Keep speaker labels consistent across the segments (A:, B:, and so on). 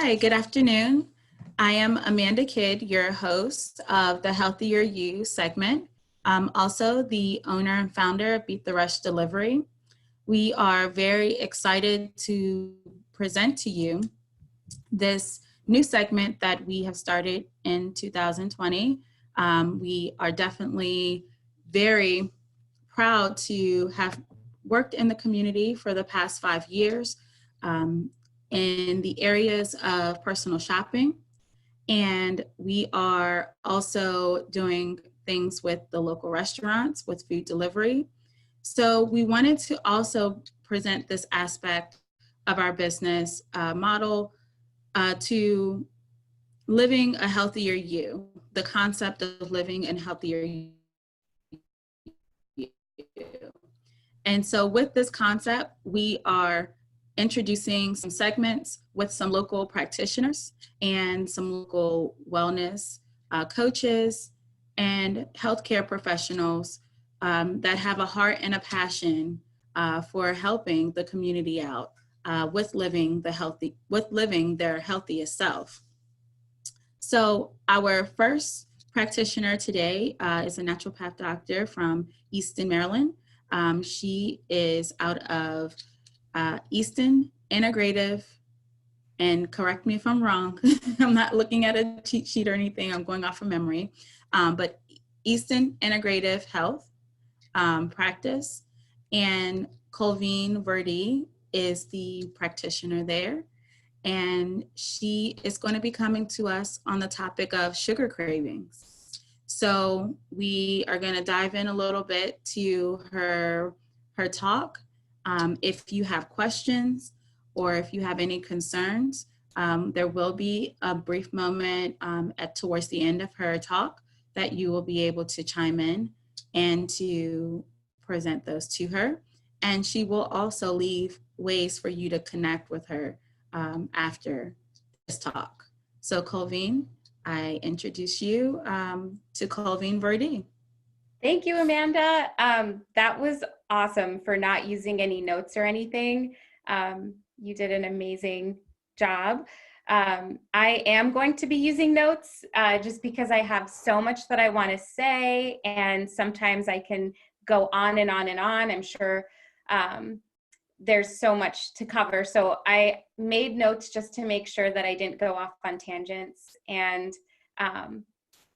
A: Hi, good afternoon. I am Amanda Kidd, your host of the Healthier You segment. I'm also the owner and founder of Beat the Rush Delivery. We are very excited to present to you this new segment that we have started in 2020. We are definitely very proud to have worked in the community for the past 5 years in the areas of personal shopping. And we are also doing things with the local restaurants with food delivery. So we wanted to also present this aspect of our business model to living a healthier you, the concept of living a healthier you. And so with this concept, we are introducing some segments with some local practitioners and some local wellness coaches and healthcare professionals that have a heart and a passion for helping the community out with living their healthiest self. So our first practitioner today is a naturopath doctor from Easton, Maryland. She is out of Easton Integrative, and correct me if I'm wrong, I'm not looking at a cheat sheet or anything, I'm going off of memory, but Easton Integrative Health practice, and Colveen Verdi is the practitioner there. And she is going to be coming to us on the topic of sugar cravings. So we are going to dive in a little bit to her talk. If you have questions or if you have any concerns, there will be a brief moment towards the end of her talk that you will be able to chime in and to present those to her. And she will also leave ways for you to connect with her after this talk. So Colveen, I introduce you to Colveen Verdi.
B: Thank you, Amanda. That was awesome for not using any notes or anything. You did an amazing job. I am going to be using notes just because I have so much that I want to say, and sometimes I can go on and on and on. I'm sure there's so much to cover. So I made notes just to make sure that I didn't go off on tangents. And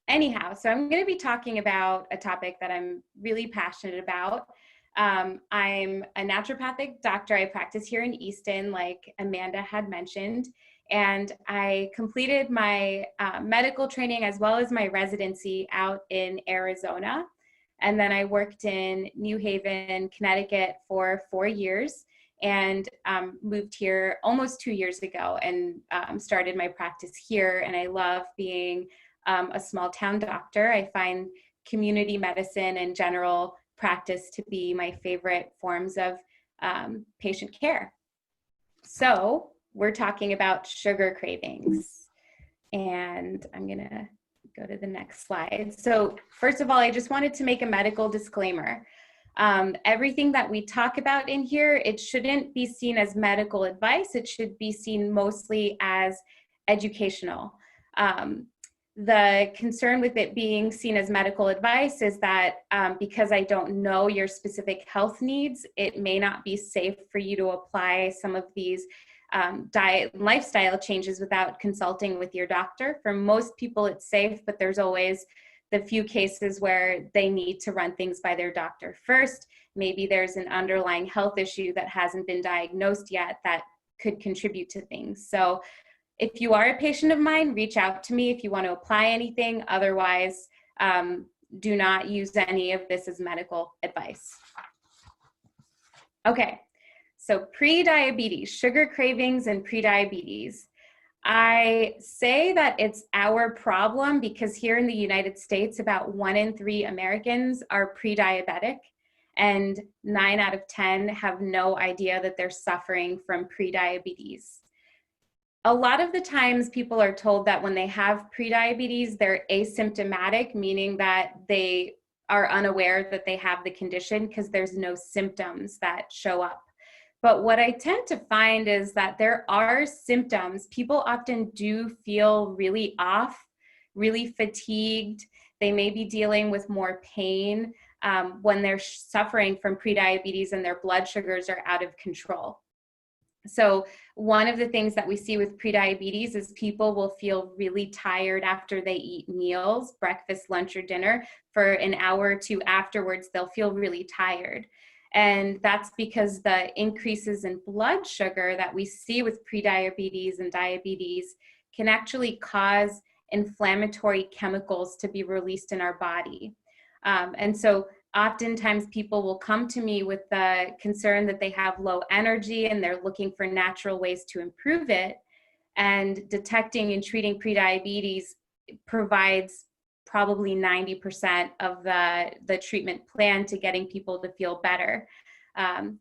B: anyhow, so I'm going to be talking about a topic that I'm really passionate about. I'm a naturopathic doctor. I practice here in Easton, like Amanda had mentioned, and I completed my medical training as well as my residency out in Arizona. And then I worked in New Haven, Connecticut for 4 years and moved here almost 2 years ago and started my practice here. And I love being a small town doctor. I find community medicine and general practice to be my favorite forms of patient care. So we're talking about sugar cravings. And I'm gonna go to the next slide. So first of all, I just wanted to make a medical disclaimer. Everything that we talk about in here, it shouldn't be seen as medical advice. It should be seen mostly as educational. The concern with it being seen as medical advice is that because I don't know your specific health needs, it may not be safe for you to apply some of these diet and lifestyle changes without consulting with your doctor. For most people, it's safe, but there's always the few cases where they need to run things by their doctor first. Maybe there's an underlying health issue that hasn't been diagnosed yet that could contribute to things. So if you are a patient of mine, reach out to me if you want to apply anything. Otherwise, do not use any of this as medical advice. Okay, so pre-diabetes, sugar cravings and pre-diabetes. I say that it's our problem because here in the United States, about 1 in 3 Americans are pre-diabetic, and 9 out of 10 have no idea that they're suffering from pre-diabetes. A lot of the times people are told that when they have pre-diabetes, they're asymptomatic, meaning that they are unaware that they have the condition because there's no symptoms that show up. But what I tend to find is that there are symptoms. People often do feel really off, really fatigued. They may be dealing with more pain when they're suffering from prediabetes and their blood sugars are out of control. So one of the things that we see with prediabetes is people will feel really tired after they eat meals, breakfast, lunch, or dinner. For an hour or two afterwards, they'll feel really tired. And that's because the increases in blood sugar that we see with prediabetes and diabetes can actually cause inflammatory chemicals to be released in our body. And so oftentimes people will come to me with the concern that they have low energy and they're looking for natural ways to improve it. And detecting and treating prediabetes provides probably 90% of the treatment plan to getting people to feel better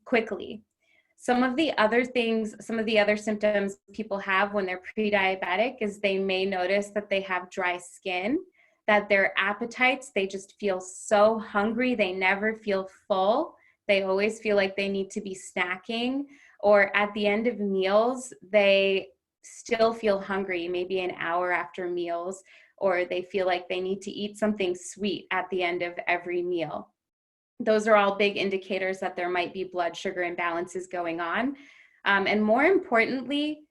B: quickly. Some of the other symptoms people have when they're pre-diabetic is they may notice that they have dry skin, that their appetites, they just feel so hungry, they never feel full. They always feel like they need to be snacking, or at the end of meals, they still feel hungry, maybe an hour after meals, or they feel like they need to eat something sweet at the end of every meal. Those are all big indicators that there might be blood sugar imbalances going on. And more importantly,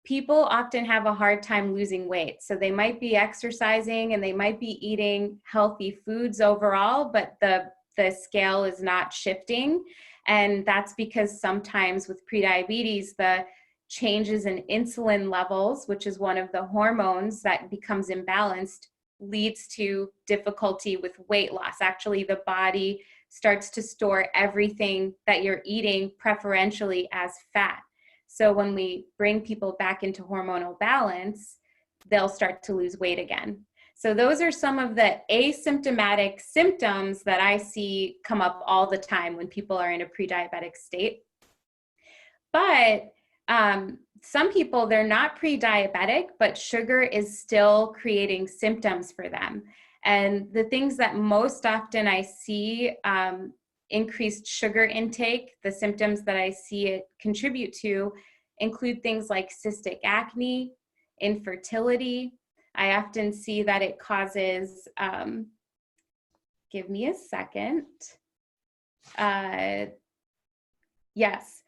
B: people often have a hard time losing weight. So they might be exercising and they might be eating healthy foods overall, but the scale is not shifting. And that's because sometimes with prediabetes, the changes in insulin levels, which is one of the hormones that becomes imbalanced, leads to difficulty with weight loss. Actually, the body starts to store everything that you're eating preferentially as fat. So when we bring people back into hormonal balance, they'll start to lose weight again. So those are some of the asymptomatic symptoms that I see come up all the time when people are in a pre-diabetic state. But some people, they're not pre-diabetic, but sugar is still creating symptoms for them. And the things that most often I see increased sugar intake, the symptoms that I see it contribute to include things like cystic acne, infertility. I often see that it causes, give me a second. Yes.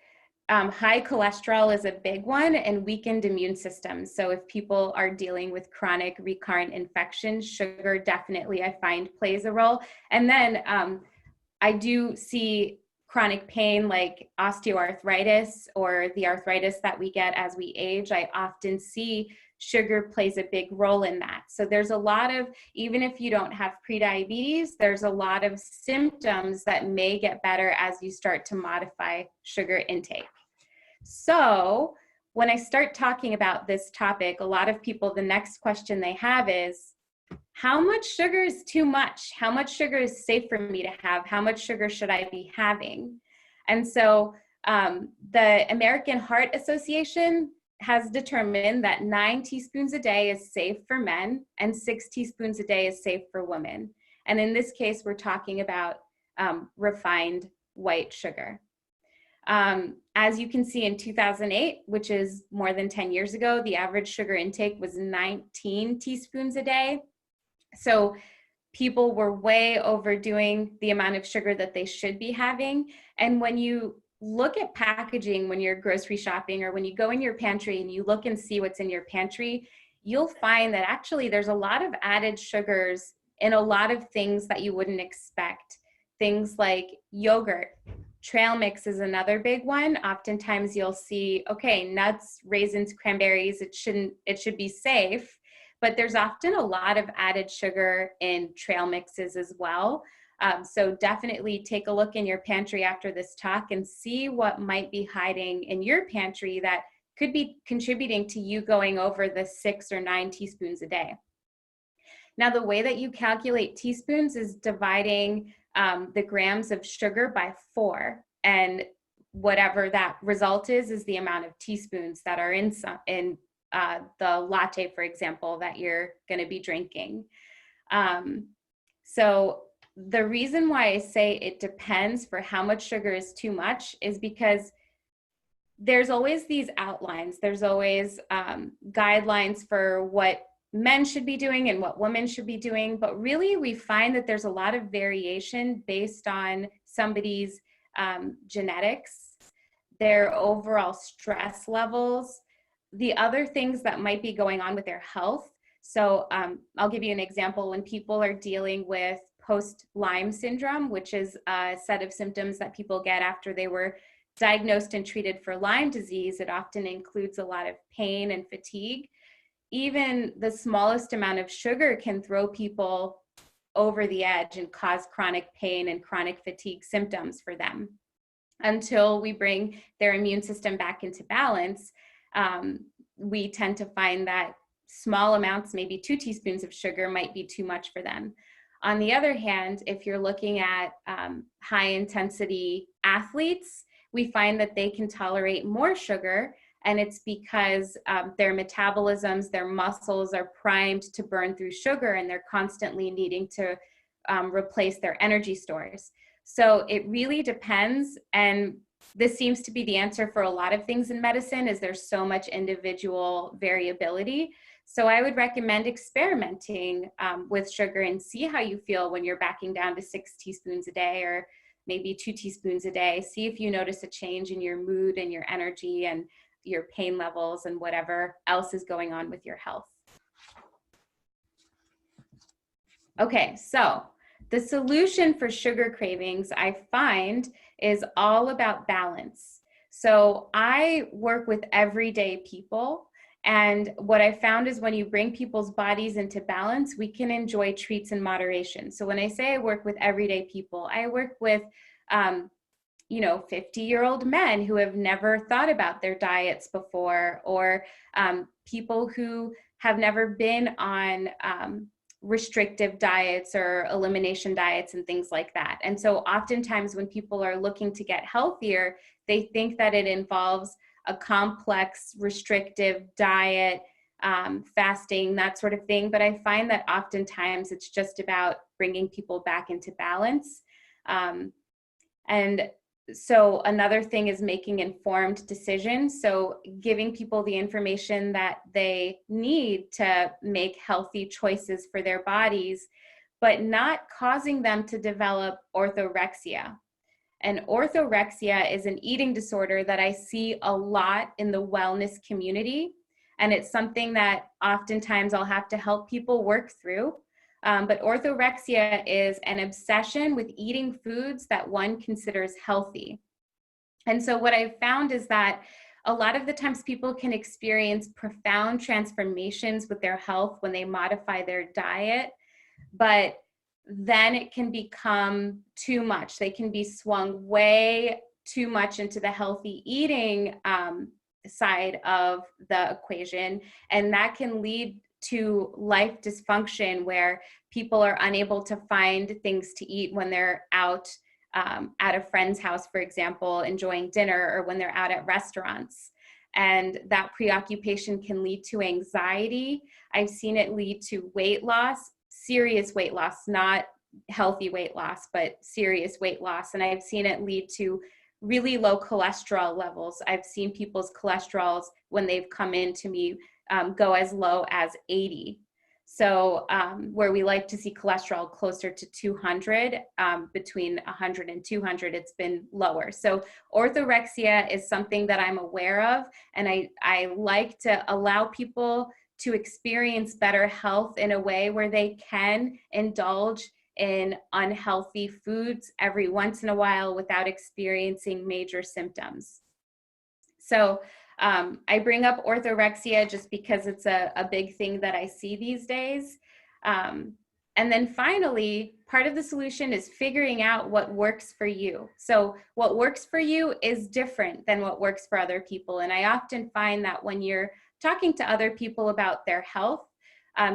B: High cholesterol is a big one, and weakened immune systems. So if people are dealing with chronic recurrent infections, sugar definitely I find plays a role. And then I do see chronic pain like osteoarthritis or the arthritis that we get as we age. I often see sugar plays a big role in that. So there's a lot of, even if you don't have prediabetes, there's a lot of symptoms that may get better as you start to modify sugar intake. So when I start talking about this topic, a lot of people, the next question they have is, how much sugar is too much? How much sugar is safe for me to have? How much sugar should I be having? And so the American Heart Association has determined that 9 teaspoons a day is safe for men and 6 teaspoons a day is safe for women. And in this case, we're talking about refined white sugar. As you can see in 2008, which is more than 10 years ago, the average sugar intake was 19 teaspoons a day. So people were way overdoing the amount of sugar that they should be having. And when you look at packaging, when you're grocery shopping, or when you go in your pantry and you look and see what's in your pantry, you'll find that actually there's a lot of added sugars in a lot of things that you wouldn't expect. Things like yogurt. Trail mix is another big one. Oftentimes you'll see, okay, nuts, raisins, cranberries, it should be safe, but there's often a lot of added sugar in trail mixes as well. So definitely take a look in your pantry after this talk and see what might be hiding in your pantry that could be contributing to you going over the 6 or 9 teaspoons a day. Now, the way that you calculate teaspoons is dividing the grams of sugar by 4, and whatever that result is the amount of teaspoons that are in the latte, for example, that you're going to be drinking. So the reason why I say it depends for how much sugar is too much is because there's always these outlines. There's always guidelines for what men should be doing and what women should be doing. But really, we find that there's a lot of variation based on somebody's genetics, their overall stress levels, the other things that might be going on with their health. So I'll give you an example. When people are dealing with post-Lyme syndrome, which is a set of symptoms that people get after they were diagnosed and treated for Lyme disease, it often includes a lot of pain and fatigue. Even the smallest amount of sugar can throw people over the edge and cause chronic pain and chronic fatigue symptoms for them. Until we bring their immune system back into balance, we tend to find that small amounts, maybe 2 teaspoons of sugar, might be too much for them. On the other hand, if you're looking at high intensity athletes, we find that they can tolerate more sugar, and it's because their metabolisms, their muscles are primed to burn through sugar, and they're constantly needing to replace their energy stores. So it really depends, and this seems to be the answer for a lot of things in medicine, is there's so much individual variability. So I would recommend experimenting with sugar and see how you feel when you're backing down to 6 teaspoons a day, or maybe 2 teaspoons a day. See if you notice a change in your mood and your energy and your pain levels and whatever else is going on with your health. Okay, so the solution for sugar cravings, I find, is all about balance. So I work with everyday people, and what I found is when you bring people's bodies into balance, we can enjoy treats in moderation. So when I say I work with everyday people, I work with 50-year-old men who have never thought about their diets before, or people who have never been on restrictive diets or elimination diets and things like that. And so oftentimes when people are looking to get healthier, they think that it involves a complex restrictive diet, fasting, that sort of thing. But I find that oftentimes it's just about bringing people back into balance. And so another thing is making informed decisions. So giving people the information that they need to make healthy choices for their bodies, but not causing them to develop orthorexia. And orthorexia is an eating disorder that I see a lot in the wellness community. And it's something that oftentimes I'll have to help people work through. But orthorexia is an obsession with eating foods that one considers healthy. And so what I've found is that a lot of the times people can experience profound transformations with their health when they modify their diet, but then it can become too much. They can be swung way too much into the healthy eating side of the equation, and that can lead to life dysfunction where people are unable to find things to eat when they're out at a friend's house, for example, enjoying dinner, or when they're out at restaurants. And that preoccupation can lead to anxiety. I've seen it lead to weight loss, serious weight loss, not healthy weight loss, but serious weight loss. And I've seen it lead to really low cholesterol levels. I've seen people's cholesterols, when they've come in to me, go as low as 80. So where we like to see cholesterol closer to 200, between 100 and 200, it's been lower. So orthorexia is something that I'm aware of, and I like to allow people to experience better health in a way where they can indulge in unhealthy foods every once in a while without experiencing major symptoms. So I bring up orthorexia just because it's a big thing that I see these days. And then finally, part of the solution is figuring out what works for you. So what works for you is different than what works for other people. And I often find that when you're talking to other people about their health,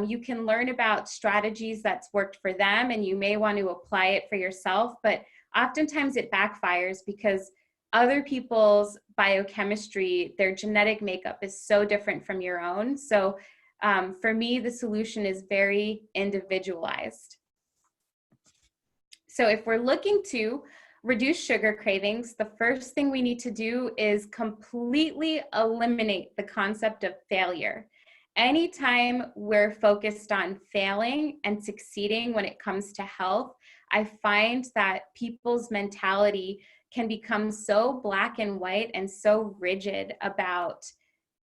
B: you can learn about strategies that's worked for them, and you may want to apply it for yourself, but oftentimes it backfires because other people's biochemistry, their genetic makeup is so different from your own. So for me, the solution is very individualized. So if we're looking to reduce sugar cravings, the first thing we need to do is completely eliminate the concept of failure. Anytime we're focused on failing and succeeding when it comes to health, I find that people's mentality can become so black and white and so rigid about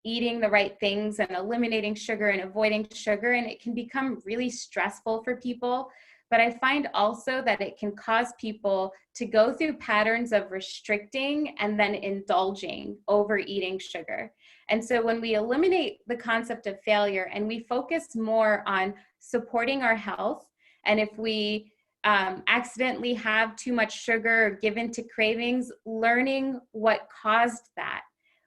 B: eating the right things and eliminating sugar and avoiding sugar, and it can become really stressful for people. But I find also that it can cause people to go through patterns of restricting and then indulging, overeating sugar. And so when we eliminate the concept of failure and we focus more on supporting our health, and if we accidentally have too much sugar or give in to cravings, learning what caused that.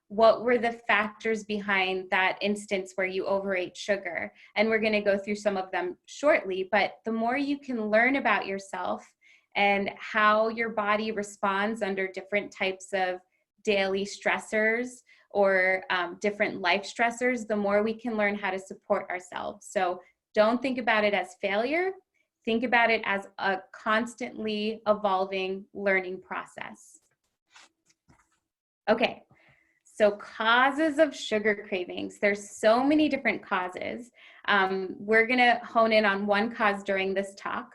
B: What were the factors behind that instance where you overate sugar? And we're going to go through some of them shortly, but the more you can learn about yourself and how your body responds under different types of daily stressors or different life stressors, the more we can learn how to support ourselves. So don't think about it as failure. Think about it as a constantly evolving learning process. Okay. So causes of sugar cravings, there's so many different causes. We're gonna hone in on one cause during this talk,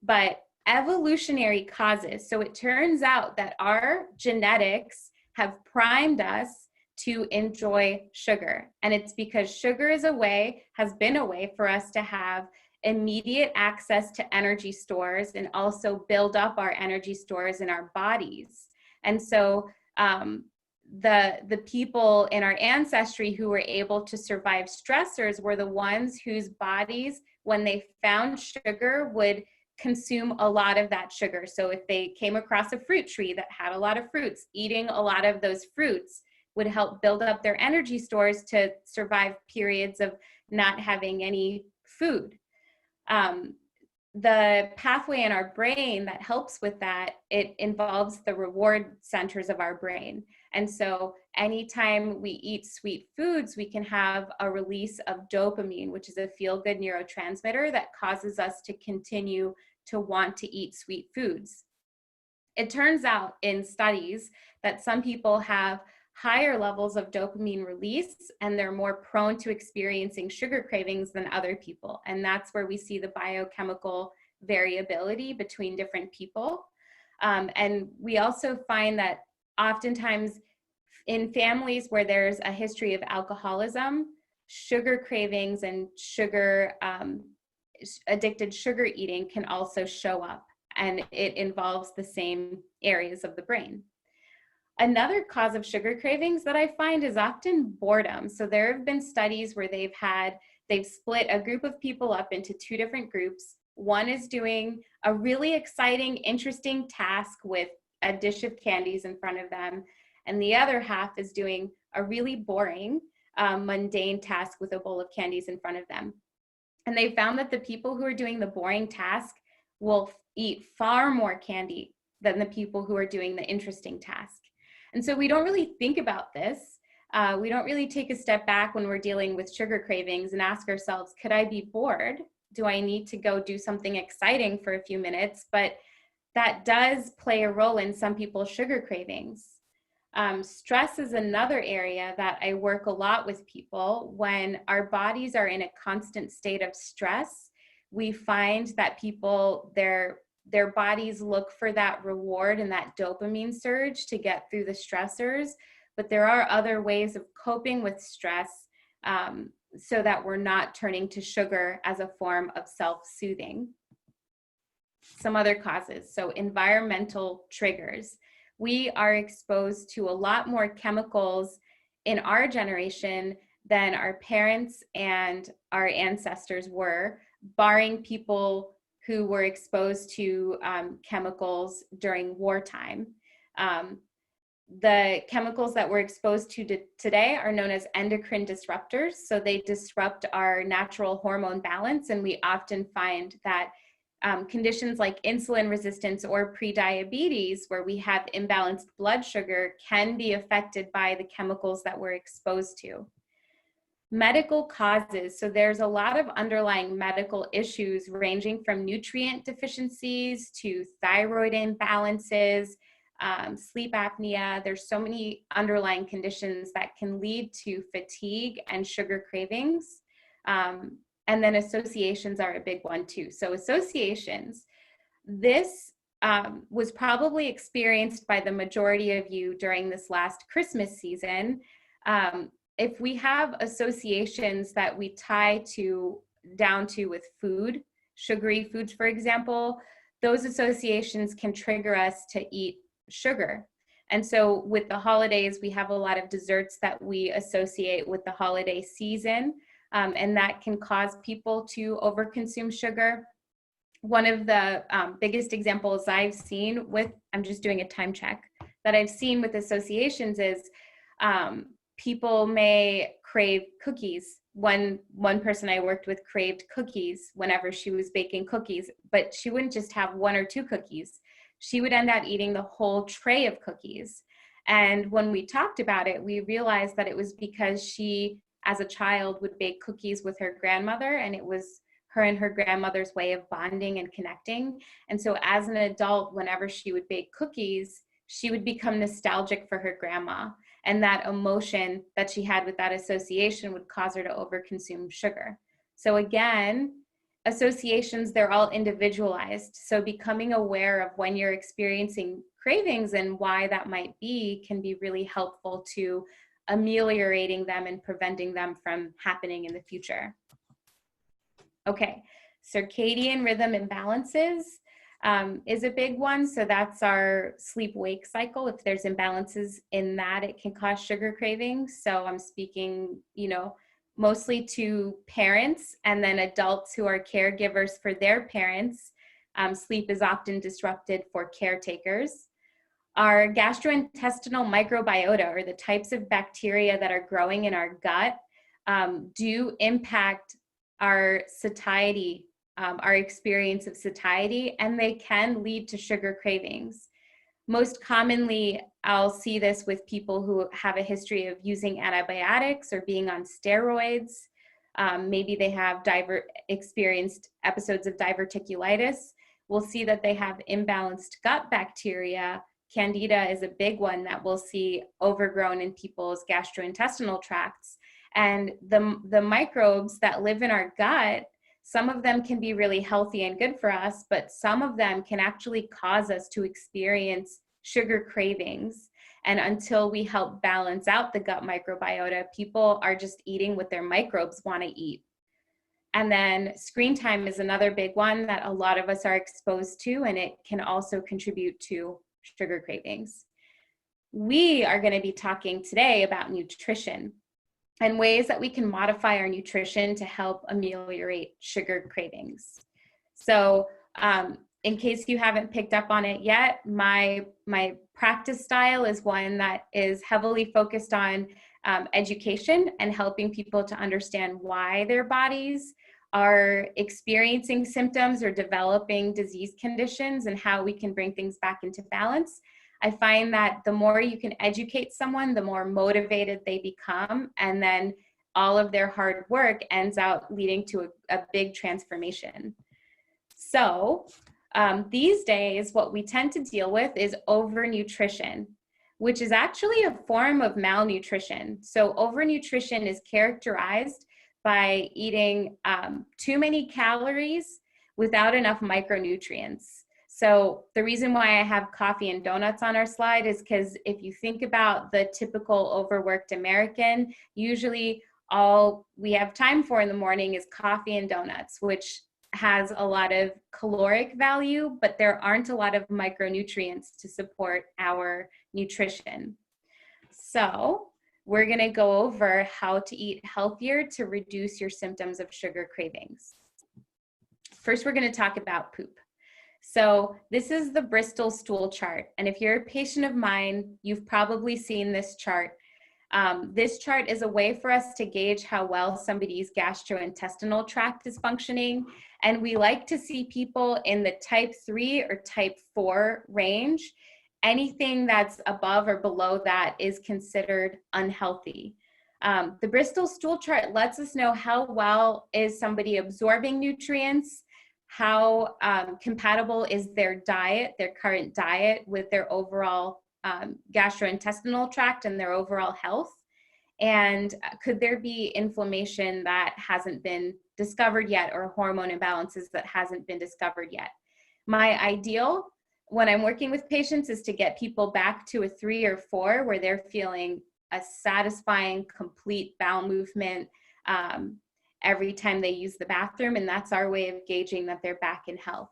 B: but evolutionary causes. So it turns out that our genetics have primed us to enjoy sugar. And it's because sugar has been a way for us to have immediate access to energy stores and also build up our energy stores in our bodies. And so, the people in our ancestry who were able to survive stressors were the ones whose bodies, when they found sugar, would consume a lot of that sugar. So if they came across a fruit tree that had a lot of fruits, eating a lot of those fruits would help build up their energy stores to survive periods of not having any food. The pathway in our brain that helps with that, it involves the reward centers of our brain. And so anytime we eat sweet foods, we can have a release of dopamine, which is a feel-good neurotransmitter that causes us to continue to want to eat sweet foods. It turns out in studies that some people have higher levels of dopamine release and they're more prone to experiencing sugar cravings than other people. And that's where we see the biochemical variability between different people. And we also find that oftentimes in families where there's a history of alcoholism, sugar cravings and addicted sugar eating can also show up, and it involves the same areas of the brain. Another cause of sugar cravings that I find is often boredom. So there have been studies where they've split a group of people up into two different groups. One is doing a really exciting, interesting task with a dish of candies in front of them. And the other half is doing a really boring, mundane task with a bowl of candies in front of them. And they found that the people who are doing the boring task will eat far more candy than the people who are doing the interesting task. And so we don't really think about this. We don't really take a step back when we're dealing with sugar cravings and ask ourselves, could I be bored? Do I need to go do something exciting for a few minutes? But that does play a role in some people's sugar cravings. Stress is another area that I work a lot with people. When our bodies are in a constant state of stress, we find that people, their bodies look for that reward and that dopamine surge to get through the stressors. But there are other ways of coping with stress so that we're not turning to sugar as a form of self-soothing. Some other causes. So environmental triggers. We are exposed to a lot more chemicals in our generation than our parents and our ancestors were, barring people who were exposed to chemicals during wartime. The chemicals that we're exposed to today are known as endocrine disruptors. So they disrupt our natural hormone balance. And we often find that conditions like insulin resistance or prediabetes, where we have imbalanced blood sugar, can be affected by the chemicals that we're exposed to. Medical causes. So there's a lot of underlying medical issues ranging from nutrient deficiencies to thyroid imbalances, sleep apnea. There's so many underlying conditions that can lead to fatigue and sugar cravings. And then associations are a big one too. So associations, this was probably experienced by the majority of you during this last Christmas season. If we have associations that we tie down to with food, sugary foods, for example, those associations can trigger us to eat sugar. And so with the holidays, we have a lot of desserts that we associate with the holiday season, and that can cause people to overconsume sugar. One of the biggest examples I've seen with, I'm just doing a time check, that I've seen with associations is people may crave cookies. One person I worked with craved cookies whenever she was baking cookies, but she wouldn't just have one or two cookies. She would end up eating the whole tray of cookies. And when we talked about it, we realized that it was because she, as a child, would bake cookies with her grandmother, and it was her and her grandmother's way of bonding and connecting. And so as an adult, whenever she would bake cookies, she would become nostalgic for her grandma. And that emotion that she had with that association would cause her to overconsume sugar. So again, associations, they're all individualized. So becoming aware of when you're experiencing cravings and why that might be can be really helpful to ameliorating them and preventing them from happening in the future. Okay, circadian rhythm imbalances is a big one. So that's our sleep-wake cycle. If there's imbalances in that, it can cause sugar cravings. So I'm speaking, mostly to parents and then adults who are caregivers for their parents. Sleep is often disrupted for caretakers. Our gastrointestinal microbiota, or the types of bacteria that are growing in our gut, do impact our satiety, our experience of satiety, and they can lead to sugar cravings. Most commonly, I'll see this with people who have a history of using antibiotics or being on steroids. Maybe they have experienced episodes of diverticulitis. We'll see that they have imbalanced gut bacteria. Candida is a big one that we'll see overgrown in people's gastrointestinal tracts. And the microbes that live in our gut, some of them can be really healthy and good for us, but some of them can actually cause us to experience sugar cravings. And until we help balance out the gut microbiota, people are just eating what their microbes want to eat. And then screen time is another big one that a lot of us are exposed to, and it can also contribute to sugar cravings. We are going to be talking today about nutrition and ways that we can modify our nutrition to help ameliorate sugar cravings. So in case you haven't picked up on it yet, my practice style is one that is heavily focused on education and helping people to understand why their bodies are experiencing symptoms or developing disease conditions and how we can bring things back into balance. I find that the more you can educate someone, the more motivated they become, and then all of their hard work ends out leading to a big transformation. So these days, what we tend to deal with is overnutrition, which is actually a form of malnutrition. So overnutrition is characterized by eating too many calories without enough micronutrients. So the reason why I have coffee and donuts on our slide is because if you think about the typical overworked American, usually all we have time for in the morning is coffee and donuts, which has a lot of caloric value, but there aren't a lot of micronutrients to support our nutrition. So we're going to go over how to eat healthier to reduce your symptoms of sugar cravings. First, we're going to talk about poop. So this is the Bristol stool chart. And if you're a patient of mine, you've probably seen this chart. This chart is a way for us to gauge how well somebody's gastrointestinal tract is functioning. And we like to see people in the type 3 or type 4 range. Anything that's above or below that is considered unhealthy. The Bristol stool chart lets us know how well is somebody absorbing nutrients, how compatible is their diet, their current diet, with their overall gastrointestinal tract and their overall health. And could there be inflammation that hasn't been discovered yet, or hormone imbalances that hasn't been discovered yet? My ideal when I'm working with patients is to get people back to a 3 or 4 where they're feeling a satisfying, complete bowel movement every time they use the bathroom. And that's our way of gauging that they're back in health.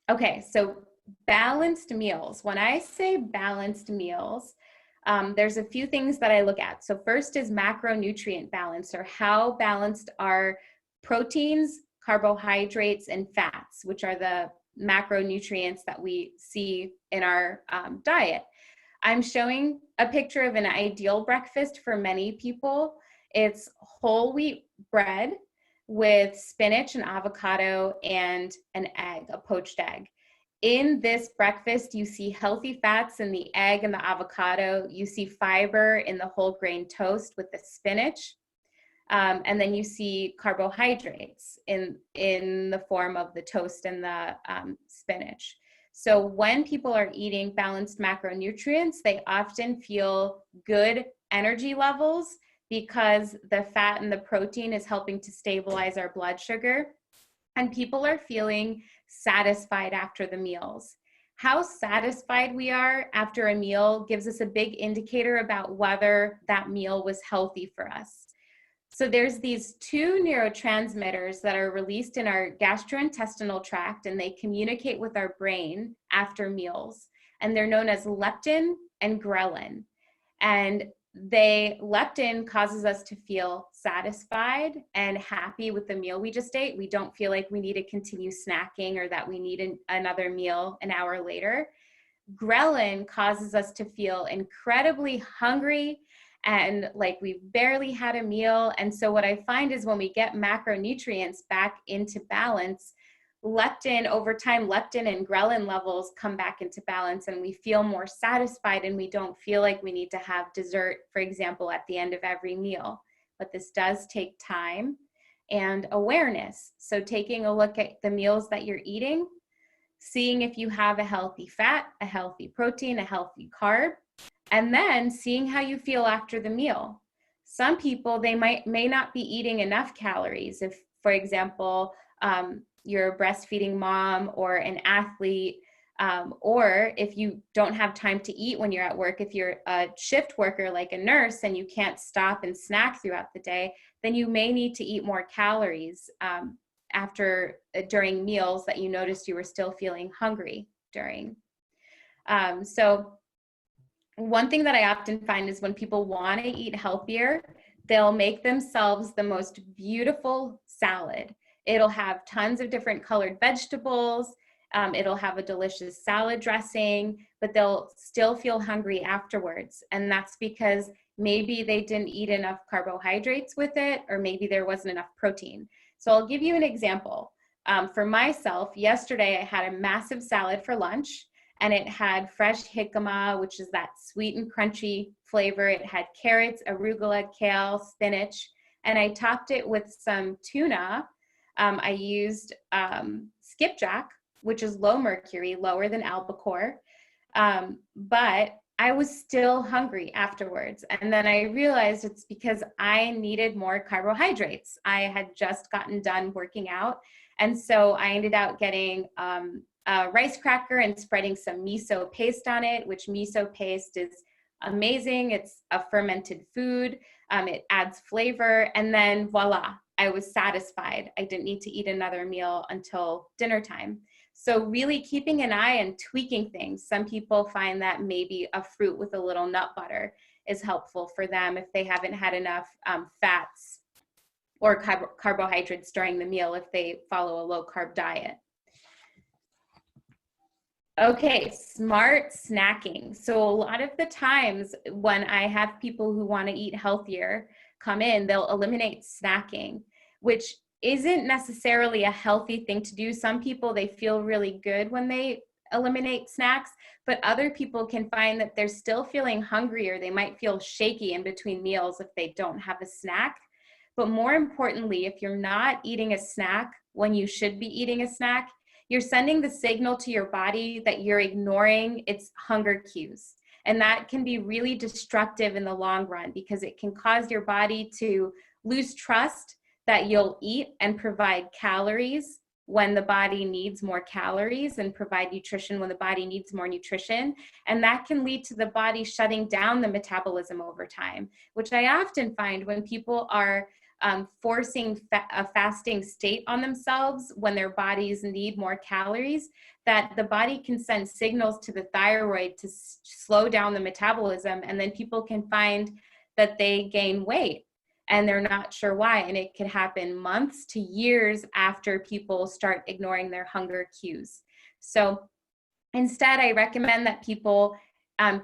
B: Okay, so balanced meals. When I say balanced meals, there's a few things that I look at. So first is macronutrient balance, or how balanced are proteins, carbohydrates, and fats, which are the macronutrients that we see in our diet. I'm showing a picture of an ideal breakfast for many people. It's whole wheat bread with spinach and avocado and an egg, a poached egg. In this breakfast, you see healthy fats in the egg and the avocado. You see fiber in the whole grain toast with the spinach. And then you see carbohydrates in the form of the toast and the spinach. So when people are eating balanced macronutrients, they often feel good energy levels because the fat and the protein is helping to stabilize our blood sugar. And people are feeling satisfied after the meals. How satisfied we are after a meal gives us a big indicator about whether that meal was healthy for us. So there's these 2 neurotransmitters that are released in our gastrointestinal tract, and they communicate with our brain after meals. And they're known as leptin and ghrelin. And leptin causes us to feel satisfied and happy with the meal we just ate. We don't feel like we need to continue snacking or that we need another meal an hour later. Ghrelin causes us to feel incredibly hungry and like we've barely had a meal. And so what I find is when we get macronutrients back into balance, leptin, over time, leptin and ghrelin levels come back into balance, and we feel more satisfied, and we don't feel like we need to have dessert, for example, at the end of every meal. But this does take time and awareness. So taking a look at the meals that you're eating, seeing if you have a healthy fat, a healthy protein, a healthy carb, and then seeing how you feel after the meal. Some people, they may not be eating enough calories. If, for example, you're a breastfeeding mom or an athlete, or if you don't have time to eat when you're at work, if you're a shift worker like a nurse and you can't stop and snack throughout the day, then you may need to eat more calories during meals that you noticed you were still feeling hungry during. So one thing that I often find is when people want to eat healthier, they'll make themselves the most beautiful salad. It'll have tons of different colored vegetables. It'll have a delicious salad dressing, but they'll still feel hungry afterwards. And that's because maybe they didn't eat enough carbohydrates with it, or maybe there wasn't enough protein. So I'll give you an example. For myself, yesterday I had a massive salad for lunch, and it had fresh jicama, which is that sweet and crunchy flavor. It had carrots, arugula, kale, spinach, and I topped it with some tuna. I used skipjack, which is low mercury, lower than albacore, but I was still hungry afterwards. And then I realized it's because I needed more carbohydrates. I had just gotten done working out, and so I ended up getting a rice cracker and spreading some miso paste on it, which miso paste is amazing. It's a fermented food. It adds flavor. And then voila, I was satisfied. I didn't need to eat another meal until dinner time. So really keeping an eye and tweaking things. Some people find that maybe a fruit with a little nut butter is helpful for them if they haven't had enough fats or carbohydrates during the meal if they follow a low carb diet. Okay, smart snacking. So a lot of the times when I have people who want to eat healthier come in, they'll eliminate snacking, which isn't necessarily a healthy thing to do. Some people, they feel really good when they eliminate snacks, but other people can find that they're still feeling hungry, or they might feel shaky in between meals if they don't have a snack. But more importantly, if you're not eating a snack when you should be eating a snack, you're sending the signal to your body that you're ignoring its hunger cues. And that can be really destructive in the long run, because it can cause your body to lose trust that you'll eat and provide calories when the body needs more calories, and provide nutrition when the body needs more nutrition. And that can lead to the body shutting down the metabolism over time, which I often find when people are forcing a fasting state on themselves when their bodies need more calories, that the body can send signals to the thyroid to slow down the metabolism. And then people can find that they gain weight and they're not sure why. And it could happen months to years after people start ignoring their hunger cues. So instead, I recommend that people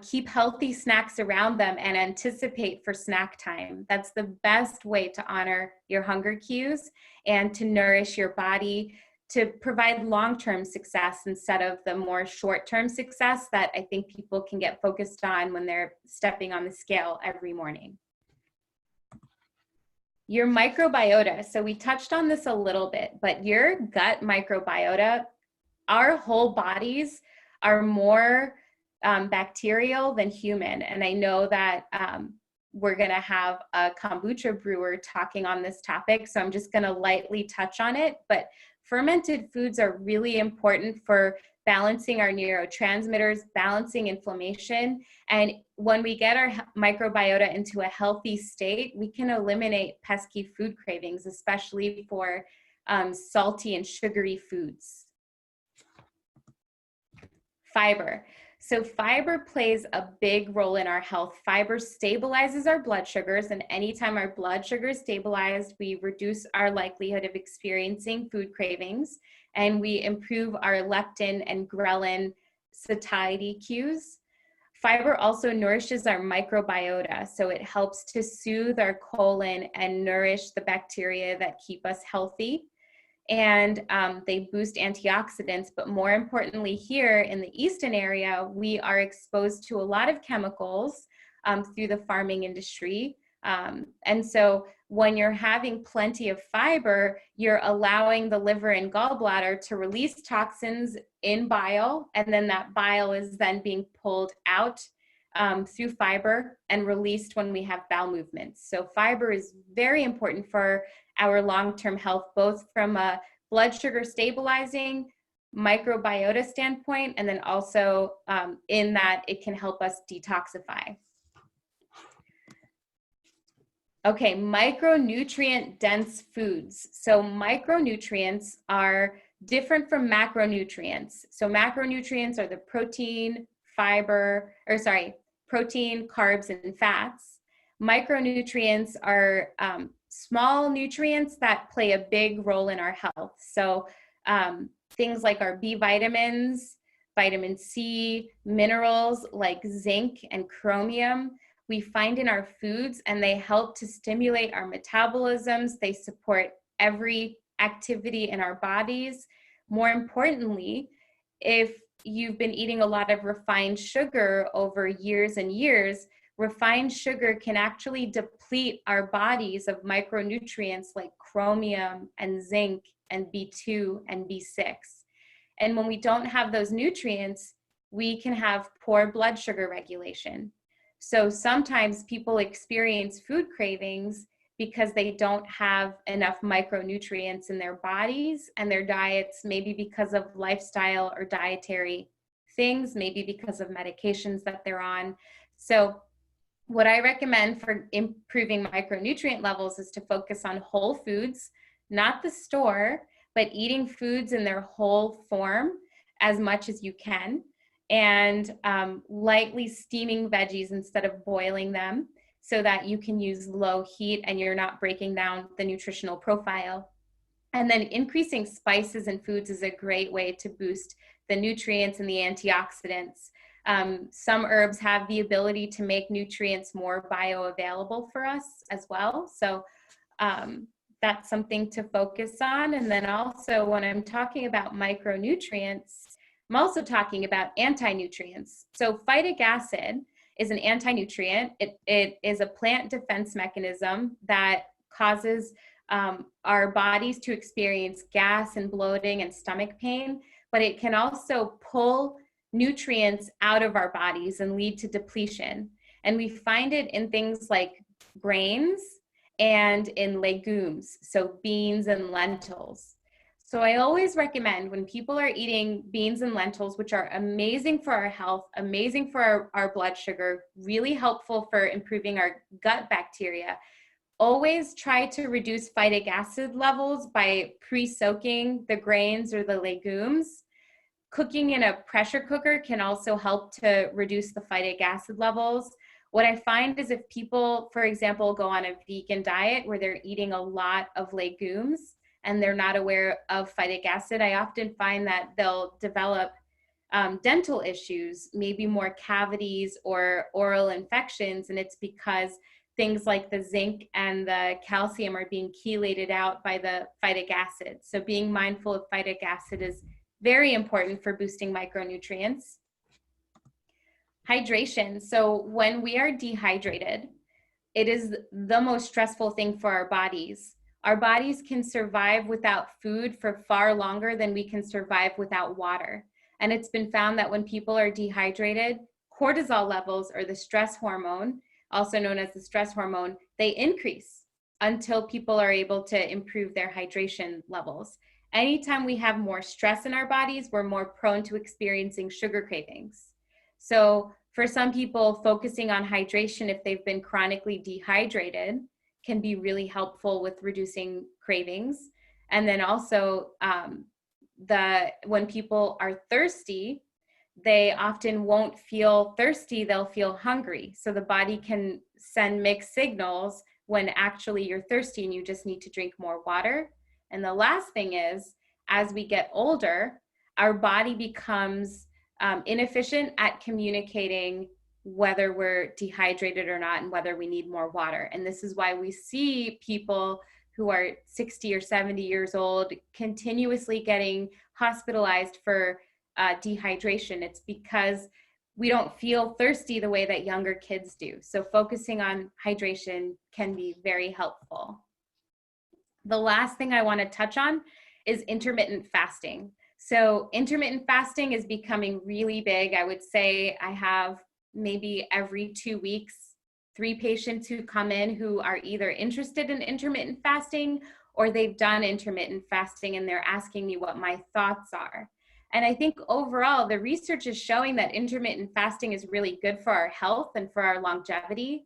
B: keep healthy snacks around them and anticipate for snack time. That's the best way to honor your hunger cues and to nourish your body, to provide long-term success instead of the more short-term success that I think people can get focused on when they're stepping on the scale every morning. Your microbiota. So we touched on this a little bit, but your gut microbiota, our whole bodies are more bacterial than human. And I know that we're going to have a kombucha brewer talking on this topic, so I'm just going to lightly touch on it. But fermented foods are really important for balancing our neurotransmitters, balancing inflammation. And when we get our microbiota into a healthy state, we can eliminate pesky food cravings, especially for salty and sugary foods. Fiber. So fiber plays a big role in our health. Fiber stabilizes our blood sugars, and anytime our blood sugar is stabilized, we reduce our likelihood of experiencing food cravings, and we improve our leptin and ghrelin satiety cues. Fiber also nourishes our microbiota, so it helps to soothe our colon and nourish the bacteria that keep us healthy. And they boost antioxidants, but more importantly, here in the Easton area, we are exposed to a lot of chemicals through the farming industry. And so when you're having plenty of fiber, you're allowing the liver and gallbladder to release toxins in bile, and then that bile is then being pulled out through fiber and released when we have bowel movements. So fiber is very important for our long-term health, both from a blood sugar stabilizing microbiota standpoint, and then also in that it can help us detoxify. Okay, micronutrient dense foods. So micronutrients are different from macronutrients. So macronutrients are the protein, protein, carbs, and fats. Micronutrients are small nutrients that play a big role in our health. So things like our B vitamins, vitamin C, minerals like zinc and chromium, we find in our foods, and they help to stimulate our metabolisms. They support every activity in our bodies. More importantly, if you've been eating a lot of refined sugar over years and years, refined sugar can actually deplete our bodies of micronutrients like chromium and zinc and B2 and B6. And when we don't have those nutrients, we can have poor blood sugar regulation. So sometimes people experience food cravings because they don't have enough micronutrients in their bodies and their diets, maybe because of lifestyle or dietary things, maybe because of medications that they're on. So what I recommend for improving micronutrient levels is to focus on whole foods, not the store, but eating foods in their whole form as much as you can, and lightly steaming veggies instead of boiling them so that you can use low heat and you're not breaking down the nutritional profile. And then increasing spices in foods is a great way to boost the nutrients and the antioxidants. Some herbs have the ability to make nutrients more bioavailable for us as well. So that's something to focus on. And then also when I'm talking about micronutrients, I'm also talking about anti-nutrients. So phytic acid is an anti-nutrient. It is a plant defense mechanism that causes our bodies to experience gas and bloating and stomach pain, but it can also pull nutrients out of our bodies and lead to depletion. And we find it in things like grains and in legumes, so beans and lentils. So I always recommend when people are eating beans and lentils, which are amazing for our health, amazing for our blood sugar, really helpful for improving our gut bacteria, always try to reduce phytic acid levels by pre-soaking the grains or the legumes. Cooking in a pressure cooker can also help to reduce the phytic acid levels. What I find is if people, for example, go on a vegan diet where they're eating a lot of legumes and they're not aware of phytic acid, I often find that they'll develop dental issues, maybe more cavities or oral infections, and it's because things like the zinc and the calcium are being chelated out by the phytic acid. So being mindful of phytic acid is very important for boosting micronutrients. Hydration. So when we are dehydrated, it is the most stressful thing for our bodies. Our bodies can survive without food for far longer than we can survive without water. And it's been found that when people are dehydrated, cortisol levels, or the stress hormone, also known as the stress hormone, they increase until people are able to improve their hydration levels. Anytime we have more stress in our bodies, we're more prone to experiencing sugar cravings. So for some people, focusing on hydration if they've been chronically dehydrated can be really helpful with reducing cravings. And then also when people are thirsty, they often won't feel thirsty, they'll feel hungry. So the body can send mixed signals when actually you're thirsty and you just need to drink more water. And the last thing is, as we get older, our body becomes inefficient at communicating whether we're dehydrated or not and whether we need more water. And this is why we see people who are 60 or 70 years old continuously getting hospitalized for dehydration. It's because we don't feel thirsty the way that younger kids do. So focusing on hydration can be very helpful. The last thing I want to touch on is intermittent fasting. So intermittent fasting is becoming really big. I would say I have maybe every 2 weeks, 3 patients who come in who are either interested in intermittent fasting or they've done intermittent fasting and they're asking me what my thoughts are. And I think overall, the research is showing that intermittent fasting is really good for our health and for our longevity.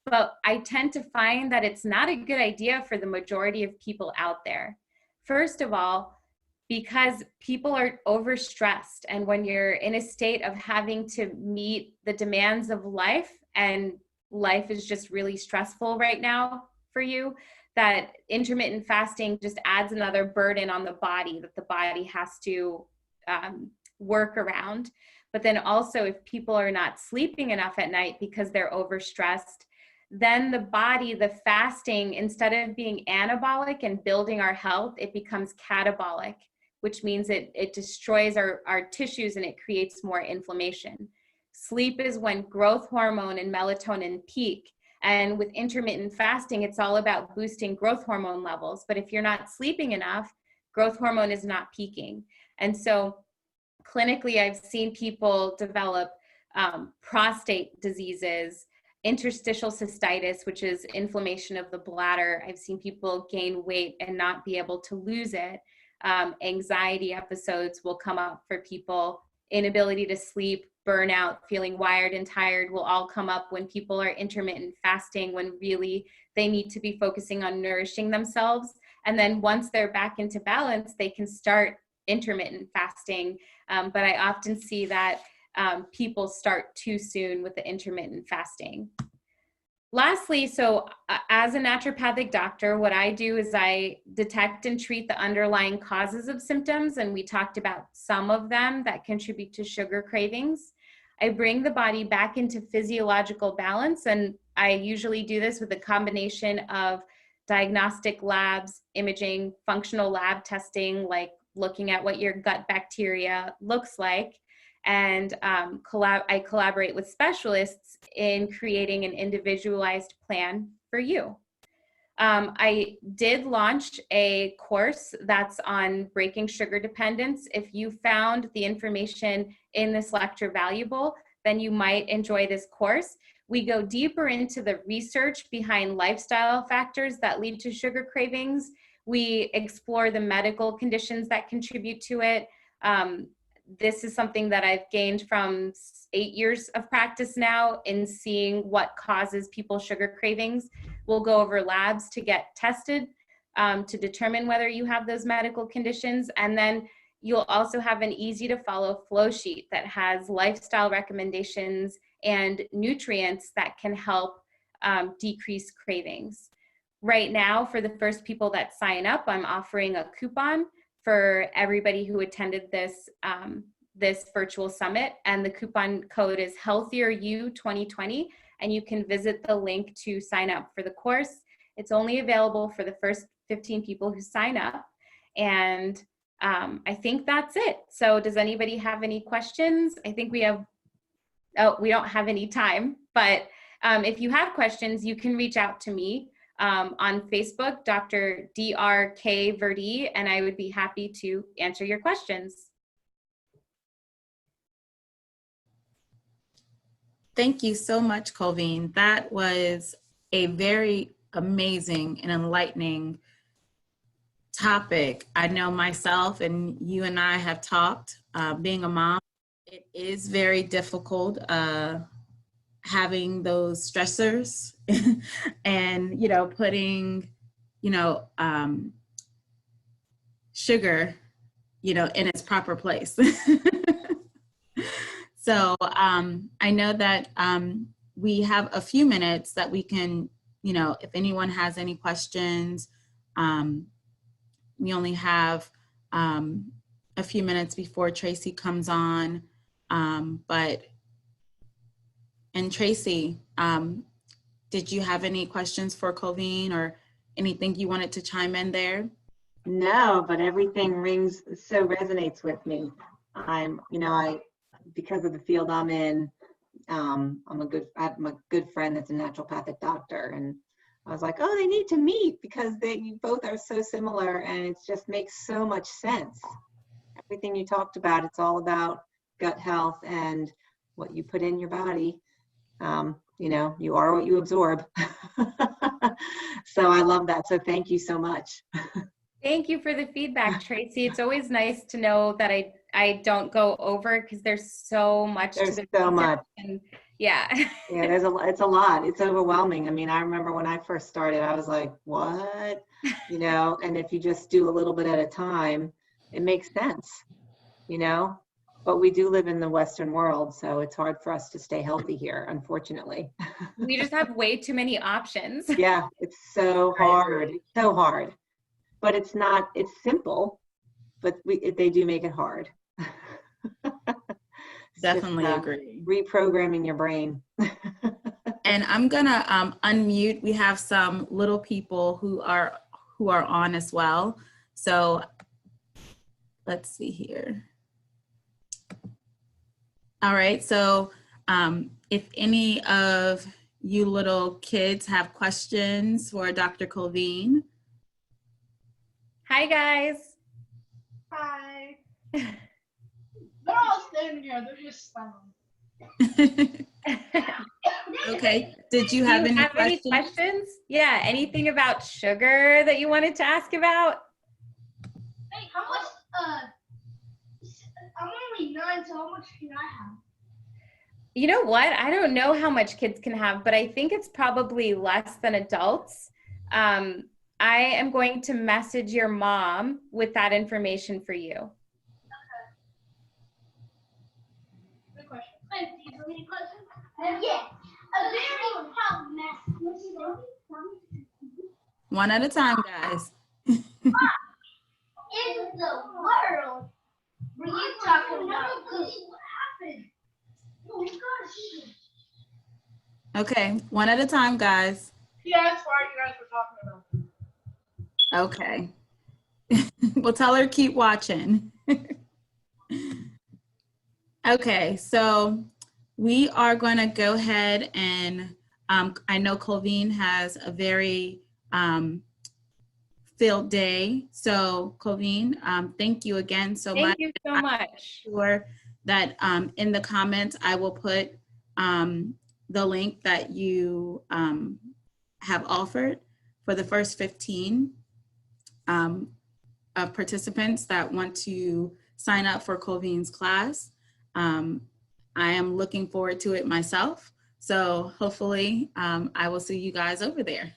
B: But I tend to find that it's not a good idea for the majority of people out there. First of all, because people are overstressed, and when you're in a state of having to meet the demands of life, and life is just really stressful right now for you, that intermittent fasting just adds another burden on the body that the body has to work around. But then also, if people are not sleeping enough at night because they're overstressed, then the body, the fasting, instead of being anabolic and building our health, it becomes catabolic, which means it destroys our tissues and it creates more inflammation. Sleep is when growth hormone and melatonin peak. And with intermittent fasting, it's all about boosting growth hormone levels. But if you're not sleeping enough, growth hormone is not peaking. And so clinically, I've seen people develop prostate diseases, interstitial cystitis, which is inflammation of the bladder. I've seen people gain weight and not be able to lose it. Anxiety episodes will come up for people. Inability to sleep, burnout, feeling wired and tired will all come up when people are intermittent fasting, when really they need to be focusing on nourishing themselves. And then once they're back into balance, they can start intermittent fasting. But I often see that people start too soon with the intermittent fasting. Lastly, so as a naturopathic doctor, what I do is I detect and treat the underlying causes of symptoms, and we talked about some of them that contribute to sugar cravings. I bring the body back into physiological balance, and I usually do this with a combination of diagnostic labs, imaging, functional lab testing like looking at what your gut bacteria looks like. And I collaborate with specialists in creating an individualized plan for you. I did launch a course that's on breaking sugar dependence. If you found the information in this lecture valuable, then you might enjoy this course. We go deeper into the research behind lifestyle factors that lead to sugar cravings. We explore the medical conditions that contribute to it. This is something that I've gained from 8 years of practice now in seeing what causes people sugar cravings. We'll go over labs to get tested to determine whether you have those medical conditions. And then you'll also have an easy to follow flow sheet that has lifestyle recommendations and nutrients that can help decrease cravings. Right now, for the first people that sign up, I'm offering a coupon for everybody who attended this this virtual summit, and the coupon code is HealthierYou2020, and you can visit the link to sign up for the course. It's only available for the first 15 people who sign up, and I think that's it. So does anybody have any questions? I think we have, oh, we don't have any time, but if you have questions, you can reach out to me on Facebook, Dr. D.R.K. Verdi, and I would be happy to answer your questions.
A: Thank you so much, Colveen. That was a very amazing and enlightening topic. I know myself and you and I have talked, being a mom, it is very difficult having those stressors and, you know, putting, you know, sugar, you know, in its proper place. So I know that we have a few minutes that we can, you know, if anyone has any questions, we only have a few minutes before Tracy comes on. And Tracy, did you have any questions for Colveen or anything you wanted to chime in there?
C: No, but everything so resonates with me. Because of the field I'm in, I'm a good friend that's a naturopathic doctor, and I was like, oh, they need to meet because you both are so similar, and it just makes so much sense. Everything you talked about, it's all about gut health and what you put in your body. You know, you are what you absorb. So I love that. So thank you so much.
B: Thank you for the feedback, Tracy. It's always nice to know that I don't go over because there's so much.
C: There's so much.
B: And yeah.
C: Yeah, it's a lot. It's overwhelming. I mean, I remember when I first started, I was like, what? You know, and if you just do a little bit at a time, it makes sense, you know, but we do live in the Western world, so it's hard for us to stay healthy here, unfortunately.
B: We just have way too many options.
C: Yeah, it's so hard. It's so hard. But it's simple, but they do make it hard.
A: Definitely
C: just,
A: agree.
C: Reprogramming your brain.
A: And I'm gonna unmute. We have some little people who are on as well. So let's see here. All right, so if any of you little kids have questions for Dr. Colveen.
B: Hi, guys.
D: Hi. They're all standing here. They're just standing.
A: Okay. Did you have any
B: questions? Yeah. Anything about sugar that you wanted to ask about?
D: Hey, how much? I'm only 9, so how much can I have?
B: You know what? I don't know how much kids can have, but I think it's probably less than adults. I am going to message your mom with that information for you.
D: Okay. Good question. Hey, do you have any questions? Yeah. A very problematic.
A: One at a time, guys.
D: In the world were you talking about? What happened? Oh my gosh.
A: Okay, one at a time, guys.
D: Yeah, that's why you guys were talking about.
A: Okay. We'll tell her to keep watching. Okay, so we are going to go ahead and I know Colvin has a very filled day. So Colvin, thank you again so much.
B: Thank you so much.
A: I'm sure that in the comments, I will put the link that you have offered for the first 15 of participants that want to sign up for Colvin's class. I am looking forward to it myself. So hopefully I will see you guys over there.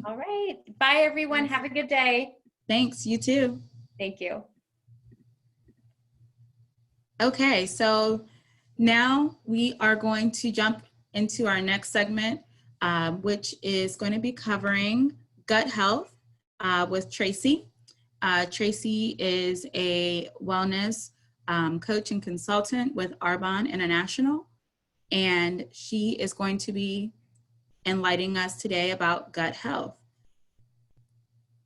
B: All right. Bye, everyone. Have a good day.
A: Thanks, you too.
B: Thank you.
A: Okay, so now we are going to jump into our next segment, which is going to be covering gut health with Tracy. Tracy is a wellness coach and consultant with Arbonne International, and she is going to be enlightening us today about gut health.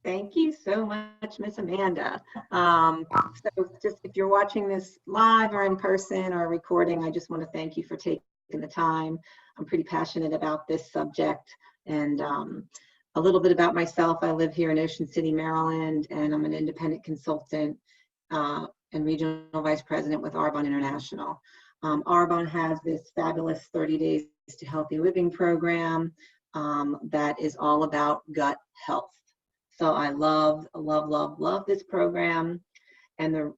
C: Thank you so much, Miss Amanda. So just if you're watching this live or in person or recording, I just want to thank you for taking the time. I'm pretty passionate about this subject. And a little bit about myself. I live here in Ocean City, Maryland, and I'm an independent consultant and regional vice president with Arbonne International. Arbonne has this fabulous 30 Days to Healthy Living program that is all about gut health. So I love this program, and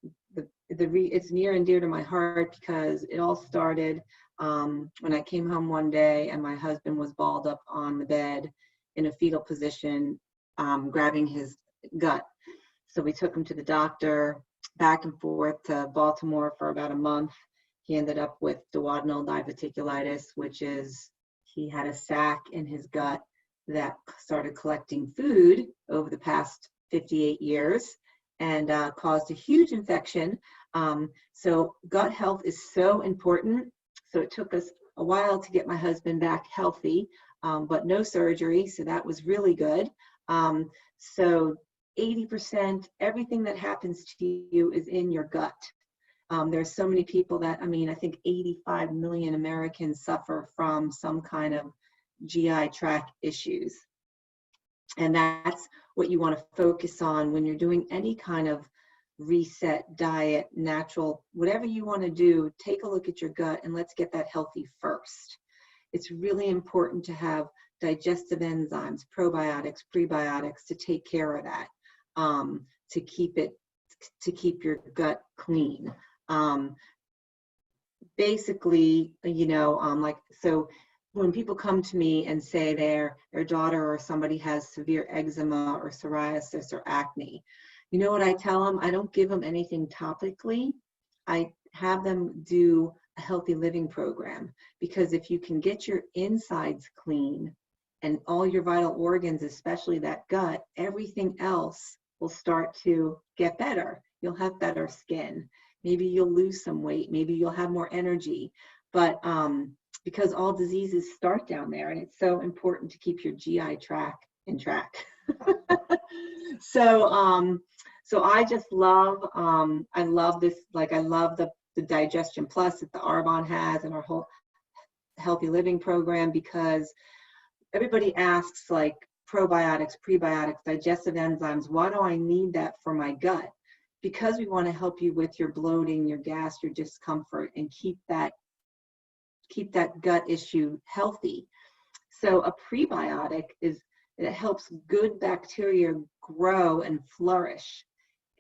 C: it's near and dear to my heart because it all started when I came home one day and my husband was balled up on the bed in a fetal position, grabbing his gut. So we took him to the doctor, back and forth to Baltimore for about a month. He ended up with duodenal diverticulitis, which is he had a sac in his gut that started collecting food over the past 58 years and caused a huge infection. So gut health is so important. So it took us a while to get my husband back healthy, but no surgery. So that was really good. So 80%, everything that happens to you is in your gut. There's so many people that, I think 85 million Americans suffer from some kind of GI tract issues. And that's what you want to focus on when you're doing any kind of reset, diet, natural, whatever you want to do. Take a look at your gut and let's get that healthy first. It's really important to have digestive enzymes, probiotics, prebiotics to take care of that, to keep your gut clean. Basically, so when people come to me and say their daughter or somebody has severe eczema or psoriasis or acne, you know what I tell them? I don't give them anything topically. I have them do a healthy living program, because if you can get your insides clean and all your vital organs, especially that gut, everything else will start to get better. You'll have better skin. Maybe you'll lose some weight. Maybe you'll have more energy. But because all diseases start down there, and it's so important to keep your GI tract in track. So I just love, I love this, I love the Digestion Plus that the Arbonne has and our whole healthy living program, because everybody asks probiotics, prebiotics, digestive enzymes, why do I need that for my gut? Because we want to help you with your bloating, your gas, your discomfort, and keep that gut issue healthy. So a prebiotic it helps good bacteria grow and flourish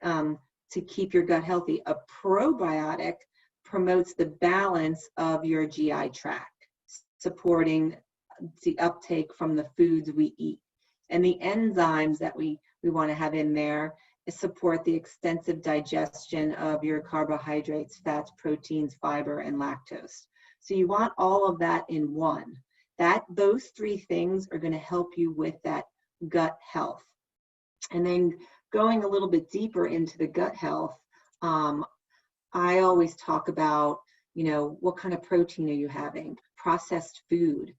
C: to keep your gut healthy. A probiotic promotes the balance of your GI tract, supporting the uptake from the foods we eat. And the enzymes that we want to have in there support the extensive digestion of your carbohydrates, fats, proteins, fiber, and lactose. So you want all of that in one. Those three things are going to help you with that gut health. And then going a little bit deeper into the gut health, I always talk about, what kind of protein are you having? Processed food,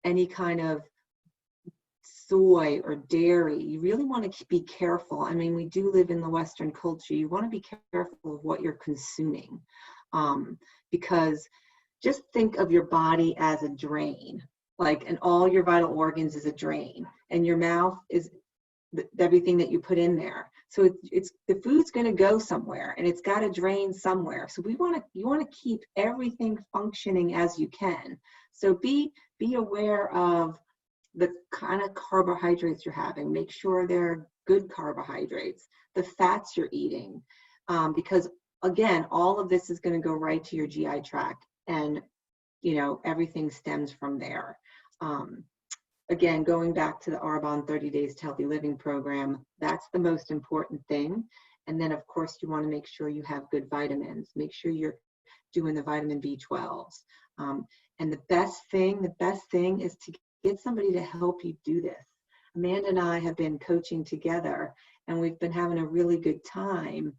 C: any kind of soy or dairy, you really want to be careful. I mean, we do live in the Western culture. You want to be careful of what you're consuming, because just think of your body as a drain, like, and all your vital organs is a drain, and your mouth is everything that you put in there. So it's the food's going to go somewhere, and it's got to drain somewhere. So you want to keep everything functioning as you can. So be aware of the kind of carbohydrates you're having. Make sure they're good carbohydrates, the fats you're eating, because again, all of this is going to go right to your GI tract, and everything stems from there. Again, going back to the Arbonne 30 Days to Healthy Living program, that's the most important thing. And then, of course, you want to make sure you have good vitamins. Make sure you're doing the vitamin B12s. And the best thing is to get somebody to help you do this. Amanda and I have been coaching together, and we've been having a really good time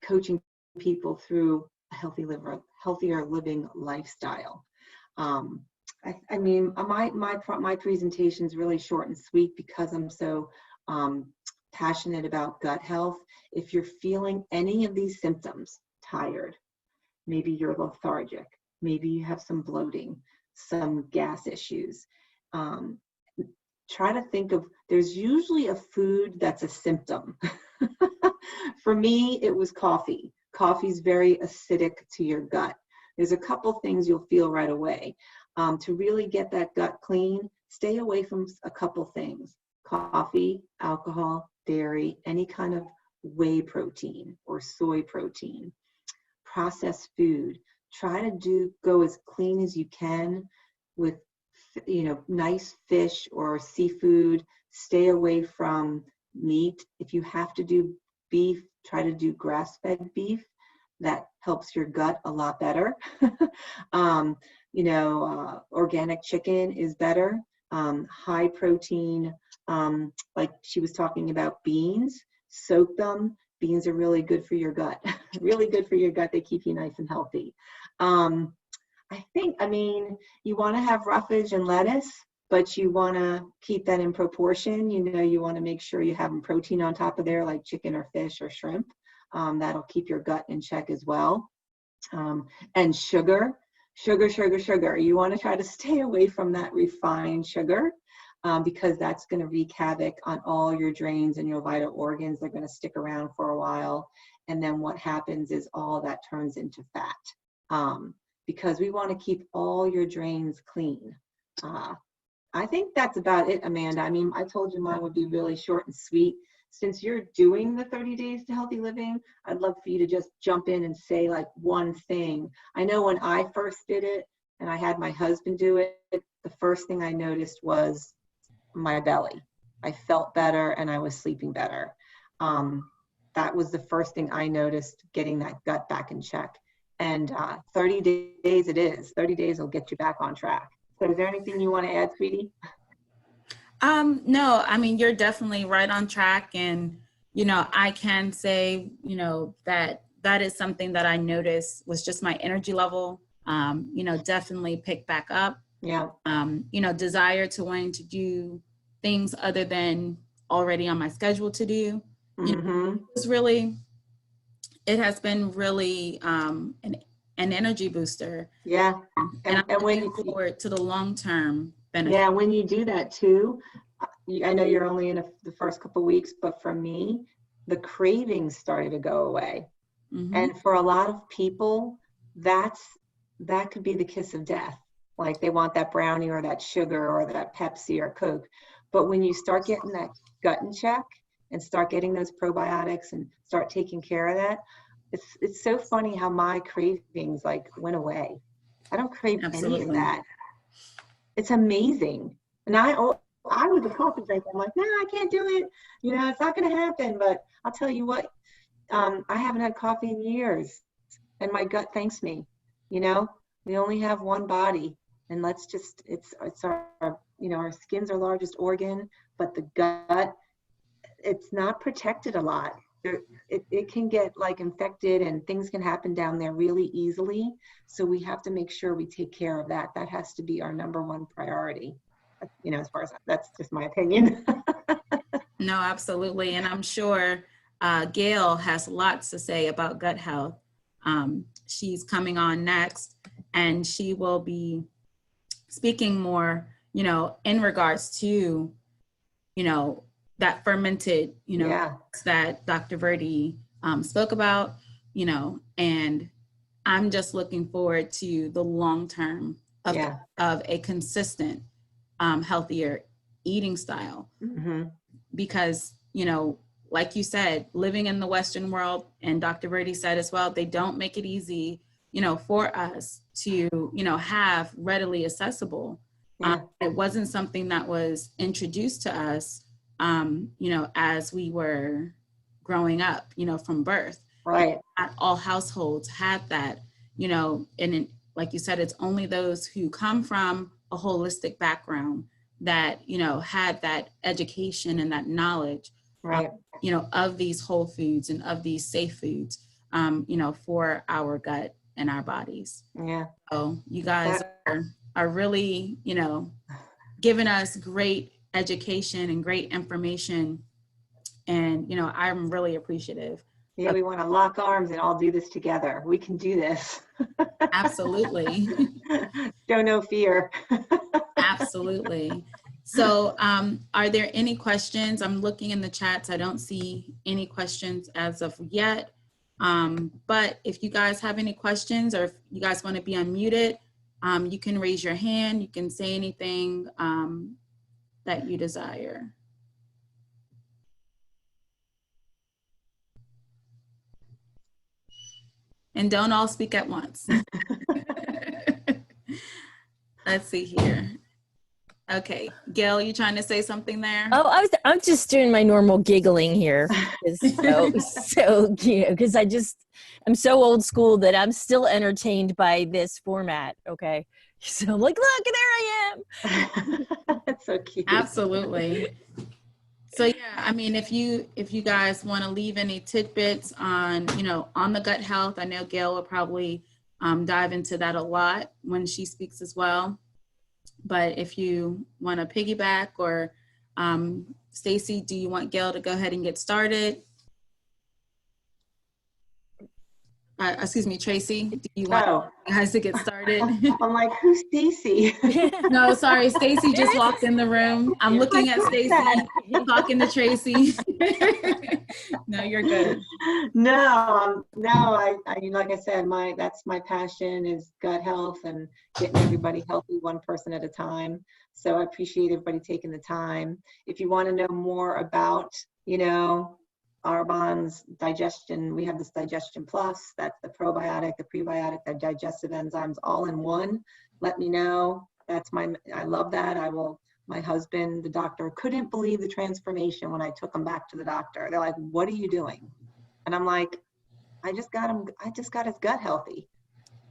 C: coaching people through a healthier living lifestyle. I mean, my presentation is really short and sweet because I'm so passionate about gut health. If you're feeling any of these symptoms, tired, maybe you're lethargic, maybe you have some bloating, some gas issues, try to think of, there's usually a food that's a symptom. For me, it was coffee. Coffee's very acidic to your gut. There's a couple things you'll feel right away. To really get that gut clean, stay away from a couple things: coffee, alcohol, dairy, any kind of whey protein or soy protein, processed food. Try to go as clean as you can with, nice fish or seafood. Stay away from meat. If you have to do beef, try to do grass-fed beef. That helps your gut a lot better. Organic chicken is better. High protein, like she was talking about, beans, soak them. Beans are really good for your gut. Really good for your gut. They keep you nice and healthy. You want to have roughage and lettuce, but you want to keep that in proportion. You want to make sure you have protein on top of there, like chicken or fish or shrimp. That'll keep your gut in check as well. And sugar. You want to try to stay away from that refined sugar, because that's going to wreak havoc on all your drains and your vital organs. They're going to stick around for a while. And then what happens is all that turns into fat, because we want to keep all your drains clean. I think that's about it, Amanda. I mean, I told you mine would be really short and sweet. Since you're doing the 30 Days to Healthy Living, I'd love for you to just jump in and say like one thing. I know when I first did it and I had my husband do it, the first thing I noticed was my belly. I felt better and I was sleeping better. That was the first thing I noticed, getting that gut back in check. And 30 days it is. 30 days will get you back on track. So is there anything you want to add, sweetie?
A: No, I mean, you're definitely right on track. And, I can say, that is something that I noticed was just my energy level, definitely picked back up.
C: Yeah.
A: Desire to wanting to do things other than already on my schedule to do.
C: Mm-hmm.
A: It has been really an energy booster.
C: Yeah.
A: And I'm looking forward to the long-term benefit.
C: Yeah, when you do that too, I know you're only in the first couple of weeks, but for me, the cravings started to go away. Mm-hmm. And for a lot of people, that could be the kiss of death. Like they want that brownie or that sugar or that Pepsi or Coke. But when you start getting that gut in check and start getting those probiotics and start taking care of that, it's so funny how my cravings like went away. I don't crave any of that. It's amazing. And I was a coffee drinker. I'm like, no, I can't do it. It's not going to happen. But I'll tell you what, I haven't had coffee in years, and my gut thanks me. We only have one body, and it's our, our skin's our largest organ, but the gut, it's not protected a lot. It can get like infected and things can happen down there really easily. So we have to make sure we take care of that. That has to be our number one priority. you know, as far as that's just my opinion.
A: No, absolutely. And I'm sure Gail has lots to say about gut health. She's coming on next, and she will be speaking more, you know, in regards to, you know, that fermented, you know,
C: Yeah.
A: that Dr. Verdi spoke about, you know, and I'm just looking forward to the long term of,
C: Yeah.
A: of a consistent, healthier eating style.
C: Mm-hmm.
A: Because, you know, like you said, living in the Western world, and Dr. Verdi said as well, they don't make it easy, you know, for us to, you know, have readily accessible.
C: Yeah.
A: It wasn't something that was introduced to us, you know, as we were growing up, you know, from birth.
C: Right.
A: Not all households had that, you know, and like you said, it's only those who come from a holistic background that, you know, had that education and that knowledge,
C: Right.
A: you know, of these whole foods and of these safe foods, you know, for our gut and our bodies.
C: Yeah.
A: So you guys are really, you know, giving us great education and great information. And, you know, I'm really appreciative.
C: Yeah, we want to lock arms and all do this together. We can do this.
A: Absolutely.
C: Show no fear.
A: Absolutely. So are there any questions? I'm looking in the chats. I don't see any questions as of yet. But if you guys have any questions, or if you guys want to be unmuted, you can raise your hand. You can say anything that you desire. And don't all speak at once. Let's see here. Okay, Gail, you trying to say something there?
E: Oh, I'm just doing my normal giggling here. So you know, because I'm so old school that I'm still entertained by this format. Okay, so I'm like, look, there I am.
C: That's so cute.
A: Absolutely. So yeah, I mean, if you guys want to leave any tidbits on, you know, on the gut health, I know Gail will probably dive into that a lot when she speaks as well. But if you want to piggyback, or Stacy, do you want Gail to go ahead and get started? Excuse me, Tracy, do you want you guys to get started?
C: I'm like, who's Stacy?
A: No, sorry, Stacy just walked in the room. I'm looking at Stacy, talking to Tracy. No, you're good.
C: No, I like I said, that's my passion is gut health and getting everybody healthy one person at a time. So I appreciate everybody taking the time. If you want to know more about, you know, Arbonne's digestion, we have this Digestion Plus. That's the probiotic, the prebiotic, the digestive enzymes all in one. Let me know. I love that. My husband, the doctor, couldn't believe the transformation when I took him back to the doctor. They're like, what are you doing? And I'm like, I just got his gut healtty.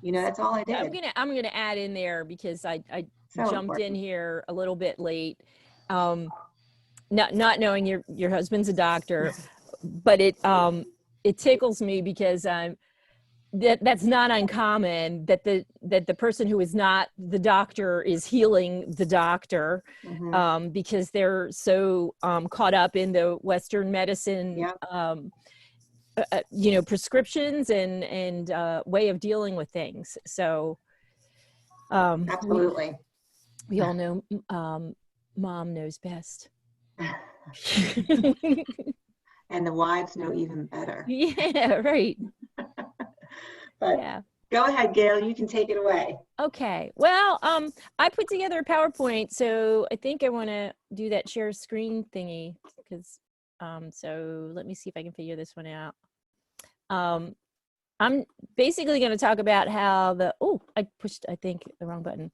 C: You know, that's all I did.
E: I'm gonna add in there because I
C: So
E: jumped
C: important.
E: in here a little bit late, not knowing your husband's a doctor, but it tickles me because that's not uncommon that the person who is not the doctor is healing the doctor,
C: Mm-hmm.
E: because they're so caught up in the Western medicine,
C: Yeah.
E: you know, prescriptions and way of dealing with things. So
C: Absolutely.
E: we all know mom knows best.
C: And the wives know even better.
E: Yeah, right.
C: But
E: Yeah.
C: go ahead, Gail, you can take it away.
E: Okay. Well, I put together a PowerPoint, so I think I want to do that share screen thingy because so let me see if I can figure this one out. I'm basically going to talk about how I pushed, I think, the wrong button.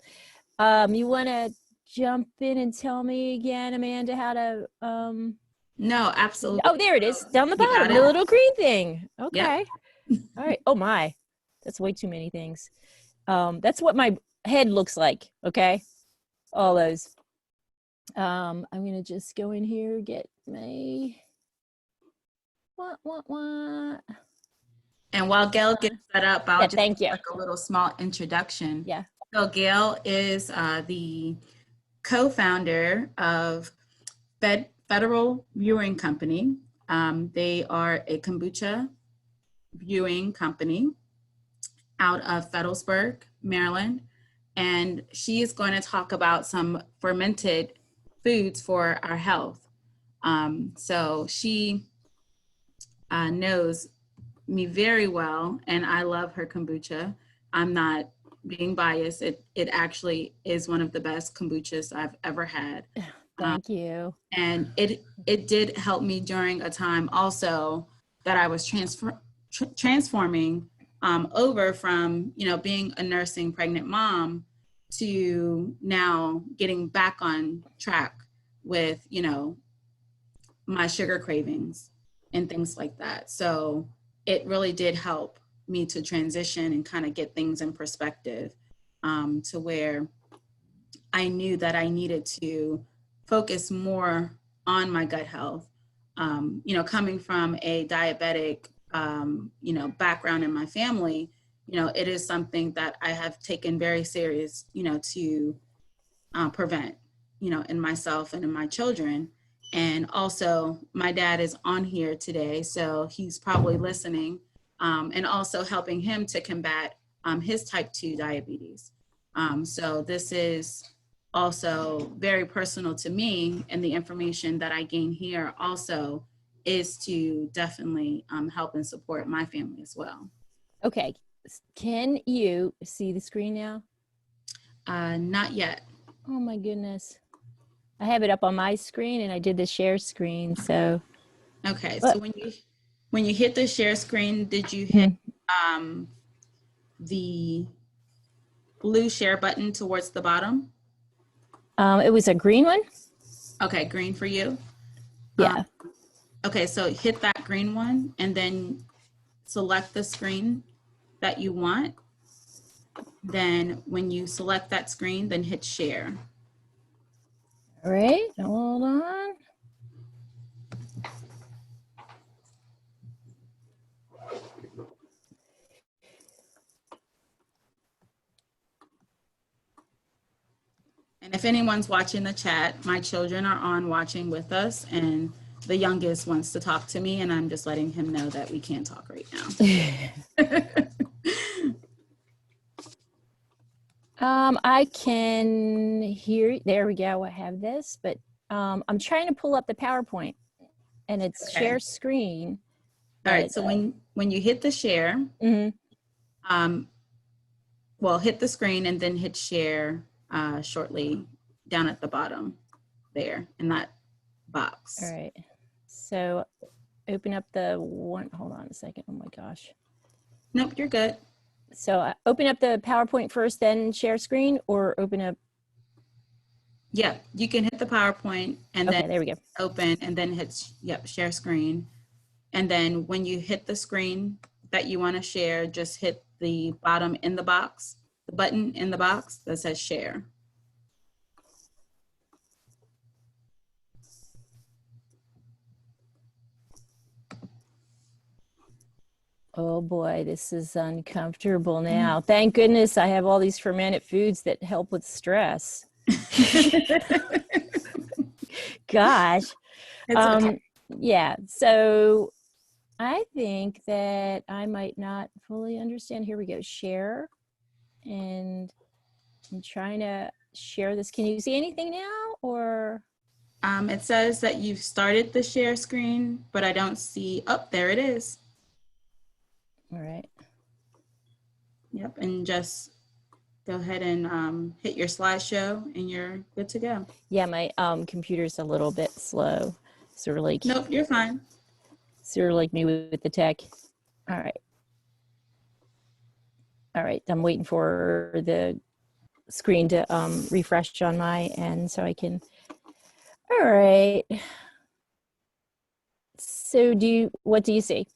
E: You want to jump in and tell me again, Amanda, how to
A: No, absolutely.
E: Oh, there it is, down the
A: You got
E: bottom,
A: it.
E: the little green thing.
A: Yep.
E: Okay. All right. Oh my, that's way too many things. That's what my head looks like. Okay. All those. I'm gonna just go in here, get my what.
A: And while Gail gets set up, I'll
E: Thank
A: just
E: you.
A: like a little small introduction.
E: Yeah.
A: So Gail is the co-founder of Federal Brewing Company. They are a kombucha brewing company out of Fedelsburg, Maryland. And she is going to talk about some fermented foods for our health. So she knows me very well, and I love her kombucha. I'm not being biased. It actually is one of the best kombuchas I've ever had.
E: Thank you.
A: And it did help me during a time also that I was transforming over from, you know, being a nursing pregnant mom to now getting back on track with, you know, my sugar cravings and things like that. So it really did help me to transition and kind of get things in perspective, to where I knew that I needed to focus more on my gut health. You know, coming from a diabetic, you know, background in my family, you know, it is something that I have taken very serious, you know, to prevent, you know, in myself and in my children. And also my dad is on here today, so he's probably listening, and also helping him to combat his type 2 diabetes. So this is also very personal to me, and the information that I gain here also is to definitely help and support my family as well.
E: Okay. Can you see the screen now?
A: Not yet.
E: Oh my goodness. I have it up on my screen and I did the share screen. So
A: Okay. So when you hit the share screen, did you hit the blue share button towards the bottom?
E: it was a green one.
A: Okay, green for you.
E: Yeah.
A: Okay, so hit that green one and then select the screen that you want. Then when you select that screen, then hit share.
E: All right. Hold on.
A: And if anyone's watching the chat, my children are on watching with us, and the youngest wants to talk to me, and I'm just letting him know that we can't talk right now.
E: I can hear. There we go. I have this, but I'm trying to pull up the PowerPoint, and it's
A: Okay.
E: share screen.
A: All right. So when you hit the share, well, hit the screen and then hit share shortly down at the bottom there in that box.
E: All right. So open up the one. Hold on a second. Oh my gosh.
A: Nope, you're good.
E: So open up the PowerPoint first, then share screen, or open up.
A: Yeah, you can hit the PowerPoint and
E: Okay,
A: then
E: there we go.
A: open and then hit, share screen. And then when you hit the screen that you want to share, just hit the bottom in the box, the button in the box that says share.
E: Oh boy, this is uncomfortable now. Thank goodness I have all these fermented foods that help with stress. Gosh.
A: Okay.
E: Yeah, so I think that I might not fully understand. Here we go, share. And I'm trying to share this. Can you see anything now, or?
A: It says that you've started the share screen, but I don't see, oh, there it is.
E: All right.
A: Yep, and just go ahead and hit your slideshow and you're good to go.
E: Yeah, my computer's a little bit slow. Sort of like,
A: Nope, you're fine.
E: sort of like me with the tech. All right. All right, I'm waiting for the screen to refresh on my end so I can. All right. So what do you see?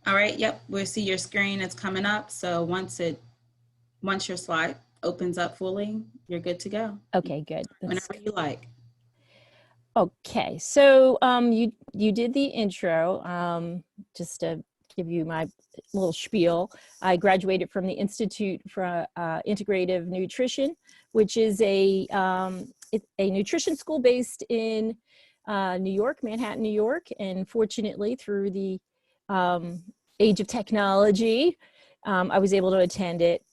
A: All right, yep, we'll see your screen. It's coming up. So once your slide opens up fully, you're good to go.
E: Okay, good.
A: Whenever you like.
E: Okay, so you did the intro. Just to give you my little spiel, I graduated from the Institute for Integrative Nutrition which is a nutrition school based in New York, Manhattan, New York. And fortunately, through the age of technology, I was able to attend it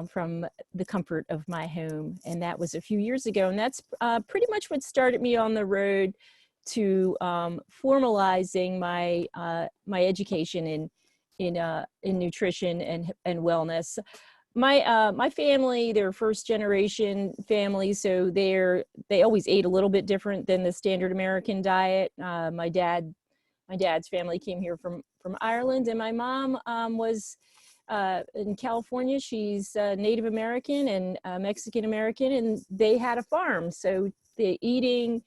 E: from the comfort of my home. And that was a few years ago. And that's pretty much what started me on the road to formalizing my my education in nutrition and wellness. My family, they're first generation family, so they always ate a little bit different than the standard American diet. My dad's family came here from Ireland, and my mom was in California. She's Native American and Mexican American, and they had a farm, so the eating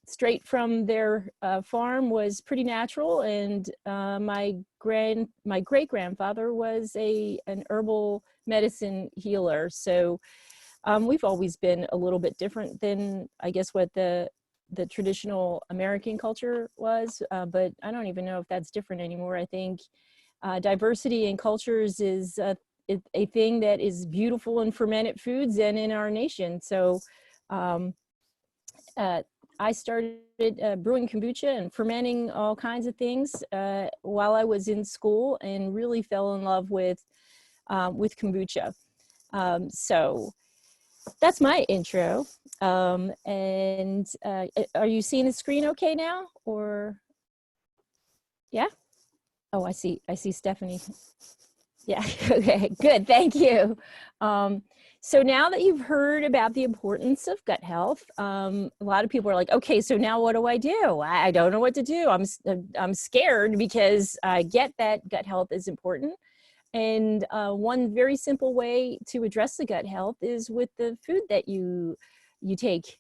E: straight from their farm was pretty natural. And my great grandfather was an herbal medicine healer. So we've always been a little bit different than, I guess, what the traditional American culture was, but I don't even know if that's different anymore. I think diversity in cultures is a thing that is beautiful in fermented foods and in our nation. So I started brewing kombucha and fermenting all kinds of things while I was in school, and really fell in love with kombucha. So that's my intro. And are you seeing the screen okay now, or? Yeah? Oh, I see Stephanie. Yeah, okay, good, thank you. So now that you've heard about the importance of gut health, a lot of people are like, okay, so now what do? I don't know what to do. I'm scared, because I get that gut health is important. And one very simple way to address the gut health is with the food that you take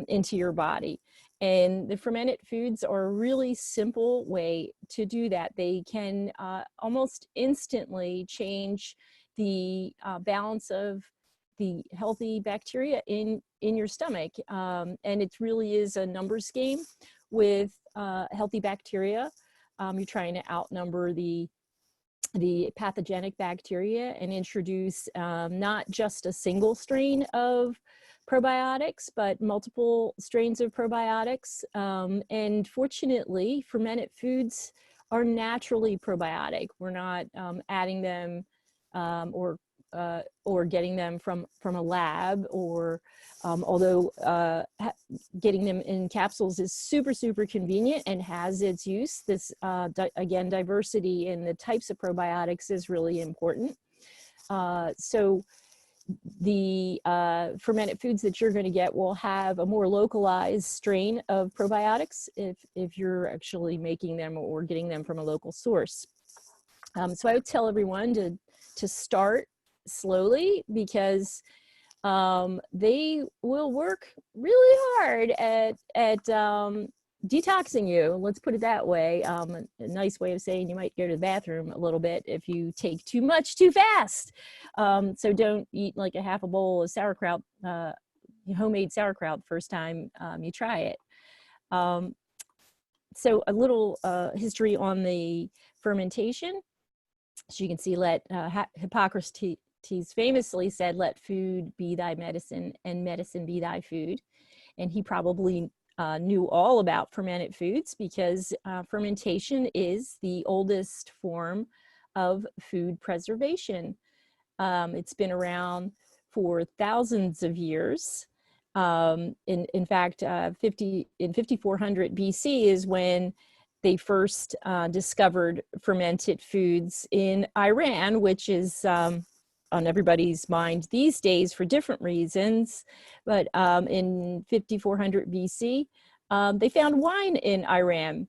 E: into your body. And the fermented foods are a really simple way to do that. They can almost instantly change the balance of the healthy bacteria in your stomach. And it really is a numbers game with healthy bacteria. You're trying to outnumber the pathogenic bacteria and introduce not just a single strain of probiotics, but multiple strains of probiotics. And fortunately, fermented foods are naturally probiotic. We're not adding them or getting them from a lab, or although getting them in capsules is super convenient and has its use. This again, diversity in the types of probiotics is really important. So the fermented foods that you're going to get will have a more localized strain of probiotics if you're actually making them or getting them from a local source. So I would tell everyone to start slowly, because they will work really hard at detoxing you. Let's put it that way. A nice way of saying you might go to the bathroom a little bit if you take too much too fast. So don't eat like a half a bowl of sauerkraut, homemade sauerkraut, the first time you try it. So a little history on the fermentation. So you can see, Hippocrates famously said, "Let food be thy medicine, and medicine be thy food." And he probably knew all about fermented foods, because fermentation is the oldest form of food preservation. It's been around for thousands of years. In fact, in 5400 BC is when they first discovered fermented foods in Iran, which is on everybody's mind these days for different reasons. But in 5400 BC, they found wine in Iran.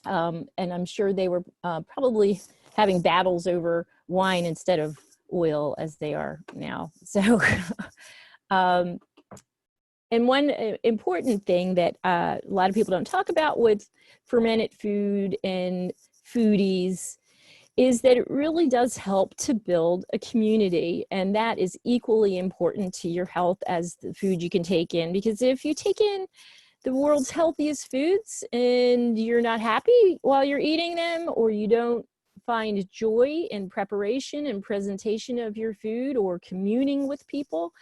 E: And I'm sure they were probably having battles over wine instead of oil, as they are now. So, and one important thing that a lot of people don't talk about with fermented food and foodies is that it really does help to build a community. And that is equally important to your health as the food you can take in. Because if you take in the world's healthiest foods and you're not happy while you're eating them, or you don't find joy in preparation and presentation of your food or communing with people,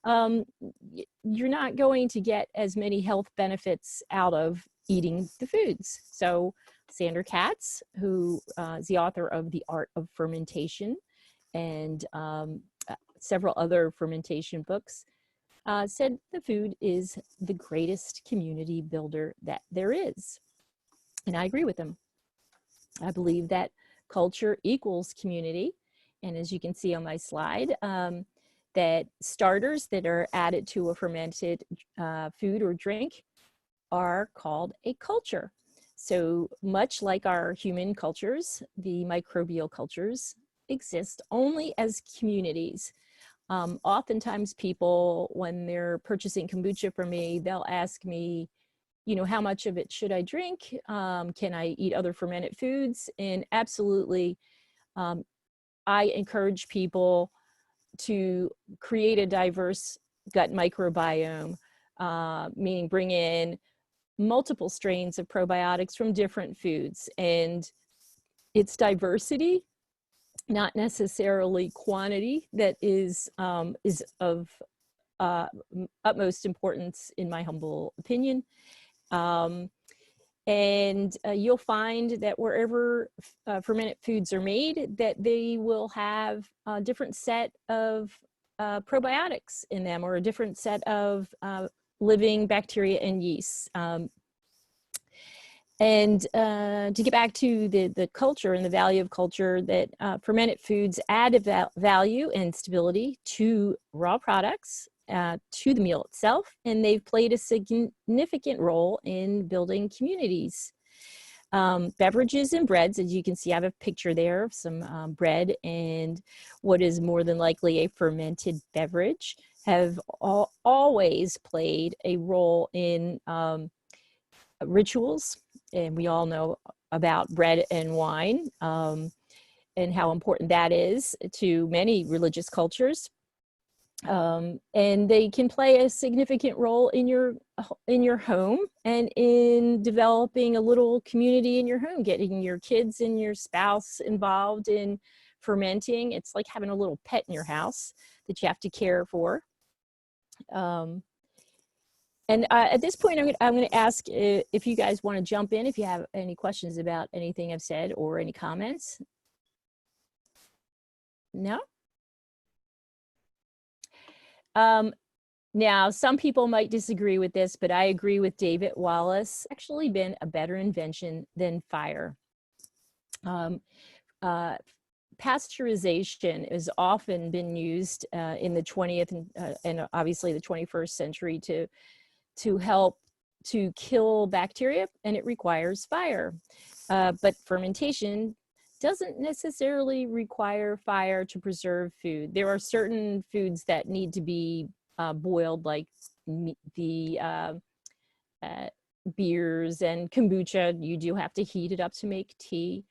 E: you're not going to get as many health benefits out of eating the foods. So Sandra Katz, who is the author of The Art of Fermentation and several other fermentation books, said the food is the greatest community builder that there is. And I agree with him. I believe that culture equals community. And as you can see on my slide, that starters that are added to a fermented food or drink are called a culture. So much like our human cultures, the microbial cultures exist only as communities. Oftentimes people, when they're purchasing kombucha from me, they'll ask me, you know, how much of it should I drink? Can I eat other fermented foods? And absolutely, I encourage people to create a diverse gut microbiome, meaning bring in multiple strains of probiotics from different foods. And it's diversity, not necessarily quantity, that is of utmost importance in my humble opinion. And you'll find that wherever fermented foods are made, that they will have a different set of probiotics in them, or a different set of living bacteria and yeast. And to get back to the culture and the value of culture, that fermented foods add value and stability to raw products, to the meal itself, and they've played a significant role in building communities. Beverages and breads, as you can see, I have a picture there of some bread and what is more than likely a fermented beverage, have always played a role in rituals. And we all know about bread and wine, and how important that is to many religious cultures. And they can play a significant role in your home and in developing a little community in your home, getting your kids and your spouse involved in fermenting. It's like having a little pet in your house that you have to care for. And at this point, I'm going to ask if you guys want to jump in, if you have any questions about anything I've said or any comments. No? Now, some people might disagree with this, but I agree with David Wallace. It's actually been a better invention than fire. Pasteurization has often been used in the 20th and obviously the 21st century to help to kill bacteria, and it requires fire. But fermentation doesn't necessarily require fire to preserve food. There are certain foods that need to be boiled, like the beers and kombucha. You do have to heat it up to make tea.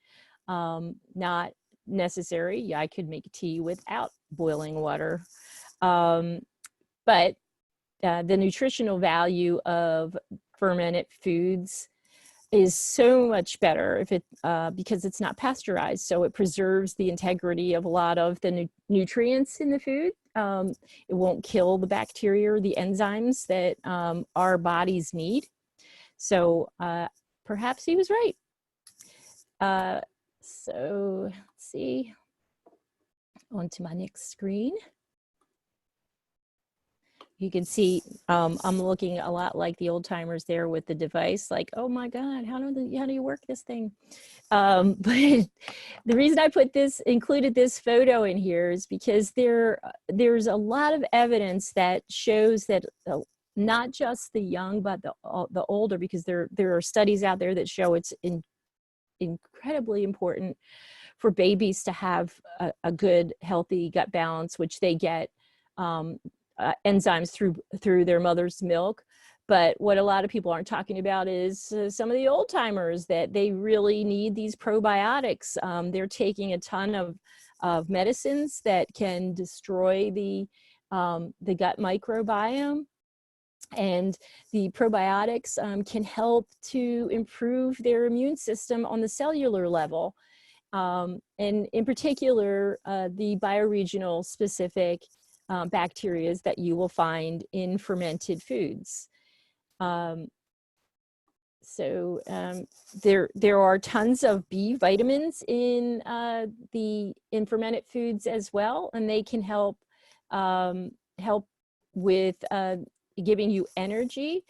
E: Not necessary. Yeah, I could make tea without boiling water. But the nutritional value of fermented foods is so much better if it because it's not pasteurized, so it preserves the integrity of a lot of the nutrients in the food. It won't kill the bacteria or the enzymes that our bodies need. So perhaps he was right. So let's see, on to my next screen. You can see I'm looking a lot like the old timers there with the device, like, oh my God, how do you work this thing? But the reason I included this photo in here is because there's a lot of evidence that shows that not just the young, but the older, because there are studies out there that show it's incredibly important for babies to have a good, healthy gut balance, which they get enzymes through their mother's milk. But what a lot of people aren't talking about is some of the old timers, that they really need these probiotics. They're taking a ton of medicines that can destroy the gut microbiome, and the probiotics can help to improve their immune system on the cellular level. And in particular, the bioregional specific bacteria that you will find in fermented foods. There are tons of B vitamins in fermented foods as well, and they can help with giving you energy.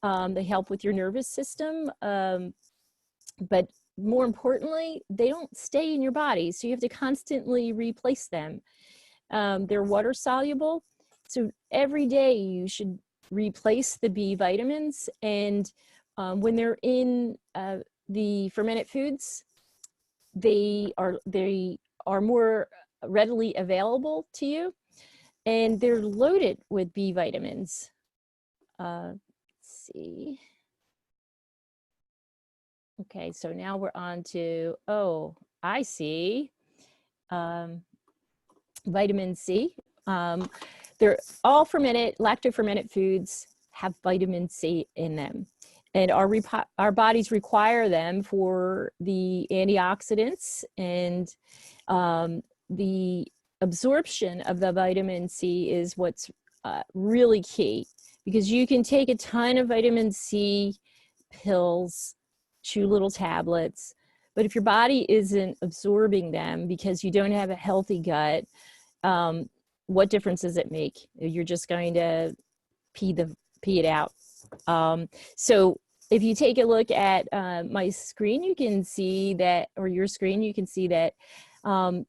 E: They help with your nervous system, but more importantly, they don't stay in your body, so you have to constantly replace them. They're water soluble, so every day you should replace the B vitamins, and when they're in the fermented foods, they are more readily available to you, and they're loaded with B vitamins. Let's see. Okay, so now we're on to, oh, I see. Vitamin C. They're all fermented, lacto-fermented foods have vitamin C in them. And our bodies require them for the antioxidants, and the absorption of the vitamin C is what's really key, because you can take a ton of vitamin C pills, chew little tablets, but if your body isn't absorbing them because you don't have a healthy gut, what difference does it make? You're just going to pee it out. So if you take a look at my screen, you can see that, or your screen, you can see that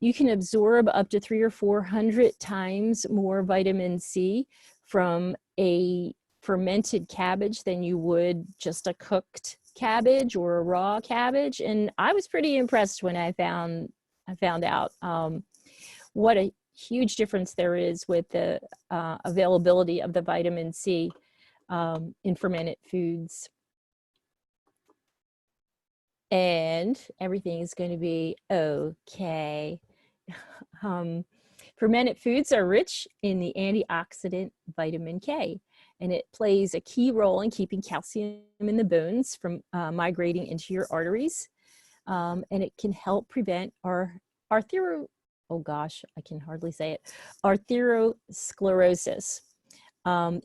E: you can absorb up to 300 or 400 times more vitamin C from a fermented cabbage than you would just a cooked cabbage or a raw cabbage. And I was pretty impressed when I found out what a huge difference there is with the availability of the vitamin C in fermented foods. And everything is going to be okay. Fermented foods are rich in the antioxidant vitamin K, and it plays a key role in keeping calcium in the bones from migrating into your arteries. And it can help prevent arteriosclerosis.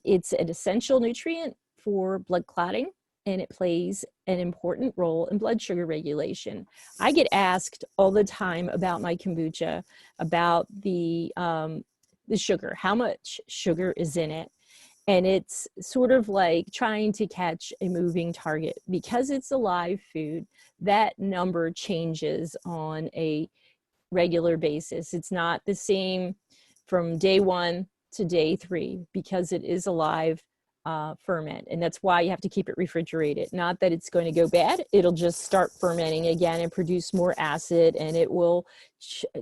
E: It's an essential nutrient for blood clotting, and it plays an important role in blood sugar regulation. I get asked all the time about my kombucha, about the sugar, how much sugar is in it. And it's sort of like trying to catch a moving target. Because it's a live food, that number changes on a regular basis. It's not the same from day 1 to day 3, because it is a live ferment, and that's why you have to keep it refrigerated. Not that it's going to go bad, it'll just start fermenting again and produce more acid, and it will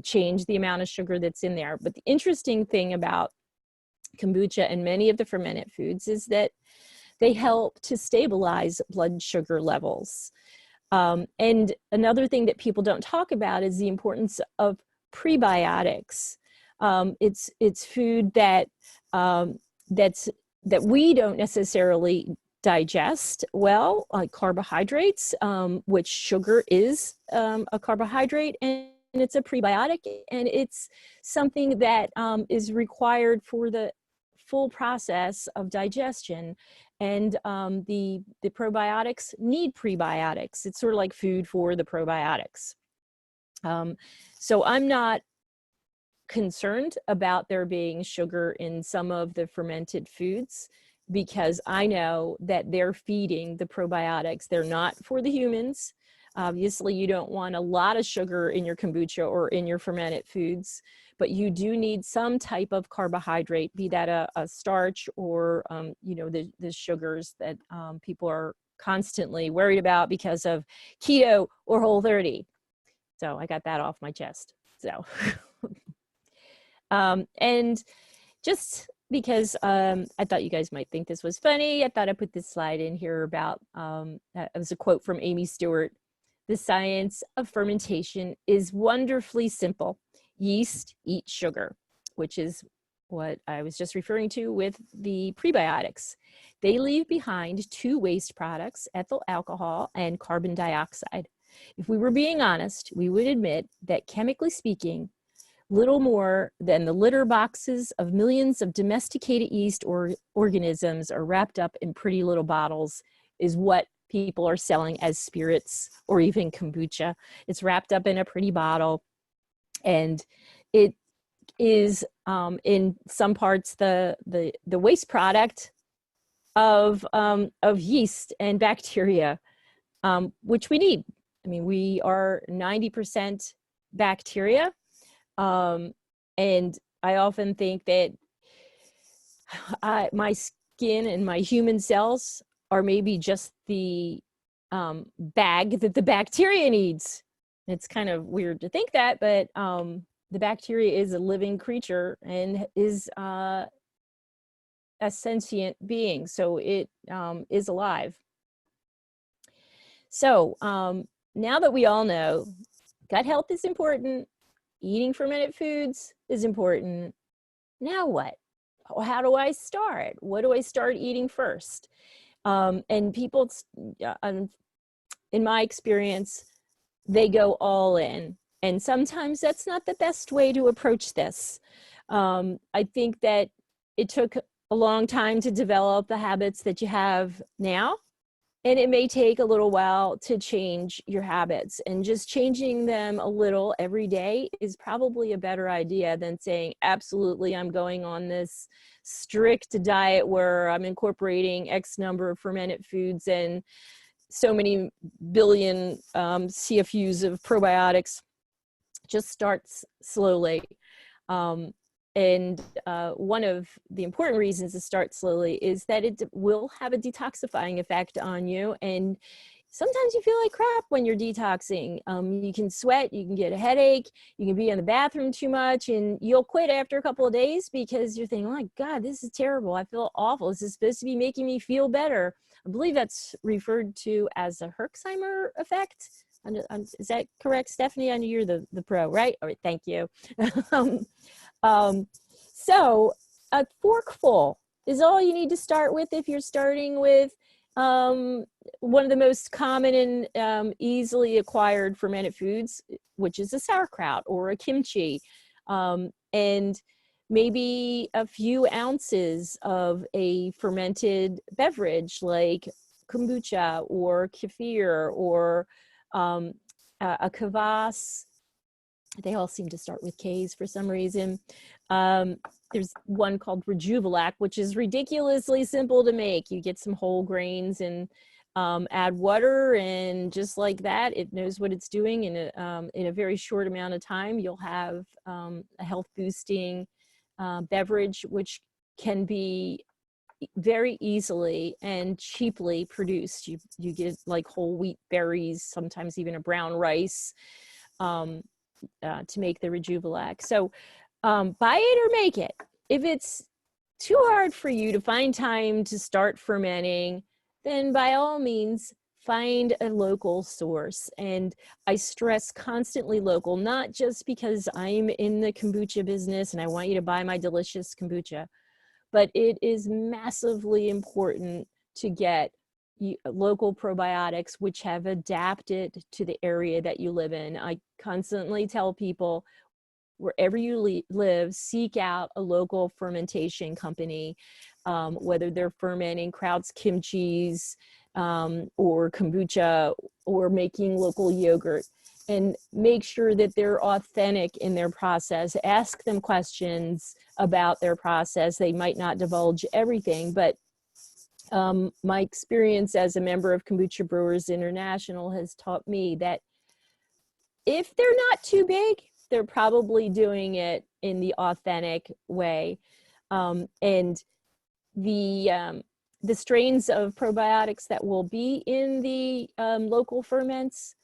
E: change the amount of sugar that's in there. But the interesting thing about kombucha and many of the fermented foods is that they help to stabilize blood sugar levels. And another thing that people don't talk about is the importance of prebiotics. It's food that that we don't necessarily digest well, like carbohydrates, which sugar is a carbohydrate, and it's a prebiotic, and it's something that is required for the full process of digestion. And the probiotics need prebiotics. It's sort of like food for the probiotics. So I'm not concerned about there being sugar in some of the fermented foods, because I know that they're feeding the probiotics. They're not for the humans. Obviously, you don't want a lot of sugar in your kombucha or in your fermented foods, but you do need some type of carbohydrate, be that a starch or you know, the sugars that people are constantly worried about because of keto or Whole30. So I got that off my chest. So. And just because I thought you guys might think this was funny, I thought I'd put this slide in here about, it was a quote from Amy Stewart: "The science of fermentation is wonderfully simple. Yeast eat sugar," which is what I was just referring to with the prebiotics. They leave behind 2 waste products, ethyl alcohol and carbon dioxide. If we were being honest, we would admit that chemically speaking, little more than the litter boxes of millions of domesticated yeast or organisms are wrapped up in pretty little bottles is what people are selling as spirits or even kombucha. It's wrapped up in a pretty bottle, and it is in some parts the waste product of yeast and bacteria, which we need. I mean, we are 90% bacteria. And I often think that my skin and my human cells are maybe just the bag that the bacteria needs. It's kind of weird to think that, but the bacteria is a living creature and is a sentient being, so it is alive. So now that we all know gut health is important, eating fermented foods is important, now what? How do I start? What do I start eating first? And people, in my experience, they go all in. And sometimes that's not the best way to approach this. I think that it took a long time to develop the habits that you have now. And it may take a little while to change your habits, and just changing them a little every day is probably a better idea than saying, absolutely, I'm going on this strict diet where I'm incorporating X number of fermented foods and so many billion CFUs of probiotics. Just starts slowly. And one of the important reasons to start slowly is that it will have a detoxifying effect on you. And sometimes you feel like crap when you're detoxing. You can sweat, you can get a headache, you can be in the bathroom too much, and you'll quit after a couple of days because you're thinking, oh my God, this is terrible. I feel awful. This is supposed to be making me feel better. I believe that's referred to as a Herxheimer effect. Is that correct, Stephanie? I know you're the pro, right? All right, thank you. So a forkful is all you need to start with if you're starting with one of the most common and easily acquired fermented foods, which is a sauerkraut or a kimchi, and maybe a few ounces of a fermented beverage like kombucha or kefir or a kvass. They all seem to start with K's for some reason. There's one called Rejuvilac, which is ridiculously simple to make. You get some whole grains and add water, and just like that, it knows what it's doing. In a very short amount of time, you'll have a health boosting beverage, which can be very easily and cheaply produced. You get like whole wheat berries, sometimes even a brown rice, to make the Rejuvilac. So buy it or make it. If it's too hard for you to find time to start fermenting, then by all means find a local source. And I stress constantly local, not just because I'm in the kombucha business and I want you to buy my delicious kombucha, but it is massively important to get local probiotics which have adapted to the area that you live in. I constantly tell people, wherever you live, seek out a local fermentation company, whether they're fermenting Kraut's kimchis or kombucha or making local yogurt, and make sure that they're authentic in their process. Ask them questions about their process. They might not divulge everything, but my experience as a member of Kombucha Brewers International has taught me that if they're not too big, they're probably doing it in the authentic way. And the strains of probiotics that will be in the local ferments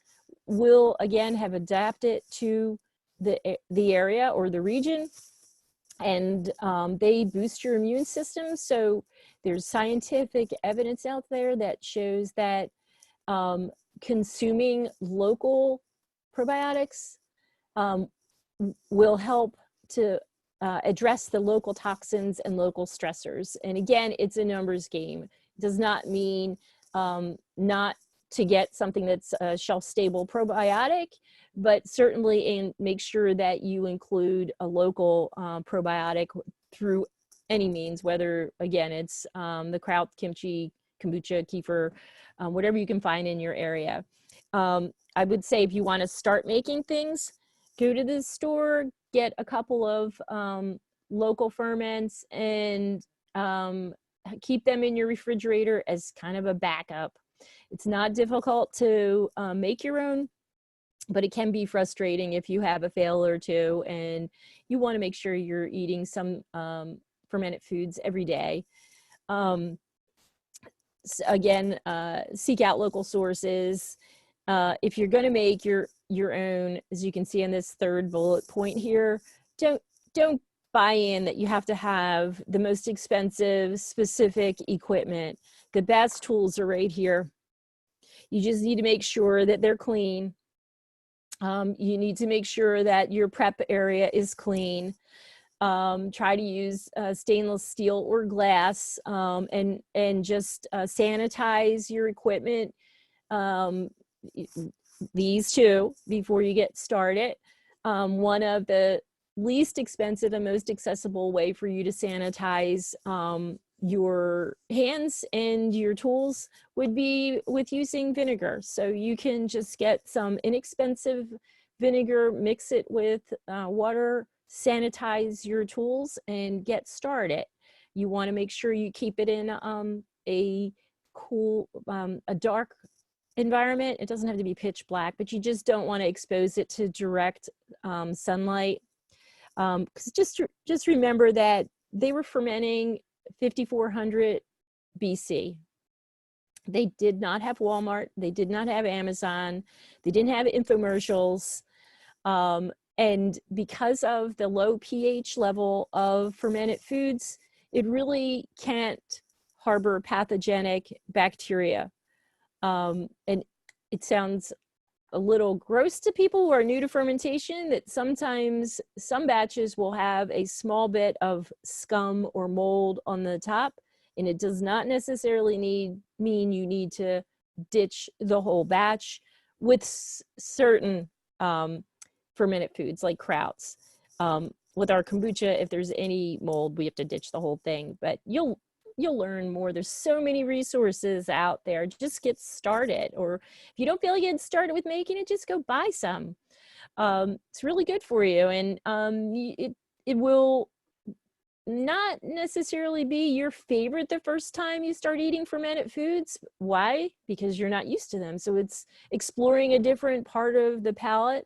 E: will again have adapted to the area or the region, and they boost your immune system. So there's scientific evidence out there that shows that consuming local probiotics will help to address the local toxins and local stressors. And again, it's a numbers game. It does not mean not to get something that's a shelf-stable probiotic, but certainly make sure that you include a local probiotic through any means, whether, again, it's the kraut, kimchi, kombucha, kefir, whatever you can find in your area. I would say if you want to start making things, go to the store, get a couple of local ferments, and keep them in your refrigerator as kind of a backup. It's not difficult to make your own, but it can be frustrating if you have a fail or two and you want to make sure you're eating some fermented foods every day. Again, seek out local sources. If you're going to make your own, as you can see in this third bullet point here, don't buy in that you have to have the most expensive specific equipment. The best tools are right here. You just need to make sure that they're clean. You need to make sure that your prep area is clean. Try to use stainless steel or glass, and just sanitize your equipment, these two, before you get started. One of the least expensive and most accessible way for you to sanitize your hands and your tools would be with using vinegar. So you can just get some inexpensive vinegar, mix it with water, sanitize your tools, and get started. You want to make sure you keep it in a cool, a dark environment. It doesn't have to be pitch black, but you just don't want to expose it to direct sunlight. Because just remember that they were fermenting 5400 BC. They did not have Walmart. They did not have Amazon. They didn't have infomercials. And because of the low pH level of fermented foods, it really can't harbor pathogenic bacteria. And it sounds a little gross to people who are new to fermentation that sometimes some batches will have a small bit of scum or mold on the top, and it does not necessarily mean you need to ditch the whole batch. With certain fermented foods like krauts, with our kombucha, if there's any mold, we have to ditch the whole thing, but you'll learn more. There's so many resources out there. Just get started. Or if you don't feel like getting started with making it, just go buy some. It's really good for you. And it will not necessarily be your favorite the first time you start eating fermented foods. Why? Because you're not used to them. So it's exploring a different part of the palate.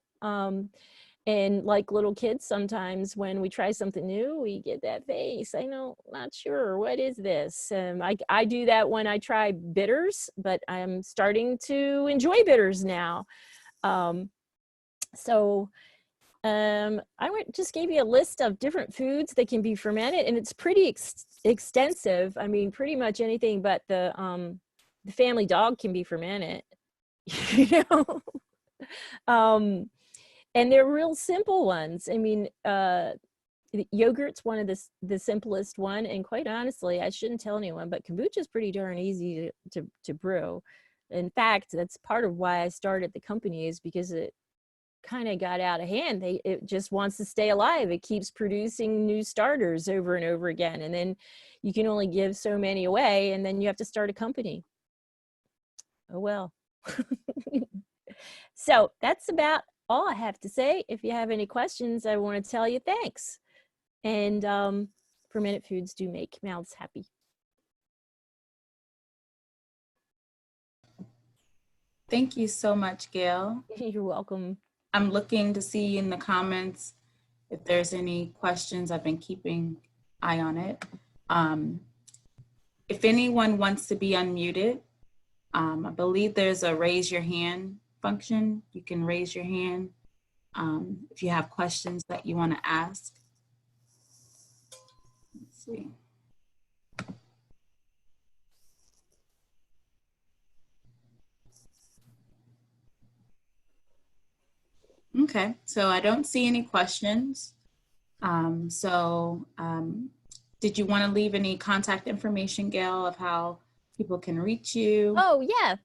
E: And like little kids, sometimes when we try something new, we get that face. I know, not sure, what is this? I do that when I try bitters, but I'm starting to enjoy bitters now. I just gave you a list of different foods that can be fermented, and it's pretty extensive. I mean, pretty much anything but the family dog can be fermented, you know? And they're real simple ones. I mean, yogurt's one of the simplest one. And quite honestly, I shouldn't tell anyone, but kombucha is pretty darn easy to brew. In fact, that's part of why I started the company, is because it kind of got out of hand. It just wants to stay alive. It keeps producing new starters over and over again. And then you can only give so many away, and then you have to start a company. Oh, well. So that's about all I have to say. If you have any questions, I want to tell you thanks. And fermented foods do make mouths happy.
A: Thank you so much, Gail.
E: You're welcome.
A: I'm looking to see in the comments if there's any questions. I've been keeping eye on it. If anyone wants to be unmuted, I believe there's a raise your hand function. You can raise your hand if you have questions that you want to ask. Let's see. Okay, so I don't see any questions. Did you want to leave any contact information, Gail, of how people can reach you?
E: Oh, yeah.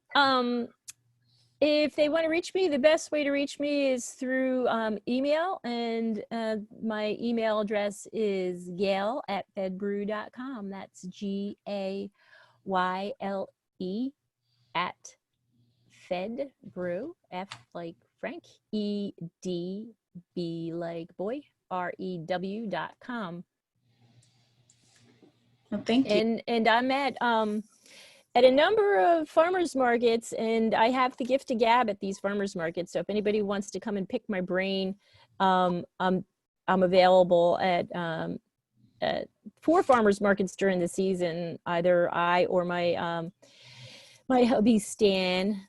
E: If they want to reach me, the best way to reach me is through email, and my email address is gayle@fedbrew.com. That's GAYLE @fedbrew, F like Frank, EDB like boy, REW.com.
A: Well, thank you.
E: And I'm at a number of farmers markets, and I have the gift of gab at these farmers markets. So if anybody wants to come and pick my brain, I'm available at 4 farmers markets during the season. Either I or my my hubby Stan,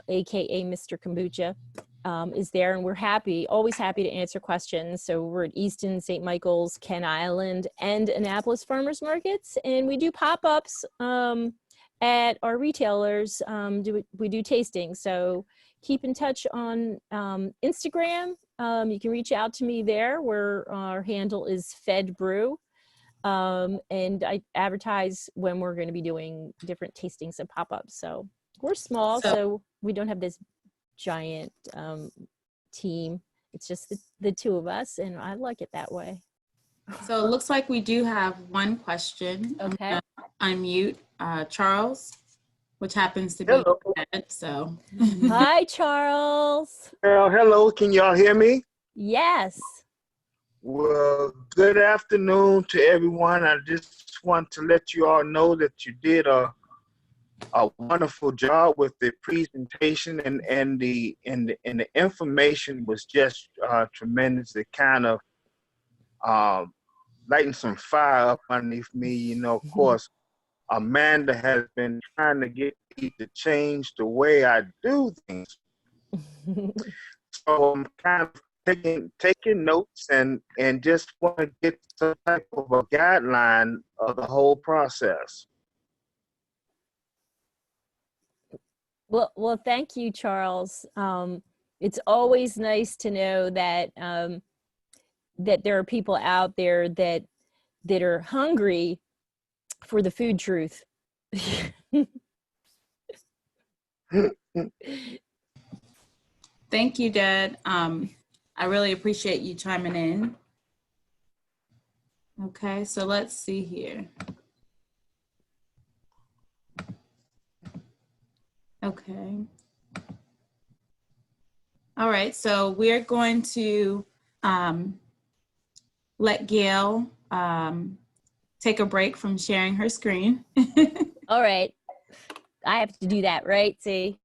E: aka Mr. Kombucha, is there, and we're always happy to answer questions. So we're at Easton, St. Michael's, Ken Island, and Annapolis farmers markets, and we do pop-ups at our retailers. We do tasting. So keep in touch on Instagram. You can reach out to me there, where our handle is FedBrew. And I advertise when we're going to be doing different tastings and pop-ups. So we're small, so we don't have this giant team. It's just the 2 of us, and I like it that way.
A: So it looks like we do have one question.
E: Okay.
A: Unmute Charles, which happens to be Ed, so.
E: Hi, Charles.
F: Well, hello. Can y'all hear me?
E: Yes.
F: Well, good afternoon to everyone. I just want to let you all know that you did a wonderful job with the presentation, and the information was just tremendous. It kind of lighting some fire up underneath me. You know, of course, Amanda has been trying to get me to change the way I do things. So I'm kind of taking notes and just want to get some type of a guideline of the whole process.
E: Well, thank you, Charles. It's always nice to know that that there are people out there that are hungry for the food truth.
A: Thank you, Dad. I really appreciate you chiming in. Okay, so let's see here. Okay. All right, so we're going to let Gayle take a break from sharing her screen.
E: All right. I have to do that, right? See?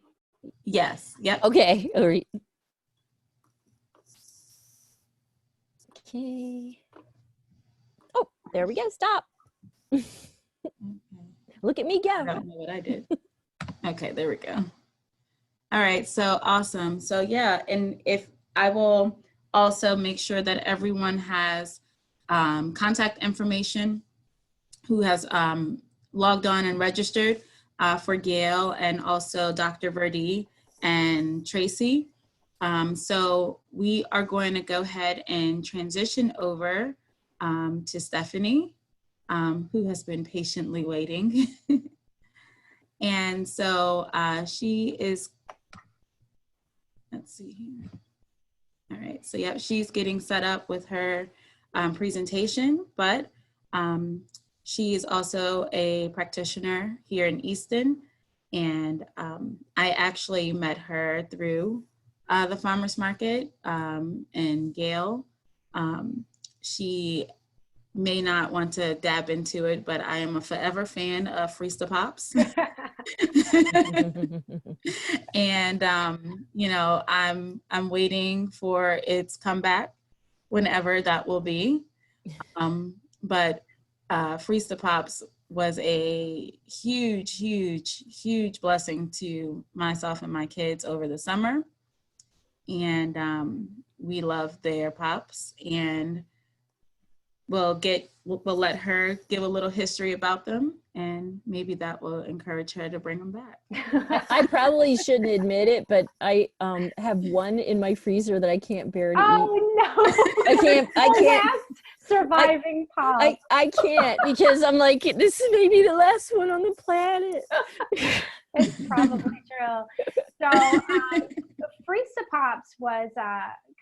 A: Yes. Yep.
E: Okay. All right. Okay. Oh, there we go. Stop.
A: Okay.
E: Look at me go.
A: I don't know what I did. Okay, there we go. All right, so awesome. So yeah, and if I will also make sure that everyone has contact information who has logged on and registered for Gayle, and also Dr. Verdi and Tracy. So we are going to go ahead and transition over to Stephanie, who has been patiently waiting. And so she is, let's see here. All right, so yeah, she's getting set up with her presentation, but she is also a practitioner here in Easton. And I actually met her through the farmer's market in Gayle. She may not want to dab into it, but I am a forever fan of Freesta Pops. And you know, I'm waiting for its comeback, whenever that will be. But Freesta Pops was a huge blessing to myself and my kids over the summer. And we love their pops, and we'll let her give a little history about them, and maybe that will encourage her to bring them back.
E: I probably shouldn't admit it, but I have one in my freezer that I can't bear to eat.
B: Oh no!
E: I can't.
B: Last surviving pop.
E: I can't, because I'm like, this is maybe the last one on the planet.
B: It's probably true.
G: So Freeze to Pops was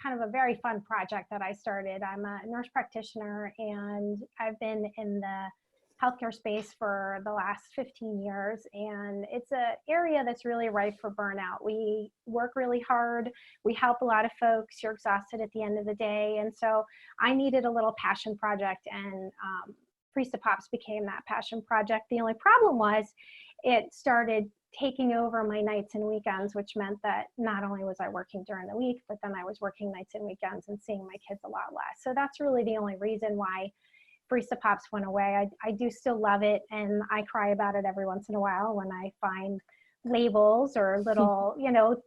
G: kind of a very fun project that I started. I'm a nurse practitioner, and I've been in the healthcare space for the last 15 years. And it's an area that's really ripe for burnout. We work really hard. We help a lot of folks. You're exhausted at the end of the day. And so I needed a little passion project, and Freeze to Pops became that passion project. The only problem was it started taking over my nights and weekends, which meant that not only was I working during the week, but then I was working nights and weekends and seeing my kids a lot less. So that's really the only reason why Freeze to Pops went away. I do still love it, and I cry about it every once in a while when I find labels or little,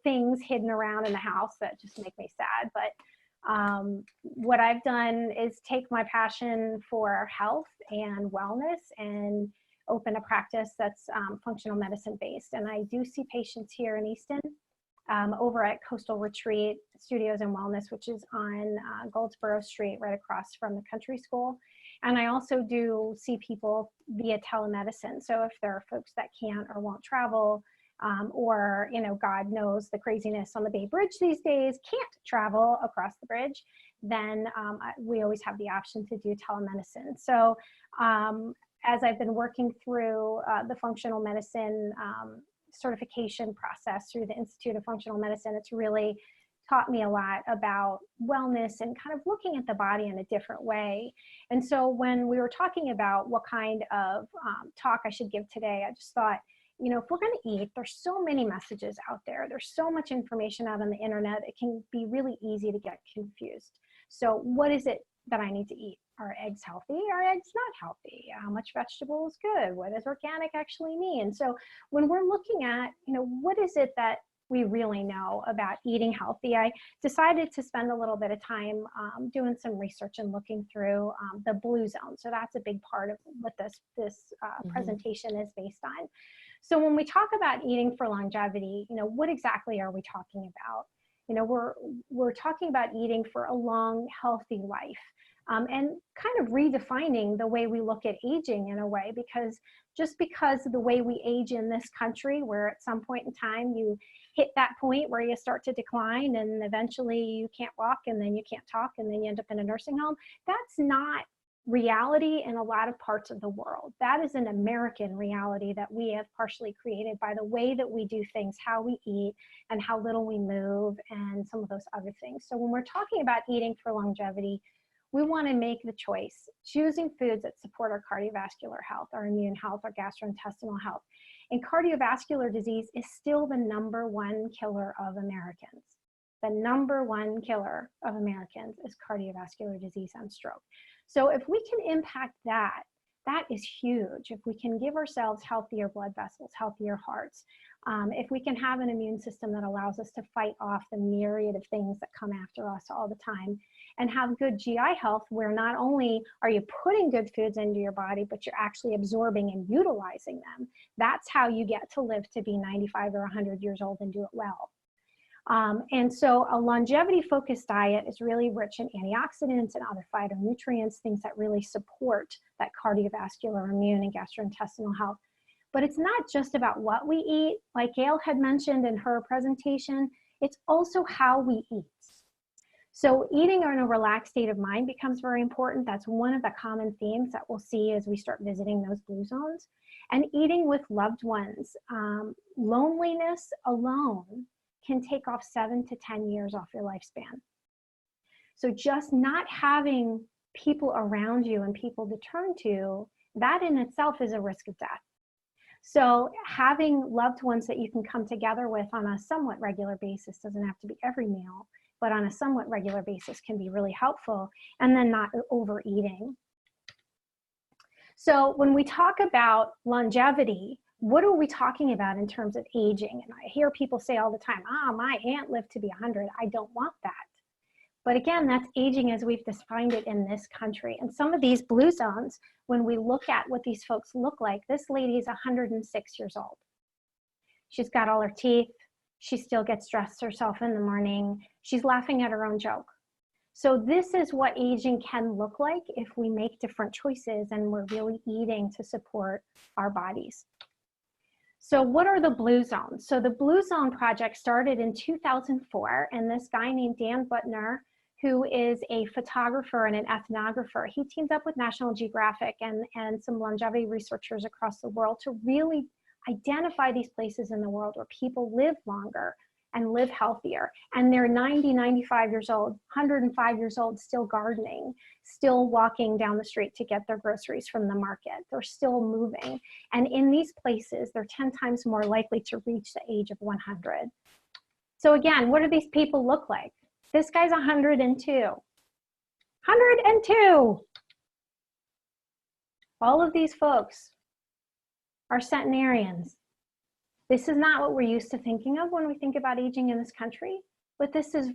G: things hidden around in the house that just make me sad. But what I've done is take my passion for health and wellness and open a practice that's functional medicine based. And I do see patients here in Easton over at Coastal Retreat Studios and Wellness, which is on Goldsboro Street, right across from the country school. And I also do see people via telemedicine. So if there are folks that can't or won't travel, or, God knows the craziness on the Bay Bridge these days, can't travel across the bridge, then we always have the option to do telemedicine. So as I've been working through the functional medicine certification process through the Institute of Functional Medicine, it's really taught me a lot about wellness and kind of looking at the body in a different way. And so when we were talking about what kind of talk I should give today, I just thought, if we're going to eat, there's so many messages out there. There's so much information out on the internet. It can be really easy to get confused. So what is it that I need to eat? Are eggs healthy? Are eggs not healthy? How much vegetable is good? What does organic actually mean? So when we're looking at, what is it that we really know about eating healthy, I decided to spend a little bit of time doing some research and looking through the blue zone. So that's a big part of what this presentation is based on. So when we talk about eating for longevity, what exactly are we talking about? We're talking about eating for a long, healthy life. And kind of redefining the way we look at aging in a way, because just because of the way we age in this country, where at some point in time you hit that point where you start to decline and eventually you can't walk and then you can't talk and then you end up in a nursing home, that's not reality in a lot of parts of the world. That is an American reality that we have partially created by the way that we do things, how we eat and how little we move and some of those other things. So when we're talking about eating for longevity, we want to make the choice, choosing foods that support our cardiovascular health, our immune health, our gastrointestinal health. And cardiovascular disease is still the #1 killer of Americans. The #1 killer of Americans is cardiovascular disease and stroke. So if we can impact that, that is huge. If we can give ourselves healthier blood vessels, healthier hearts, if we can have an immune system that allows us to fight off the myriad of things that come after us all the time, and have good GI health, where not only are you putting good foods into your body, but you're actually absorbing and utilizing them. That's how you get to live to be 95 or 100 years old and do it well. And so a longevity-focused diet is really rich in antioxidants and other phytonutrients, things that really support that cardiovascular, immune, and gastrointestinal health. But it's not just about what we eat. Like Gail had mentioned in her presentation, it's also how we eat. So eating in a relaxed state of mind becomes very important. That's one of the common themes that we'll see as we start visiting those blue zones. And eating with loved ones. Loneliness alone can take off 7 to 10 years off your lifespan. So just not having people around you and people to turn to, that in itself is a risk of death. So having loved ones that you can come together with on a somewhat regular basis, doesn't have to be every meal, but on a somewhat regular basis can be really helpful, and then not overeating. So when we talk about longevity, what are we talking about in terms of aging? And I hear people say all the time, my aunt lived to be 100. I don't want that. But again, that's aging as we've defined it in this country. And some of these blue zones, when we look at what these folks look like, this lady is 106 years old. She's got all her teeth. She still gets dressed herself in the morning. She's laughing at her own joke. So this is what aging can look like if we make different choices and we're really eating to support our bodies. So what are the blue zones? So the Blue Zone Project started in 2004, and this guy named Dan Butner, who is a photographer and an ethnographer, he teamed up with National Geographic and some longevity researchers across the world to really identify these places in the world where people live longer and live healthier. And they're 90, 95 years old, 105 years old, still gardening, still walking down the street to get their groceries from the market. They're still moving. And in these places, they're 10 times more likely to reach the age of 100. So again, what do these people look like? This guy's 102. 102! All of these folks are centenarians. This is not what we're used to thinking of when we think about aging in this country, but this is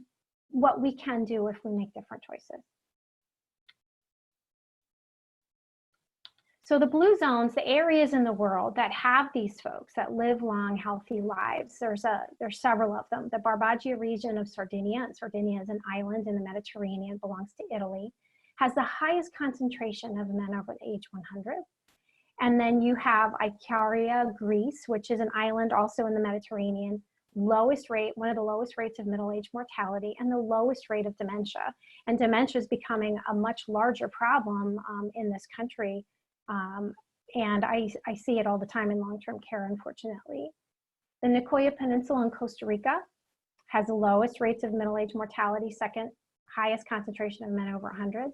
G: what we can do if we make different choices. So the blue zones, the areas in the world that have these folks that live long, healthy lives, there's several of them. The Barbagia region of Sardinia, and Sardinia is an island in the Mediterranean, belongs to Italy, has the highest concentration of men over the age 100. And then you have Icaria, Greece, which is an island also in the Mediterranean, lowest rate, one of the lowest rates of middle-age mortality and the lowest rate of dementia. And dementia is becoming a much larger problem in this country. And I see it all the time in long-term care, unfortunately. The Nicoya Peninsula in Costa Rica has the lowest rates of middle-age mortality, second highest concentration of men over 100.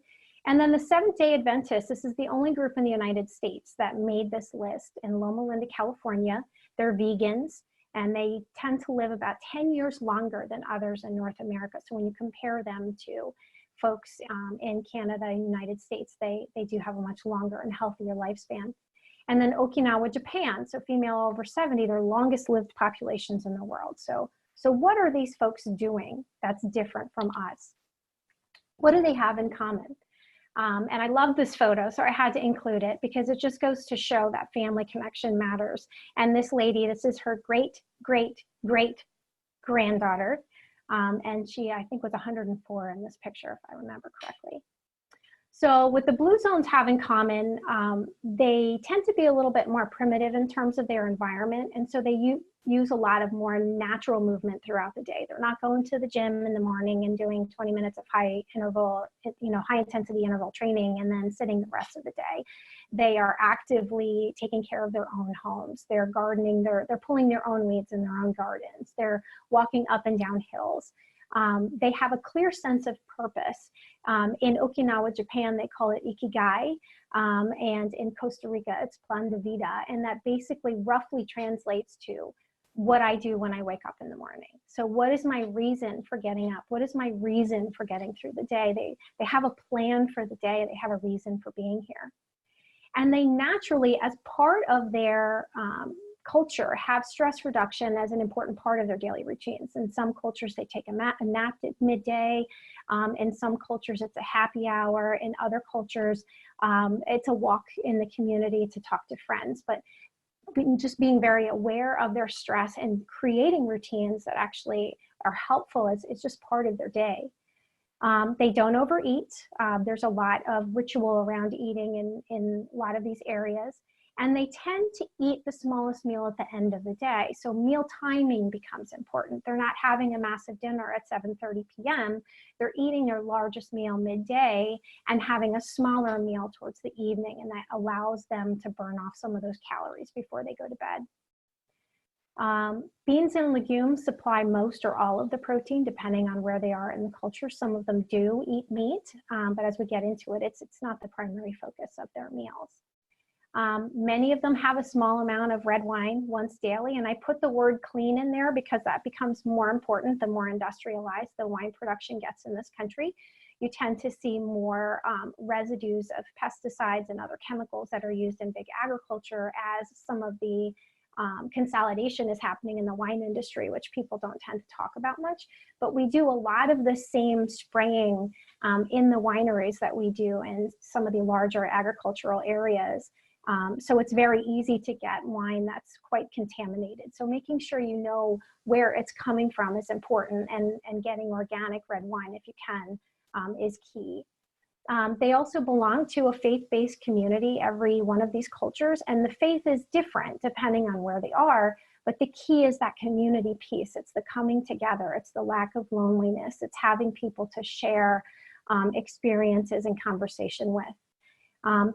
G: And then the Seventh-day Adventists, this is the only group in the United States that made this list in Loma Linda, California. They're vegans, and they tend to live about 10 years longer than others in North America. So when you compare them to folks in Canada and United States, they do have a much longer and healthier lifespan. And then Okinawa, Japan, so female over 70, they're longest lived populations in the world. So what are these folks doing that's different from us? What do they have in common? And I love this photo, so I had to include it because it just goes to show that family connection matters. And this lady, this is her great, great, great granddaughter. And she, I think, was 104 in this picture, if I remember correctly. So what the blue zones have in common, they tend to be a little bit more primitive in terms of their environment. And so they use a lot of more natural movement throughout the day. They're not going to the gym in the morning and doing 20 minutes of high intensity interval training and then sitting the rest of the day. They are actively taking care of their own homes. They're gardening, they're pulling their own weeds in their own gardens. They're walking up and down hills. They have a clear sense of purpose. In Okinawa, Japan, they call it ikigai, and in Costa Rica, it's plan de vida, and that basically roughly translates to what I do when I wake up in the morning. So what is my reason for getting up? What is my reason for getting through the day? They have a plan for the day. They have a reason for being here. And they naturally, as part of their culture, have stress reduction as an important part of their daily routines. In some cultures, they take a nap at midday. In some cultures, it's a happy hour. In other cultures, it's a walk in the community to talk to friends. But just being very aware of their stress and creating routines that actually are helpful is just part of their day. They don't overeat. There's a lot of ritual around eating in a lot of these areas. And they tend to eat the smallest meal at the end of the day. So meal timing becomes important. They're not having a massive dinner at 7:30 p.m. They're eating their largest meal midday and having a smaller meal towards the evening. And that allows them to burn off some of those calories before they go to bed. Beans and legumes supply most or all of the protein, depending on where they are in the culture. Some of them do eat meat, but as we get into it, it's not the primary focus of their meals. Many of them have a small amount of red wine once daily, and I put the word clean in there because that becomes more important the more industrialized the wine production gets in this country. You tend to see more residues of pesticides and other chemicals that are used in big agriculture as some of the consolidation is happening in the wine industry, which people don't tend to talk about much. But we do a lot of the same spraying in the wineries that we do in some of the larger agricultural areas. So it's very easy to get wine that's quite contaminated. So making sure you know where it's coming from is important, and getting organic red wine, if you can, is key. They also belong to a faith-based community, every one of these cultures, and the faith is different depending on where they are, but the key is that community piece. It's the coming together, it's the lack of loneliness, it's having people to share experiences and conversation with.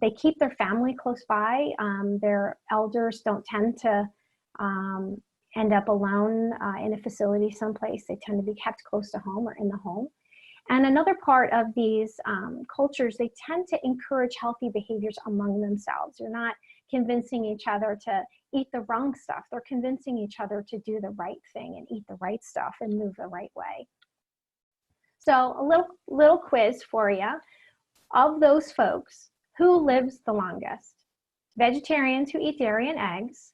G: They keep their family close by. Their elders don't tend to end up alone in a facility someplace. They tend to be kept close to home or in the home. And another part of these cultures, they tend to encourage healthy behaviors among themselves. They're not convincing each other to eat the wrong stuff. They're convincing each other to do the right thing and eat the right stuff and move the right way. So a little quiz for you. Of those folks, who lives the longest? Vegetarians who eat dairy and eggs,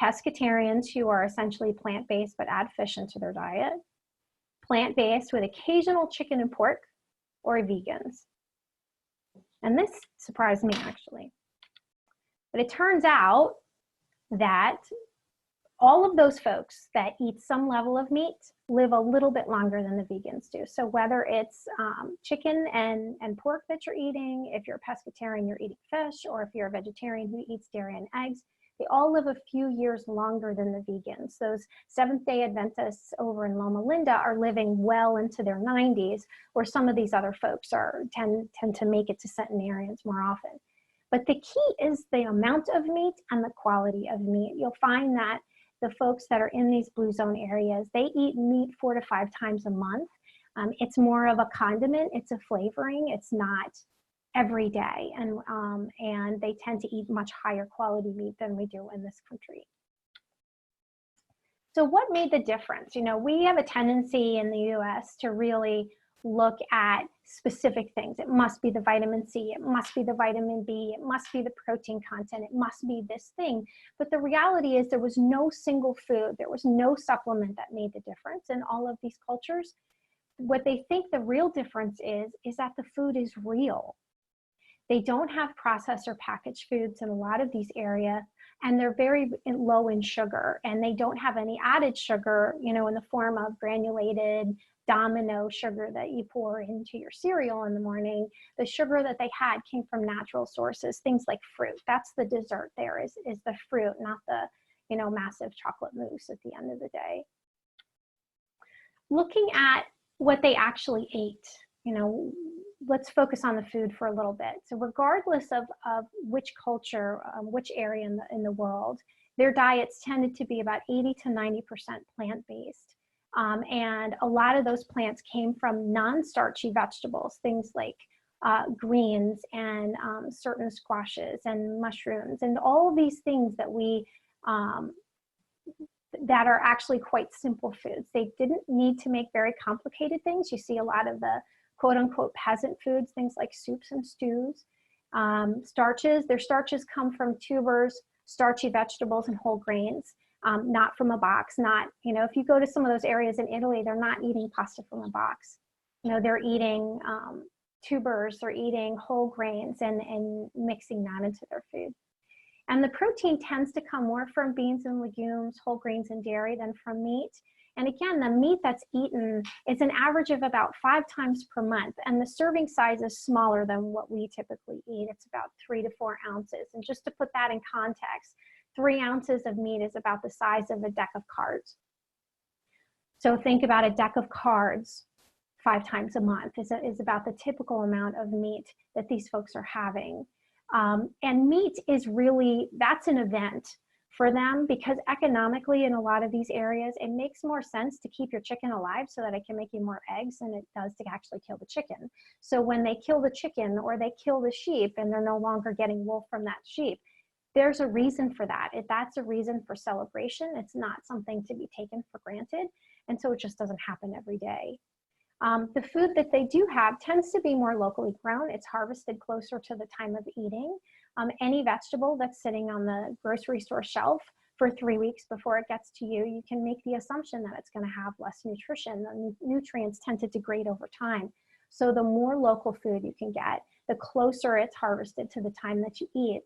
G: pescatarians who are essentially plant-based but add fish into their diet, plant-based with occasional chicken and pork, or vegans. And this surprised me, actually. But it turns out that all of those folks that eat some level of meat live a little bit longer than the vegans do. So whether it's chicken and pork that you're eating, if you're a pescatarian, you're eating fish, or if you're a vegetarian who eats dairy and eggs, they all live a few years longer than the vegans. Those Seventh-day Adventists over in Loma Linda are living well into their 90s, where some of these other folks tend to make it to centenarians more often. But the key is the amount of meat and the quality of meat. You'll find that the folks that are in these blue zone areas, they eat meat 4 to 5 times a month. It's more of a condiment, it's a flavoring, it's not every day, and they tend to eat much higher quality meat than we do in this country. So what made the difference? You know, we have a tendency in the US to really look at specific things. It must be the vitamin C, it must be the vitamin B, it must be the protein content, it must be this thing. But the reality is there was no single food, there was no supplement that made the difference in all of these cultures. What they think the real difference is that the food is real. They don't have processed or packaged foods in a lot of these areas, and they're very low in sugar, and they don't have any added sugar, you know, in the form of granulated domino sugar that you pour into your cereal in the morning. The sugar that they had came from natural sources, things like fruit. That's the dessert there is the fruit, not the, you know, massive chocolate mousse at the end of the day. Looking at what they actually ate, you know, let's focus on the food for a little bit. So regardless of which culture, which area in the world, their diets tended to be about 80 to 90% plant-based. And a lot of those plants came from non-starchy vegetables, things like greens and certain squashes and mushrooms and all of these things that we that are actually quite simple foods. They didn't need to make very complicated things. You see a lot of the quote unquote peasant foods, things like soups and stews. Starches, their starches come from tubers, starchy vegetables, and whole grains, not from a box. Not, you know, if you go to some of those areas in Italy, they're not eating pasta from a box. You know, they're eating tubers, they're eating whole grains and mixing that into their food. And the protein tends to come more from beans and legumes, whole grains and dairy than from meat. And again, the meat that's eaten is an average of about 5 times per month. And the serving size is smaller than what we typically eat. It's about 3 to 4 ounces. And just to put that in context, 3 ounces of meat is about the size of a deck of cards. So think about a deck of cards 5 times a month is about the typical amount of meat that these folks are having. And meat is really, that's an event for them, because economically in a lot of these areas, it makes more sense to keep your chicken alive so that it can make you more eggs than it does to actually kill the chicken. So when they kill the chicken or they kill the sheep and they're no longer getting wool from that sheep, there's a reason for that. That's a reason for celebration. It's not something to be taken for granted. And so it just doesn't happen every day. The food that they do have tends to be more locally grown. It's harvested closer to the time of eating. Any vegetable that's sitting on the grocery store shelf for 3 weeks before it gets to you, you can make the assumption that it's going to have less nutrition. The nutrients tend to degrade over time. So the more local food you can get, the closer it's harvested to the time that you eat,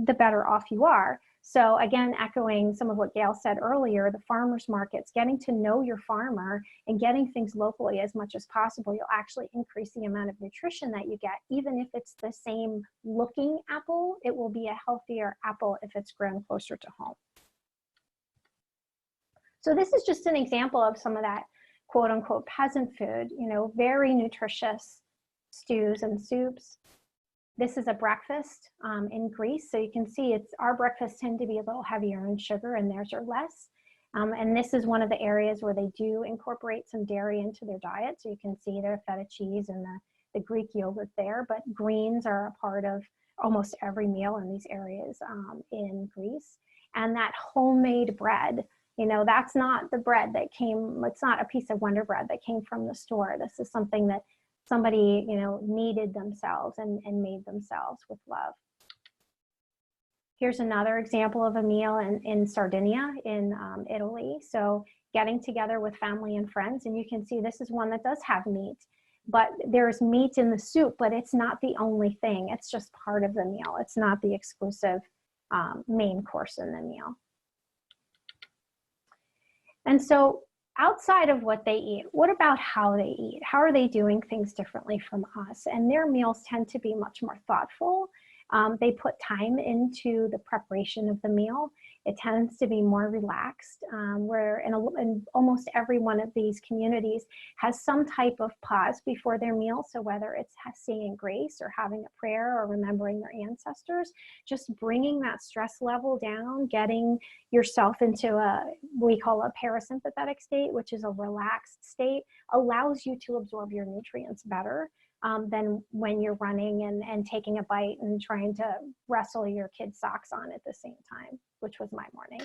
G: the better off you are. So again, echoing some of what Gail said earlier, the farmers markets, getting to know your farmer and getting things locally as much as possible, you'll actually increase the amount of nutrition that you get. Even if it's the same looking apple, it will be a healthier apple if it's grown closer to home. So this is just an example of some of that quote unquote peasant food, you know, very nutritious stews and soups. This is a breakfast in Greece. So you can see our breakfasts tend to be a little heavier in sugar and theirs are less. And this is one of the areas where they do incorporate some dairy into their diet. So you can see their feta cheese and the Greek yogurt there, but greens are a part of almost every meal in these areas in Greece. And that homemade bread, you know, that's not the bread that came, it's not a piece of Wonder Bread that came from the store. This is something that somebody, you know, kneaded themselves and made themselves with love. Here's another example of a meal in Sardinia in Italy. So getting together with family and friends, and you can see this is one that does have meat, but there's meat in the soup, but it's not the only thing. It's just part of the meal. It's not the exclusive main course in the meal. And so outside of what they eat, what about how they eat? How are they doing things differently from us? And their meals tend to be much more thoughtful. They put time into the preparation of the meal. It tends to be more relaxed, where in almost every one of these communities has some type of pause before their meal. So whether it's saying grace or having a prayer or remembering their ancestors, just bringing that stress level down, getting yourself into we call a parasympathetic state, which is a relaxed state, allows you to absorb your nutrients better than when you're running and taking a bite and trying to wrestle your kid's socks on at the same time, which was my morning.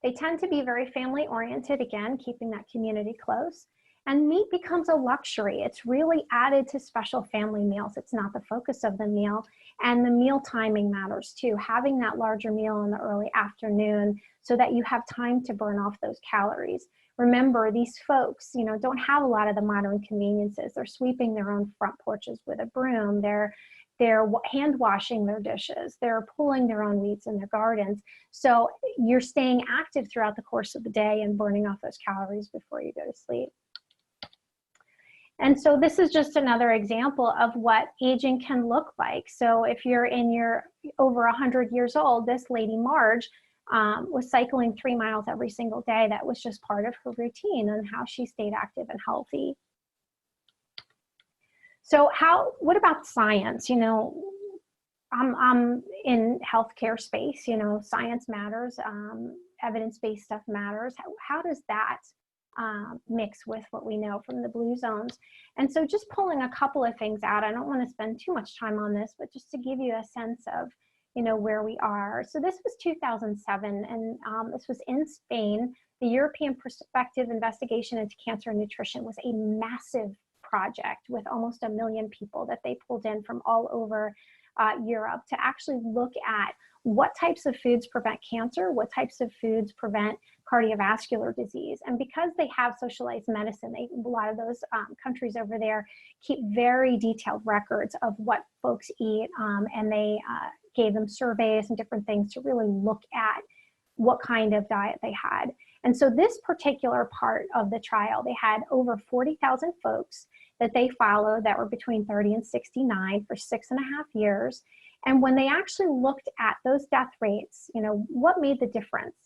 G: They tend to be very family oriented, again, keeping that community close. And meat becomes a luxury. It's really added to special family meals. It's not the focus of the meal. And the meal timing matters too. Having that larger meal in the early afternoon so that you have time to burn off those calories. Remember, these folks, you know, don't have a lot of the modern conveniences. They're sweeping their own front porches with a broom. They're hand washing their dishes. They're pulling their own weeds in their gardens. So you're staying active throughout the course of the day and burning off those calories before you go to sleep. And so this is just another example of what aging can look like. So if you're over 100 years old, this lady Marge was cycling 3 miles every single day. That was just part of her routine and how she stayed active and healthy. So what about science? You know, I'm in healthcare space, you know, science matters, evidence-based stuff matters. How does that mix with what we know from the blue zones? And so just pulling a couple of things out, I don't want to spend too much time on this, but just to give you a sense of, you know, where we are. So this was 2007, and this was in Spain. The European Prospective Investigation into Cancer and Nutrition was a massive project with almost 1 million people that they pulled in from all over Europe to actually look at what types of foods prevent cancer, what types of foods prevent cardiovascular disease. And because they have socialized medicine, a lot of those countries over there keep very detailed records of what folks eat, and they gave them surveys and different things to really look at what kind of diet they had. And so this particular part of the trial, they had over 40,000 folks that they followed that were between 30 and 69 for 6.5 years. And when they actually looked at those death rates, you know, what made the difference?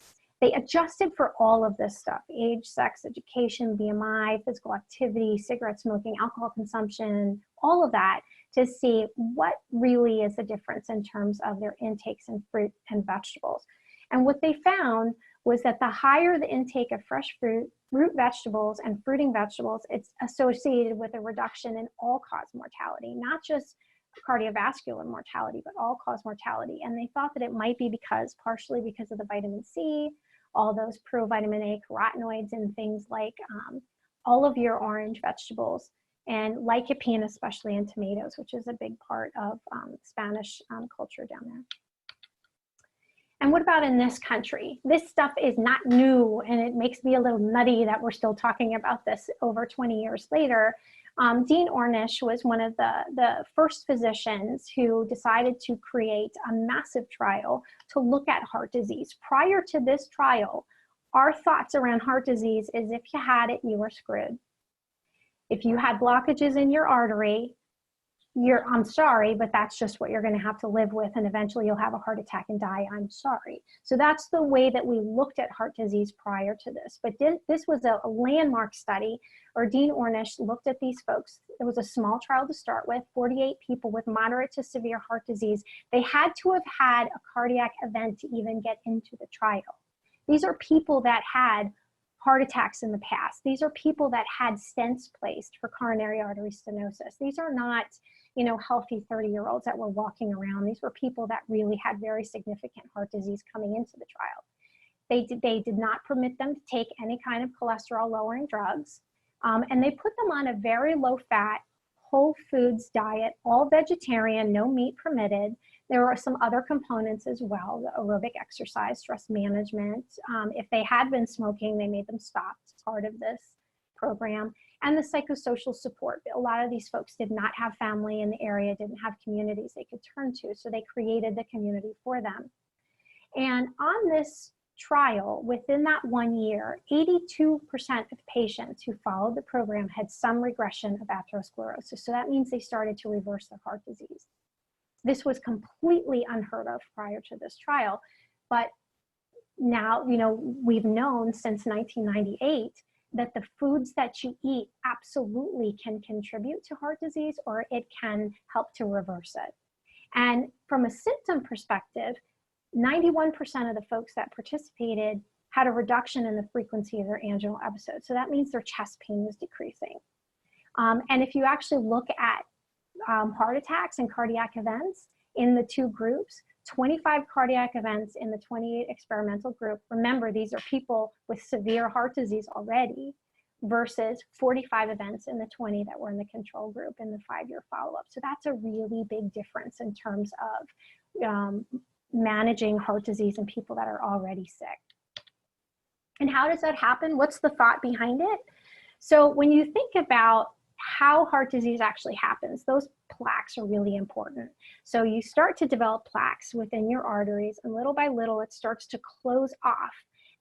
G: They adjusted for all of this stuff: age, sex, education, BMI, physical activity, cigarette smoking, alcohol consumption, all of that, to see what really is the difference in terms of their intakes in fruit and vegetables. And what they found was that the higher the intake of fresh fruit, root vegetables, and fruiting vegetables, it's associated with a reduction in all-cause mortality, not just cardiovascular mortality, but all-cause mortality. And they thought that it might be partially because of the vitamin C, all those provitamin A carotenoids and things like all of your orange vegetables, and lycopene, especially in tomatoes, which is a big part of Spanish culture down there. And what about in this country? This stuff is not new, and it makes me a little nutty that we're still talking about this over 20 years later. Dean Ornish was one of the first physicians who decided to create a massive trial to look at heart disease. Prior to this trial, our thoughts around heart disease is if you had it, you were screwed. If you had blockages in your artery, I'm sorry, but that's just what you're going to have to live with, and eventually you'll have a heart attack and die. I'm sorry. So that's the way that we looked at heart disease prior to this. But this was a landmark study, or Dean Ornish looked at these folks. It was a small trial to start with, 48 people with moderate to severe heart disease. They had to have had a cardiac event to even get into the trial. These are people that had heart attacks in the past. These are people that had stents placed for coronary artery stenosis. These are not, healthy 30-year-olds that were walking around. These were people that really had very significant heart disease coming into the trial. They did not permit them to take any kind of cholesterol lowering drugs. And they put them on a very low fat, whole foods diet, all vegetarian, no meat permitted. There were some other components as well, the aerobic exercise, stress management. If they had been smoking, they made them stop. It's part of this program. And the psychosocial support. A lot of these folks did not have family in the area, didn't have communities they could turn to, so they created the community for them. And on this trial, within that 1 year, 82% of patients who followed the program had some regression of atherosclerosis. So that means they started to reverse their heart disease. This was completely unheard of prior to this trial, but now, we've known since 1998 that the foods that you eat absolutely can contribute to heart disease, or it can help to reverse it. And from a symptom perspective, 91% of the folks that participated had a reduction in the frequency of their anginal episodes. So that means their chest pain was decreasing. And if you actually look at heart attacks and cardiac events in the two groups, 25 cardiac events in the 28 experimental group. Remember, these are people with severe heart disease already, versus 45 events in the 20 that were in the control group in the 5-year follow-up. So that's a really big difference in terms of managing heart disease in people that are already sick. And how does that happen? What's the thought behind it? So when you think about how heart disease actually happens, those plaques are really important. So you start to develop plaques within your arteries, and little by little it starts to close off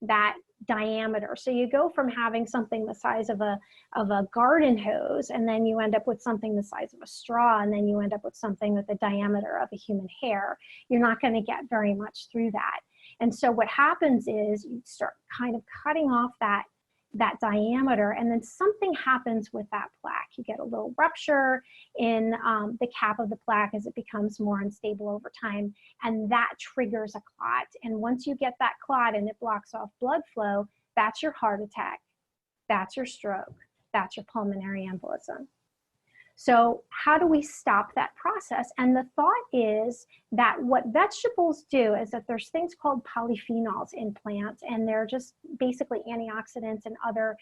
G: that diameter. So you go from having something the size of a garden hose, and then you end up with something the size of a straw, and then you end up with something with the diameter of a human hair. You're not going to get very much through that. And so what happens is you start kind of cutting off that diameter, and then something happens with that plaque. You get a little rupture in the cap of the plaque as it becomes more unstable over time, and that triggers a clot. And once you get that clot and it blocks off blood flow, that's your heart attack, that's your stroke, that's your pulmonary embolism. So how do we stop that process? And the thought is that what vegetables do is that there's things called polyphenols in plants, and they're just basically antioxidants and other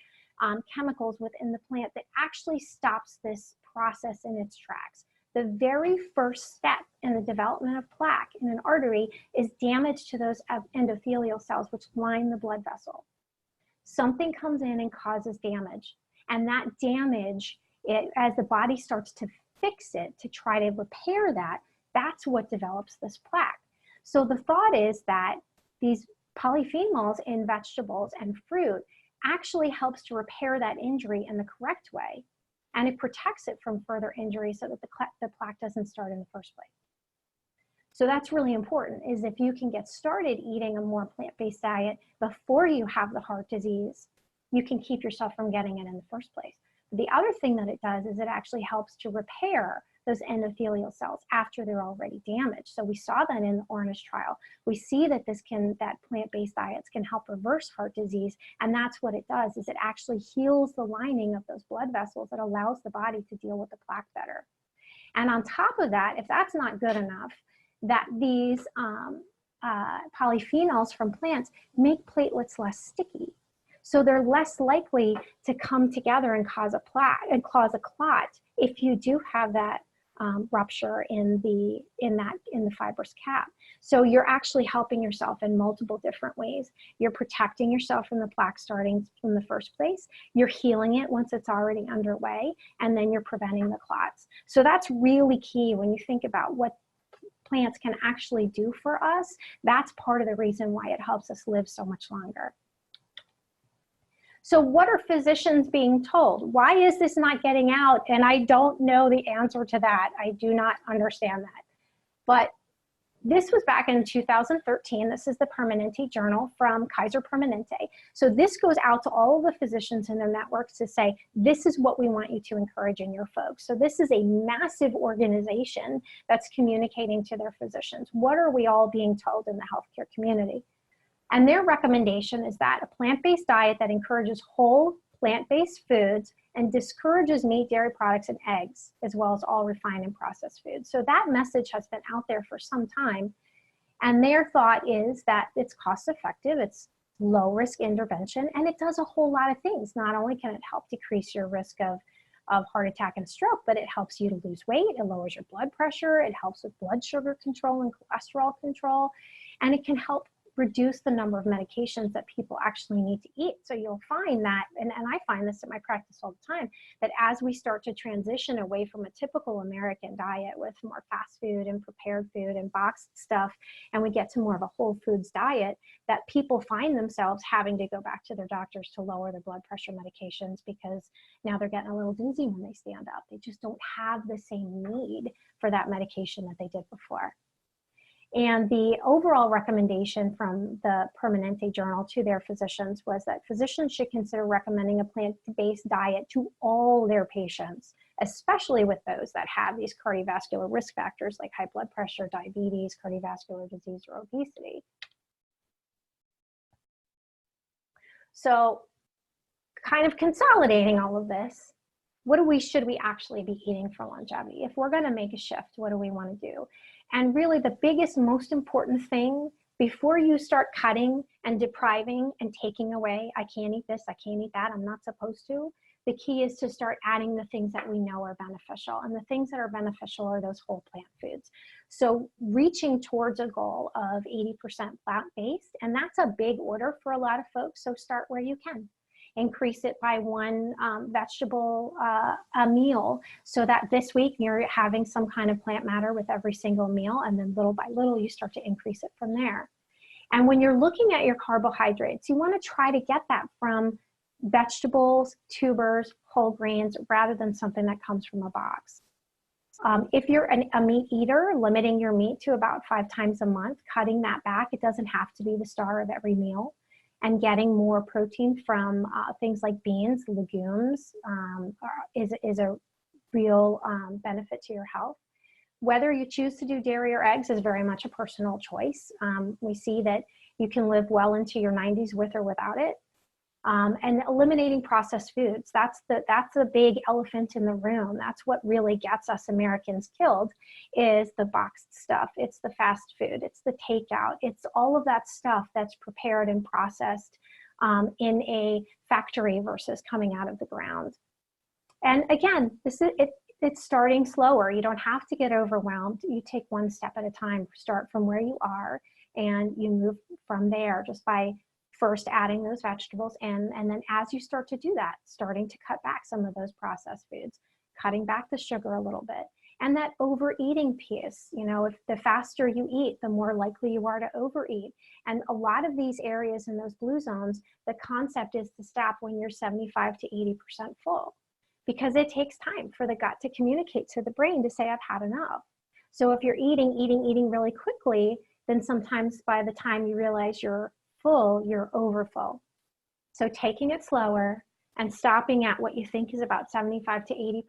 G: chemicals within the plant that actually stops this process in its tracks. The very first step in the development of plaque in an artery is damage to those endothelial cells which line the blood vessel. Something comes in and causes damage, and that damage, as the body starts to fix it to try to repair that, that's what develops this plaque. So the thought is that these polyphenols in vegetables and fruit actually helps to repair that injury in the correct way, and it protects it from further injury so that the plaque doesn't start in the first place. So that's really important, is if you can get started eating a more plant-based diet before you have the heart disease, you can keep yourself from getting it in the first place. The other thing that it does is it actually helps to repair those endothelial cells after they're already damaged. So we saw that in the Ornish trial. We see that that plant-based diets can help reverse heart disease, and that's what it does, is it actually heals the lining of those blood vessels that allows the body to deal with the plaque better. And on top of that, if that's not good enough, that these polyphenols from plants make platelets less sticky. So they're less likely to come together and cause a plaque and cause a clot if you do have that rupture in the fibrous cap. So you're actually helping yourself in multiple different ways. You're protecting yourself from the plaque starting from the first place. You're healing it once it's already underway, and then you're preventing the clots. So that's really key when you think about what plants can actually do for us. That's part of the reason why it helps us live so much longer. So what are physicians being told? Why is this not getting out? And I don't know the answer to that. I do not understand that. But this was back in 2013. This is the Permanente journal from Kaiser Permanente. So this goes out to all of the physicians in their networks to say, this is what we want you to encourage in your folks. So this is a massive organization that's communicating to their physicians. What are we all being told in the healthcare community? And their recommendation is that a plant-based diet that encourages whole plant-based foods and discourages meat, dairy products, and eggs, as well as all refined and processed foods. So that message has been out there for some time. And their thought is that it's cost effective, it's low risk intervention, and it does a whole lot of things. Not only can it help decrease your risk of heart attack and stroke, but it helps you to lose weight, it lowers your blood pressure, it helps with blood sugar control and cholesterol control, and it can help reduce the number of medications that people actually need to eat. So you'll find that, and I find this in my practice all the time, that as we start to transition away from a typical American diet with more fast food and prepared food and boxed stuff, and we get to more of a whole foods diet, that people find themselves having to go back to their doctors to lower their blood pressure medications because now they're getting a little dizzy when they stand up. They just don't have the same need for that medication that they did before. And the overall recommendation from the Permanente journal to their physicians was that physicians should consider recommending a plant-based diet to all their patients, especially with those that have these cardiovascular risk factors like high blood pressure, diabetes, cardiovascular disease, or obesity. So kind of consolidating all of this, what should we actually be eating for longevity? If we're going to make a shift, what do we want to do? And really the biggest, most important thing before you start cutting and depriving and taking away, I can't eat this, I can't eat that, I'm not supposed to, the key is to start adding the things that we know are beneficial. And the things that are beneficial are those whole plant foods. So reaching towards a goal of 80% plant-based, and that's a big order for a lot of folks, so start where you can. Increase it by one vegetable a meal, so that this week you're having some kind of plant matter with every single meal, and then little by little you start to increase it from there. And when you're looking at your carbohydrates, you want to try to get that from vegetables, tubers, whole grains, rather than something that comes from a box. If you're a meat eater, limiting your meat to about 5 times a month, cutting that back, it doesn't have to be the star of every meal, and getting more protein from things like beans, legumes is a real benefit to your health. Whether you choose to do dairy or eggs is very much a personal choice. We see that you can live well into your 90s with or without it. And eliminating processed foods, that's the big elephant in the room. That's what really gets us Americans killed, is the boxed stuff. It's the fast food, it's the takeout, it's all of that stuff that's prepared and processed in a factory versus coming out of the ground. And again, it's starting slower. You don't have to get overwhelmed. You take one step at a time. Start from where you are and you move from there just by first adding those vegetables, and then as you start to do that, starting to cut back some of those processed foods, cutting back the sugar a little bit. And that overeating piece, you know, if the faster you eat, the more likely you are to overeat. And a lot of these areas in those blue zones, the concept is to stop when you're 75 to 80% full, because it takes time for the gut to communicate to the brain to say, I've had enough. So if you're eating really quickly, then sometimes by the time you realize you're full, you're over full. So taking it slower and stopping at what you think is about 75 to 80%,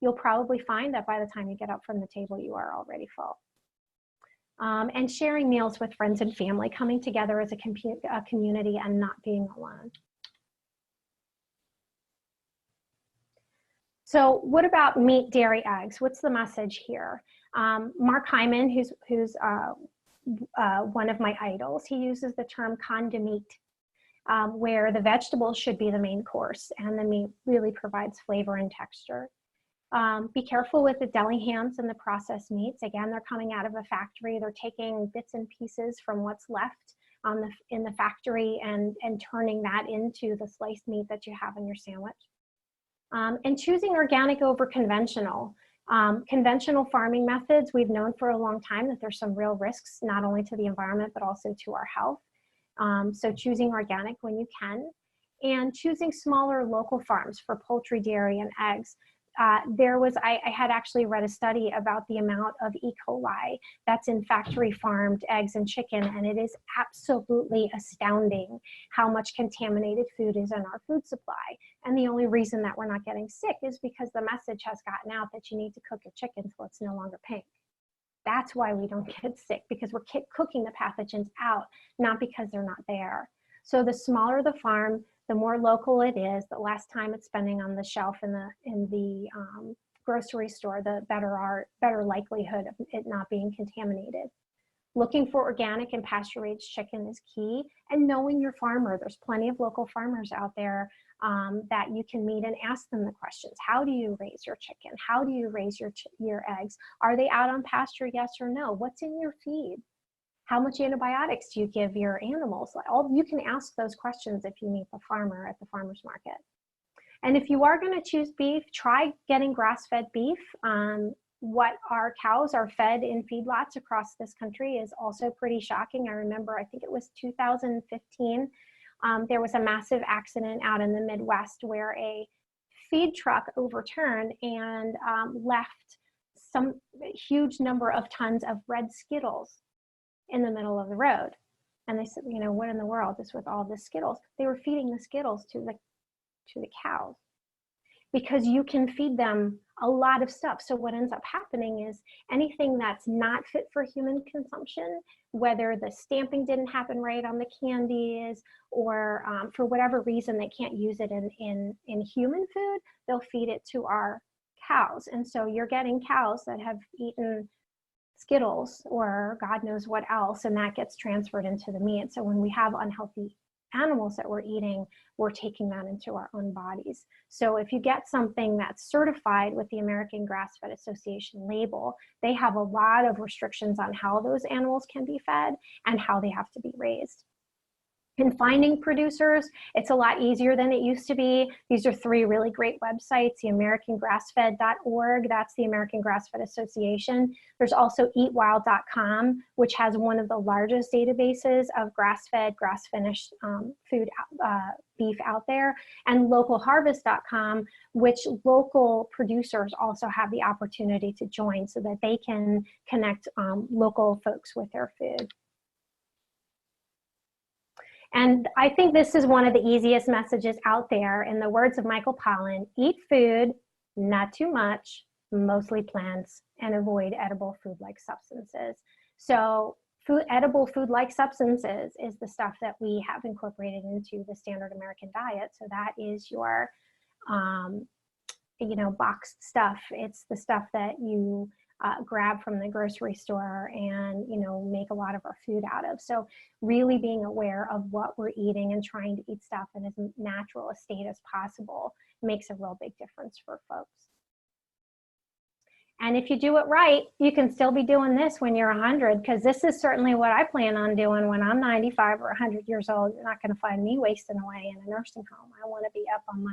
G: you'll probably find that by the time you get up from the table, you are already full. And sharing meals with friends and family, coming together as a community and not being alone. So what about meat, dairy, eggs? What's the message here? Mark Hyman, who's one of my idols, he uses the term condiment, where the vegetables should be the main course and the meat really provides flavor and texture. Be careful with the deli hams and the processed meats. Again, they're coming out of a factory. They're taking bits and pieces from what's left in the factory and turning that into the sliced meat that you have in your sandwich. And choosing organic over conventional. Conventional farming methods, we've known for a long time that there's some real risks, not only to the environment, but also to our health. So choosing organic when you can, and choosing smaller local farms for poultry, dairy, and eggs. I had actually read a study about the amount of E. coli that's in factory farmed eggs and chicken, and it is absolutely astounding how much contaminated food is in our food supply. And the only reason that we're not getting sick is because the message has gotten out that you need to cook your chicken till it's no longer pink. That's why we don't get sick, because we're cooking the pathogens out, not because they're not there. So the smaller the farm, the more local it is, the less time it's spending on the shelf in the grocery store, the better likelihood of it not being contaminated. Looking for organic and pasture-raised chicken is key, and knowing your farmer. There's plenty of local farmers out there that you can meet and ask them the questions. How do you raise your chicken? How do you raise your eggs? Are they out on pasture, yes or no? What's in your feed? How much antibiotics do you give your animals? You can ask those questions if you meet the farmer at the farmer's market. And if you are going to choose beef, try getting grass-fed beef. What our cows are fed in feedlots across this country is also pretty shocking. I remember, I think it was 2015, there was a massive accident out in the Midwest where a feed truck overturned and left some huge number of tons of red Skittles in the middle of the road. And they said, what in the world is with all the Skittles? They were feeding the Skittles to the cows, because you can feed them a lot of stuff. So what ends up happening is anything that's not fit for human consumption, whether the stamping didn't happen right on the candies, or for whatever reason they can't use it in human food, they'll feed it to our cows. And so you're getting cows that have eaten Skittles or God knows what else, and that gets transferred into the meat. So when we have unhealthy animals that we're eating, we're taking that into our own bodies. So if you get something that's certified with the American Grass-Fed Association label, they have a lot of restrictions on how those animals can be fed and how they have to be raised. In finding producers, it's a lot easier than it used to be. These are 3 really great websites: the AmericanGrassFed.org, that's the American Grass-Fed Association. There's also EatWild.com, which has one of the largest databases of grass-fed, grass-finished beef out there, and LocalHarvest.com, which local producers also have the opportunity to join so that they can connect local folks with their food. And I think this is one of the easiest messages out there. In the words of Michael Pollan, eat food, not too much, mostly plants, and avoid edible food-like substances. So edible food-like substances is the stuff that we have incorporated into the standard American diet. So that is your, boxed stuff. It's the stuff that you grab from the grocery store and make a lot of our food out of. So really being aware of what we're eating and trying to eat stuff in as natural a state as possible makes a real big difference for folks. And if you do it right, you can still be doing this when you're 100, because this is certainly what I plan on doing when I'm 95 or 100 years old. You're not going to find me wasting away in a nursing home. I want to be up on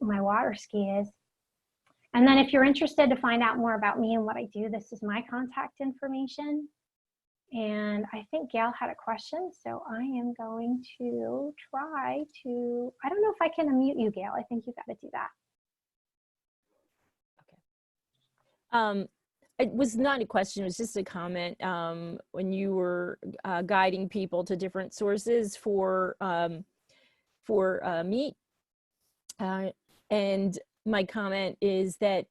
G: my water skis. And then if you're interested to find out more about me and what I do, this is my contact information. And I think Gail had a question, so I am going to try to, I don't know if I can unmute you, Gail. I think you got to do that.
E: Okay. It was not a question, it was just a comment. When you were guiding people to different sources for meat, and my comment is that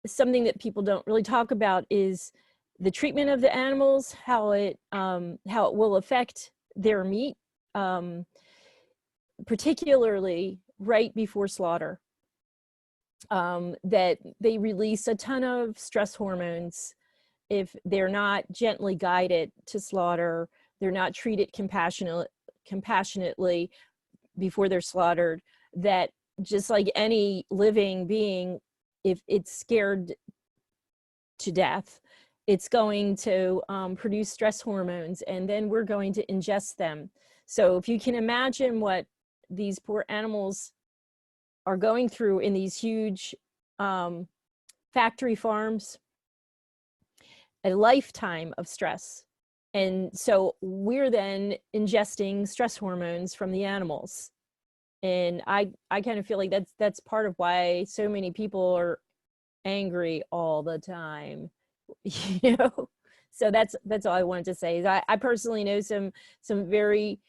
E: something that people don't really talk about is the treatment of the animals, how it will affect their meat, particularly right before slaughter. That they release a ton of stress hormones if they're not gently guided to slaughter, they're not treated compassionately before they're slaughtered, that just like any living being, if it's scared to death, it's going to produce stress hormones, and then we're going to ingest them. So if you can imagine what these poor animals are going through in these huge factory farms, a lifetime of stress. And so we're then ingesting stress hormones from the animals. And I kind of feel like that's part of why so many people are angry all the time. You know, so that's all I wanted to say. Is I personally know some very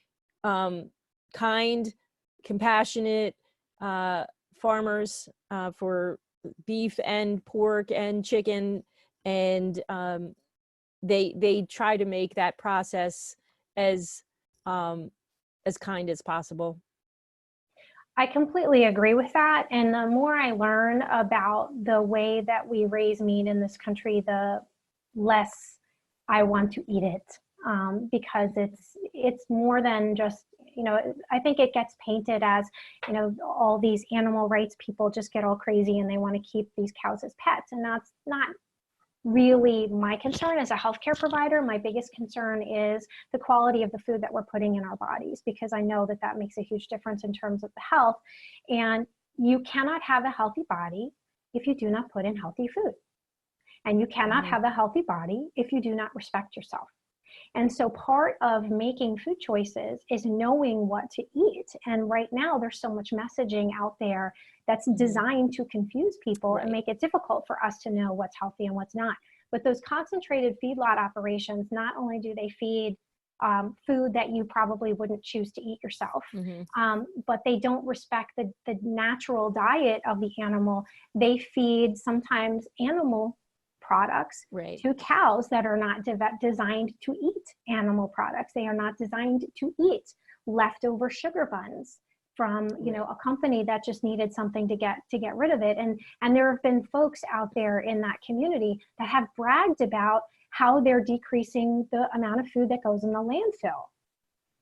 E: kind, compassionate farmers for beef and pork and chicken, and they try to make that process as kind as possible.
G: I completely agree with that. And the more I learn about the way that we raise meat in this country, the less I want to eat it, because it's more than just, you know, I think it gets painted as, you know, all these animal rights people just get all crazy and they want to keep these cows as pets. And that's not really my concern as a healthcare provider. My biggest concern is the quality of the food that we're putting in our bodies, because I know that makes a huge difference in terms of the health. And you cannot have a healthy body if you do not put in healthy food. And you cannot have a healthy body if you do not respect yourself. And so part of making food choices is knowing what to eat. And right now there's so much messaging out there that's designed to confuse people and make it difficult for us to know what's healthy and what's not. But those concentrated feedlot operations, not only do they feed food that you probably wouldn't choose to eat yourself, but they don't respect the natural diet of the animal. They feed sometimes animal products to cows that are not designed to eat animal products. They are not designed to eat leftover sugar buns from, you know, a company that just needed something to get rid of it. And there have been folks out there in that community that have bragged about how they're decreasing the amount of food that goes in the landfill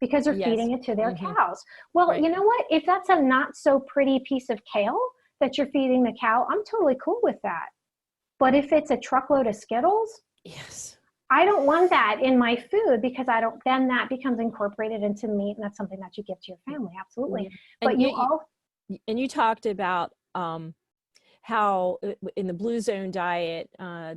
G: because they're feeding it to their cows. Well, you know what? If that's a not so pretty piece of kale that you're feeding the cow, I'm totally cool with that. But if it's a truckload of Skittles, I don't want that in my food, because then that becomes incorporated into meat, and that's something that you give to your family. Absolutely. But
E: and you talked about how in the Blue Zone diet,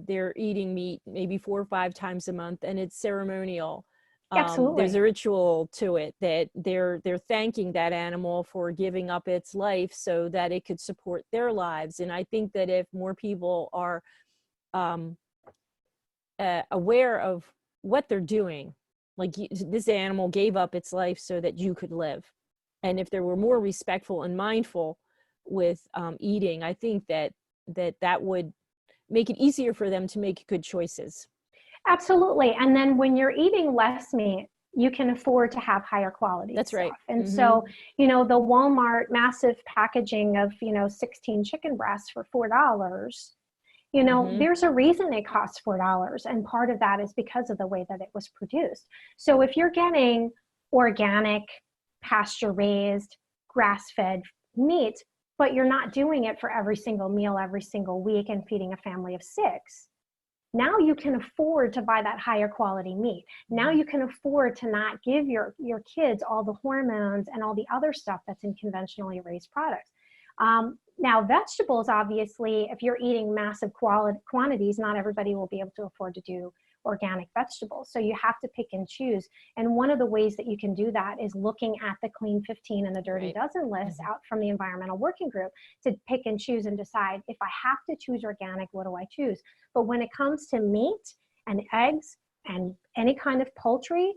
E: they're eating meat maybe 4 or 5 times a month, and it's ceremonial.
G: Absolutely.
E: There's a ritual to it that they're thanking that animal for giving up its life so that it could support their lives. And I think that if more people are aware of what they're doing, like this animal gave up its life so that you could live, and if they were more respectful and mindful with eating, I think that would make it easier for them to make good choices.
G: Absolutely. And then when you're eating less meat, you can afford to have higher quality.
E: That's right.
G: And so, you know, the Walmart massive packaging of, 16 chicken breasts for $4, you know, there's a reason it costs $4. And part of that is because of the way that it was produced. So if you're getting organic, pasture raised, grass-fed meat, but you're not doing it for every single meal, every single week, and feeding a family of 6, now you can afford to buy that higher quality meat. Now you can afford to not give your kids all the hormones and all the other stuff that's in conventionally raised products. Now vegetables, obviously, if you're eating massive quantities, not everybody will be able to afford to do organic vegetables. So you have to pick and choose. And one of the ways that you can do that is looking at the Clean 15 and the Dirty Dozen lists out from the Environmental Working Group to pick and choose and decide, if I have to choose organic, what do I choose? But when it comes to meat and eggs and any kind of poultry,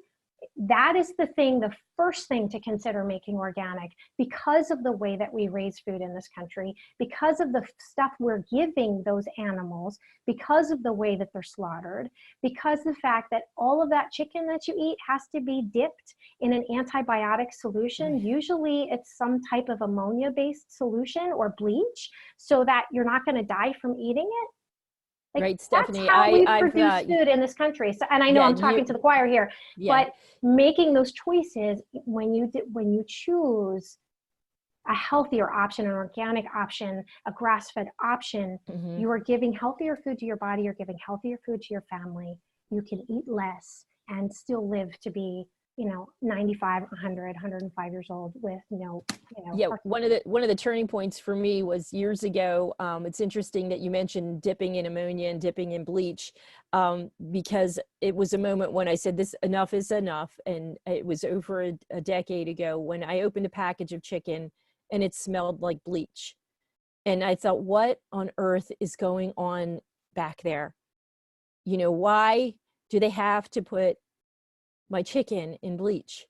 G: that is the first thing to consider making organic, because of the way that we raise food in this country, because of the stuff we're giving those animals, because of the way that they're slaughtered, because the fact that all of that chicken that you eat has to be dipped in an antibiotic solution. Usually it's some type of ammonia-based solution or bleach, so that you're not going to die from eating it. Like,
E: right, Stephanie.
G: That's how we produce food in this country. So, and I know I'm talking to the choir here, but making those choices when you choose a healthier option, an organic option, a grass-fed option.
E: Mhm.
G: You are giving healthier food to your body. You're giving healthier food to your family. You can eat less and still live to be, 95, 100, 105 years old with
E: Yeah, one of the turning points for me was years ago. It's interesting that you mentioned dipping in ammonia and dipping in bleach, because it was a moment when I said, this enough is enough. And it was over a decade ago when I opened a package of chicken and it smelled like bleach. And I thought, what on earth is going on back there? Why do they have to put my chicken in bleach?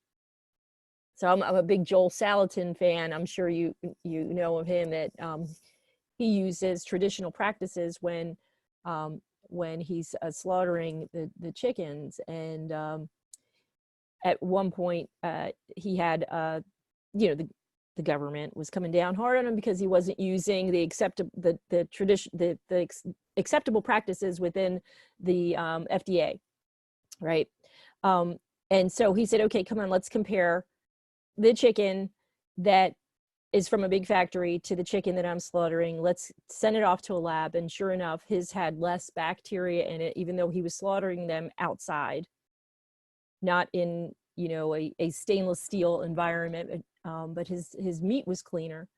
E: So I'm a big Joel Salatin fan. I'm sure you know of him, that he uses traditional practices when he's slaughtering the chickens. And at one point he had the government was coming down hard on him because he wasn't using the acceptable practices within the FDA, right? And so he said, okay, come on, let's compare the chicken that is from a big factory to the chicken that I'm slaughtering. Let's send it off to a lab. And sure enough, his had less bacteria in it, even though he was slaughtering them outside, not in, a stainless steel environment. But his meat was cleaner.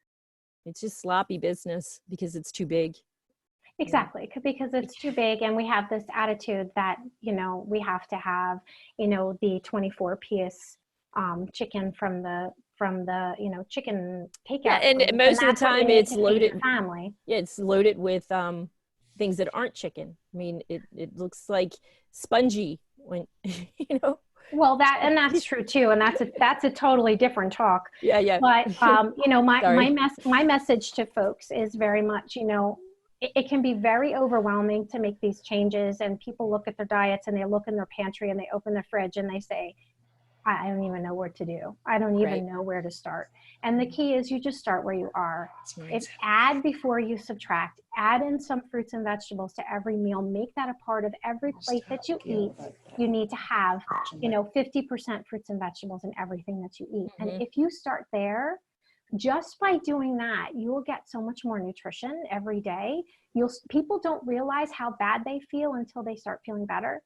E: It's just sloppy business because it's too big.
G: Exactly, because it's too big, and we have this attitude that, we have to have, the 24-piece chicken from the chicken takeout.
E: Yeah, and most of the time it's loaded.
G: Family.
E: Yeah, it's loaded with things that aren't chicken. I mean, it looks like spongy when
G: Well, that's true too, and that's a totally different talk.
E: Yeah.
G: But my message to folks is very much, it can be very overwhelming to make these changes, and people look at their diets and they look in their pantry and they open their fridge and they say, I don't even know what to do. I don't even know where to start. And the key is you just start where you are. It's add before you subtract. Add in some fruits and vegetables to every meal. Make that a part of every plate that you eat. You need to have, 50% fruits and vegetables in everything that you eat. And if you start there, just by doing that, you will get so much more nutrition every day. People don't realize how bad they feel until they start feeling better.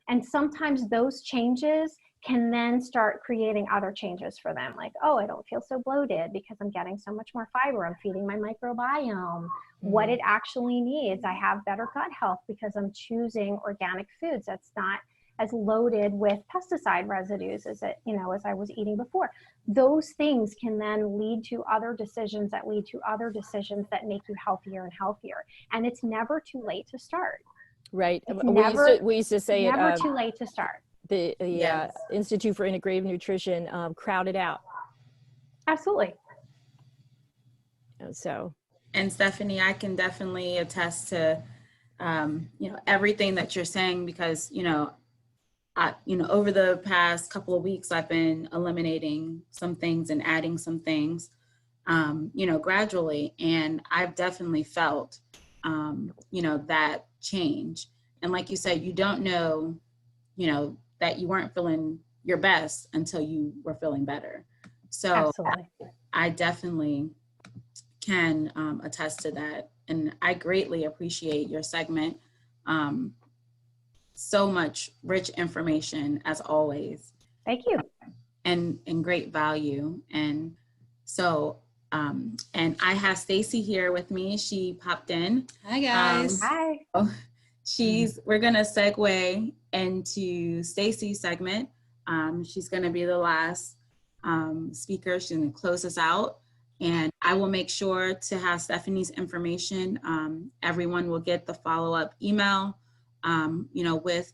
G: And sometimes those changes can then start creating other changes for them. Like, oh, I don't feel so bloated because I'm getting so much more fiber. I'm feeding my microbiome what it actually needs. I have better gut health because I'm choosing organic foods that's not as loaded with pesticide residues as I was eating before. Those things can then lead to other decisions that lead to other decisions that make you healthier and healthier. And it's never too late to start.
E: Right.
G: It's
E: we used to say
G: never too late to start.
E: The Institute for Integrative Nutrition, crowded out.
G: Absolutely.
E: So.
A: And Stephanie, I can definitely attest to, everything that you're saying, because, over the past couple of weeks, I've been eliminating some things and adding some things, gradually. And I've definitely felt, that change. And like you said, you don't know, that you weren't feeling your best until you were feeling better. So I definitely can attest to that. And I greatly appreciate your segment. So much rich information as always.
G: Thank you.
A: And great value. And so, and I have Stacy here with me. She popped in.
H: Hi guys.
G: Hi.
A: We're gonna segue into Stacy's segment. She's gonna be the last speaker. She's gonna close us out. And I will make sure to have Stephanie's information. Everyone will get the follow-up email, with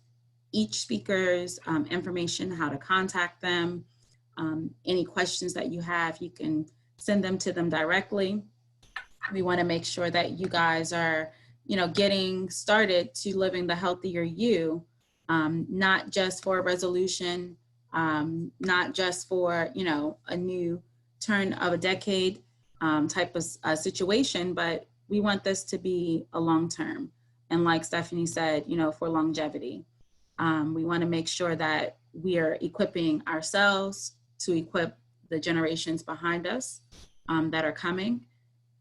A: each speaker's information, how to contact them. Any questions that you have, you can send them to them directly. We want to make sure that you guys are, getting started to living the healthier you, not just for a resolution, not just for, a new turn of a decade type of situation, but we want this to be a long term. And like Stephanie said, for longevity. We want to make sure that we are equipping ourselves to equip the generations behind us. that are coming.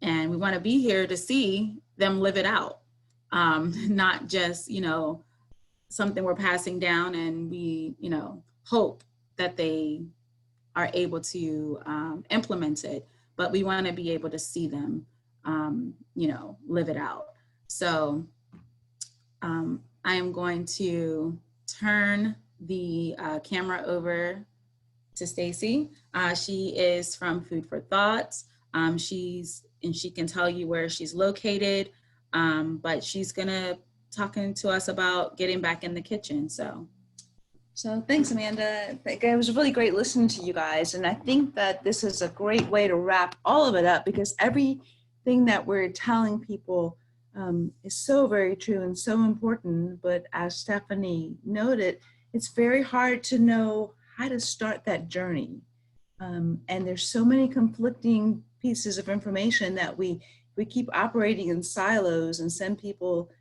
A: And we want to be here to see them live it out, not just, something we're passing down and we, hope that they are able to implement it, but we want to be able to see them, live it out. So I am going to turn the camera over to Stacy. She is from Food for Thought. She can tell you where she's located, but she's gonna talking to us about getting back in the kitchen. So
H: thanks, Amanda. It was really great listening to you guys. And I think that this is a great way to wrap all of it up, because everything that we're telling people is so very true and so important. But as Stephanie noted, it's very hard to know how to start that journey. And there's so many conflicting pieces of information that we keep operating in silos and send people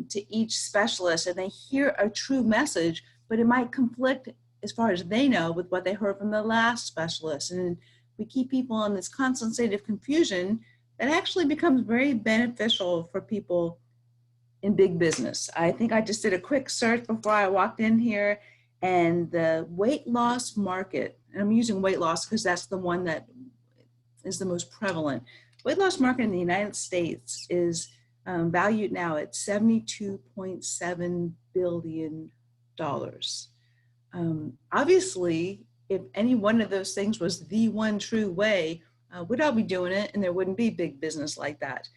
H: to each specialist, and they hear a true message, but it might conflict as far as they know with what they heard from the last specialist. And we keep people in this constant state of confusion that actually becomes very beneficial for people in big business. I think I just did a quick search before I walked in here, and the weight loss market, and I'm using weight loss because that's the one that is the most prevalent. Weight loss market in the United States is valued now at $72.7 billion. Obviously, if any one of those things was the one true way, we'd all be doing it and there wouldn't be big business like that.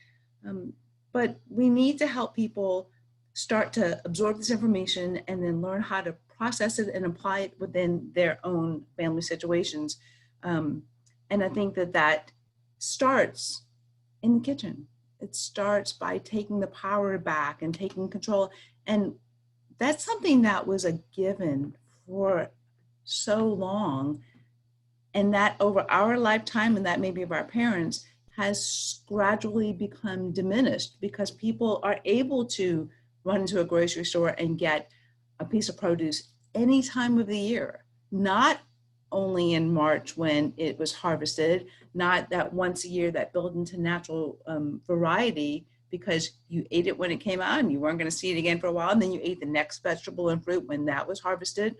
H: But we need to help people start to absorb this information and then learn how to process it and apply it within their own family situations. And I think that starts in the kitchen. It starts by taking the power back and taking control. And that's something that was a given for so long. And that over our lifetime, and that maybe of our parents, has gradually become diminished because people are able to run into a grocery store and get a piece of produce any time of the year, not only in March when it was harvested, not that once a year that built into natural variety because you ate it when it came out and you weren't going to see it again for a while, and then you ate the next vegetable and fruit when that was harvested.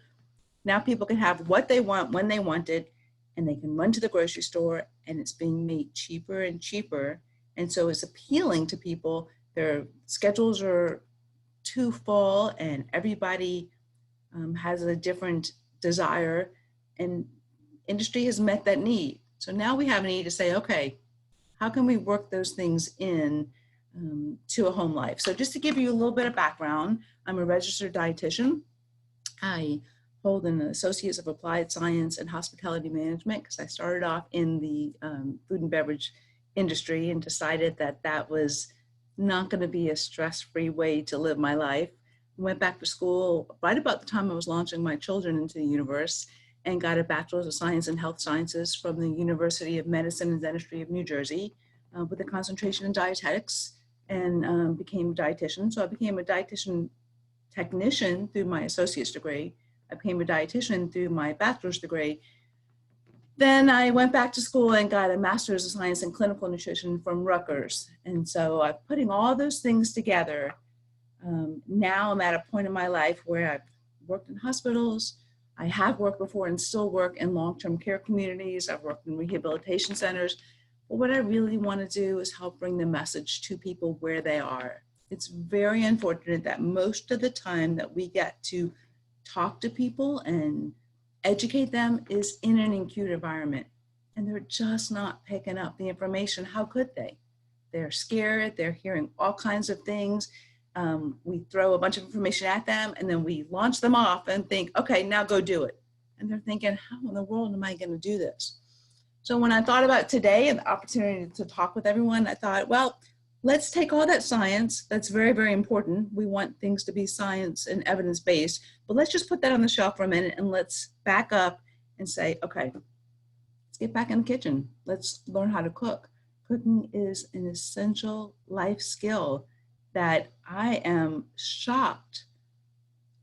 H: Now people can have what they want when they want it, and they can run to the grocery store, and it's being made cheaper and cheaper. And so it's appealing to people. Their schedules are too full and everybody has a different desire, and industry has met that need. So now we have a need to say, okay, how can we work those things in to a home life? So just to give you a little bit of background, I'm a registered dietitian. I hold an Associates of Applied Science and Hospitality Management because I started off in the food and beverage industry and decided that that was not going to be a stress-free way to live my life. I went back to school right about the time I was launching my children into the universe and got a Bachelor's of Science in Health Sciences from the University of Medicine and Dentistry of New Jersey with a concentration in dietetics, and became a dietitian. So I became a dietitian technician through my associate's degree. I became a dietitian through my bachelor's degree. Then I went back to school and got a master's of science in clinical nutrition from Rutgers. And so I'm putting all those things together. Now I'm at a point in my life where I've worked in hospitals. I have worked before and still work in long-term care communities. I've worked in rehabilitation centers. But what I really want to do is help bring the message to people where they are. It's very unfortunate that most of the time that we get to talk to people and educate them is in an acute environment, and they're just not picking up the information. How could they? They're scared, they're hearing all kinds of things. We throw a bunch of information at them and then we launch them off and think, okay, now go do it. And they're thinking, how in the world am I going to do this? So when I thought about today and the opportunity to talk with everyone, I thought, well, let's take all that science. That's very, very important. We want things to be science and evidence-based, but let's just put that on the shelf for a minute and let's back up and say, okay, let's get back in the kitchen. Let's learn how to cook. Cooking is an essential life skill that I am shocked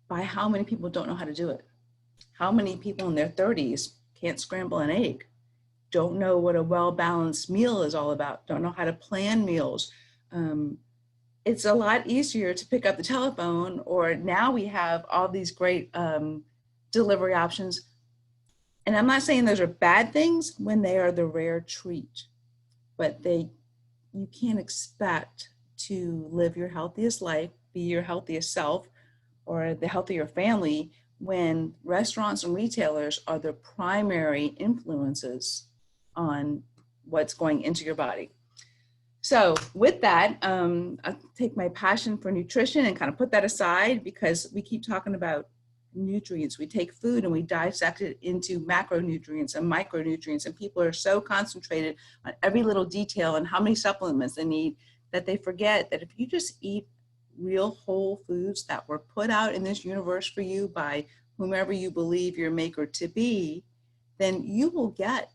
H: by how many people don't know how to do it. How many people in their 30s can't scramble an egg, don't know what a well-balanced meal is all about, don't know how to plan meals. It's a lot easier to pick up the telephone, or now we have all these great delivery options. And I'm not saying those are bad things when they are the rare treat, but you can't expect to live your healthiest life, be your healthiest self, or the healthier family when restaurants and retailers are the primary influences on what's going into your body. So with that, I'll take my passion for nutrition and kind of put that aside, because we keep talking about nutrients. We take food and we dissect it into macronutrients and micronutrients, and people are so concentrated on every little detail and how many supplements they need that they forget that if you just eat real whole foods that were put out in this universe for you by whomever you believe your maker to be, then you will get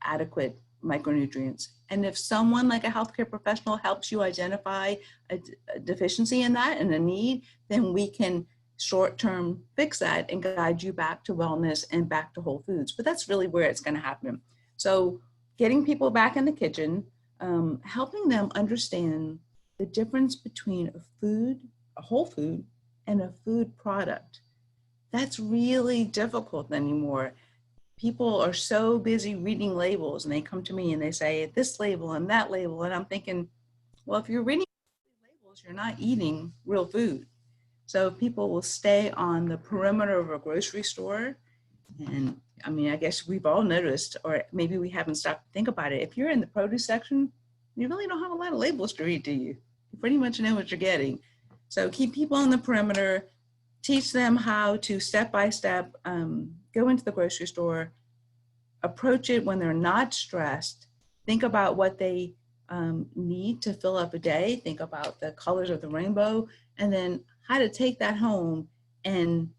H: adequate micronutrients. And if someone like a healthcare professional helps you identify a deficiency in that and a need, then we can short-term fix that and guide you back to wellness and back to whole foods. But that's really where it's going to happen. So getting people back in the kitchen, helping them understand the difference between a whole food, and a food product. That's really difficult anymore. People are so busy reading labels, and they come to me and they say this label and that label, and I'm thinking, well, if you're reading labels, you're not eating real food. So people will stay on the perimeter of a grocery store, and I mean, I guess we've all noticed, or maybe we haven't stopped to think about it. If you're in the produce section, you really don't have a lot of labels to read, do you? You pretty much know what you're getting. So keep people on the perimeter, teach them how to step by step go into the grocery store, approach it when they're not stressed, think about what they need to fill up a day, think about the colors of the rainbow, and then how to take that home and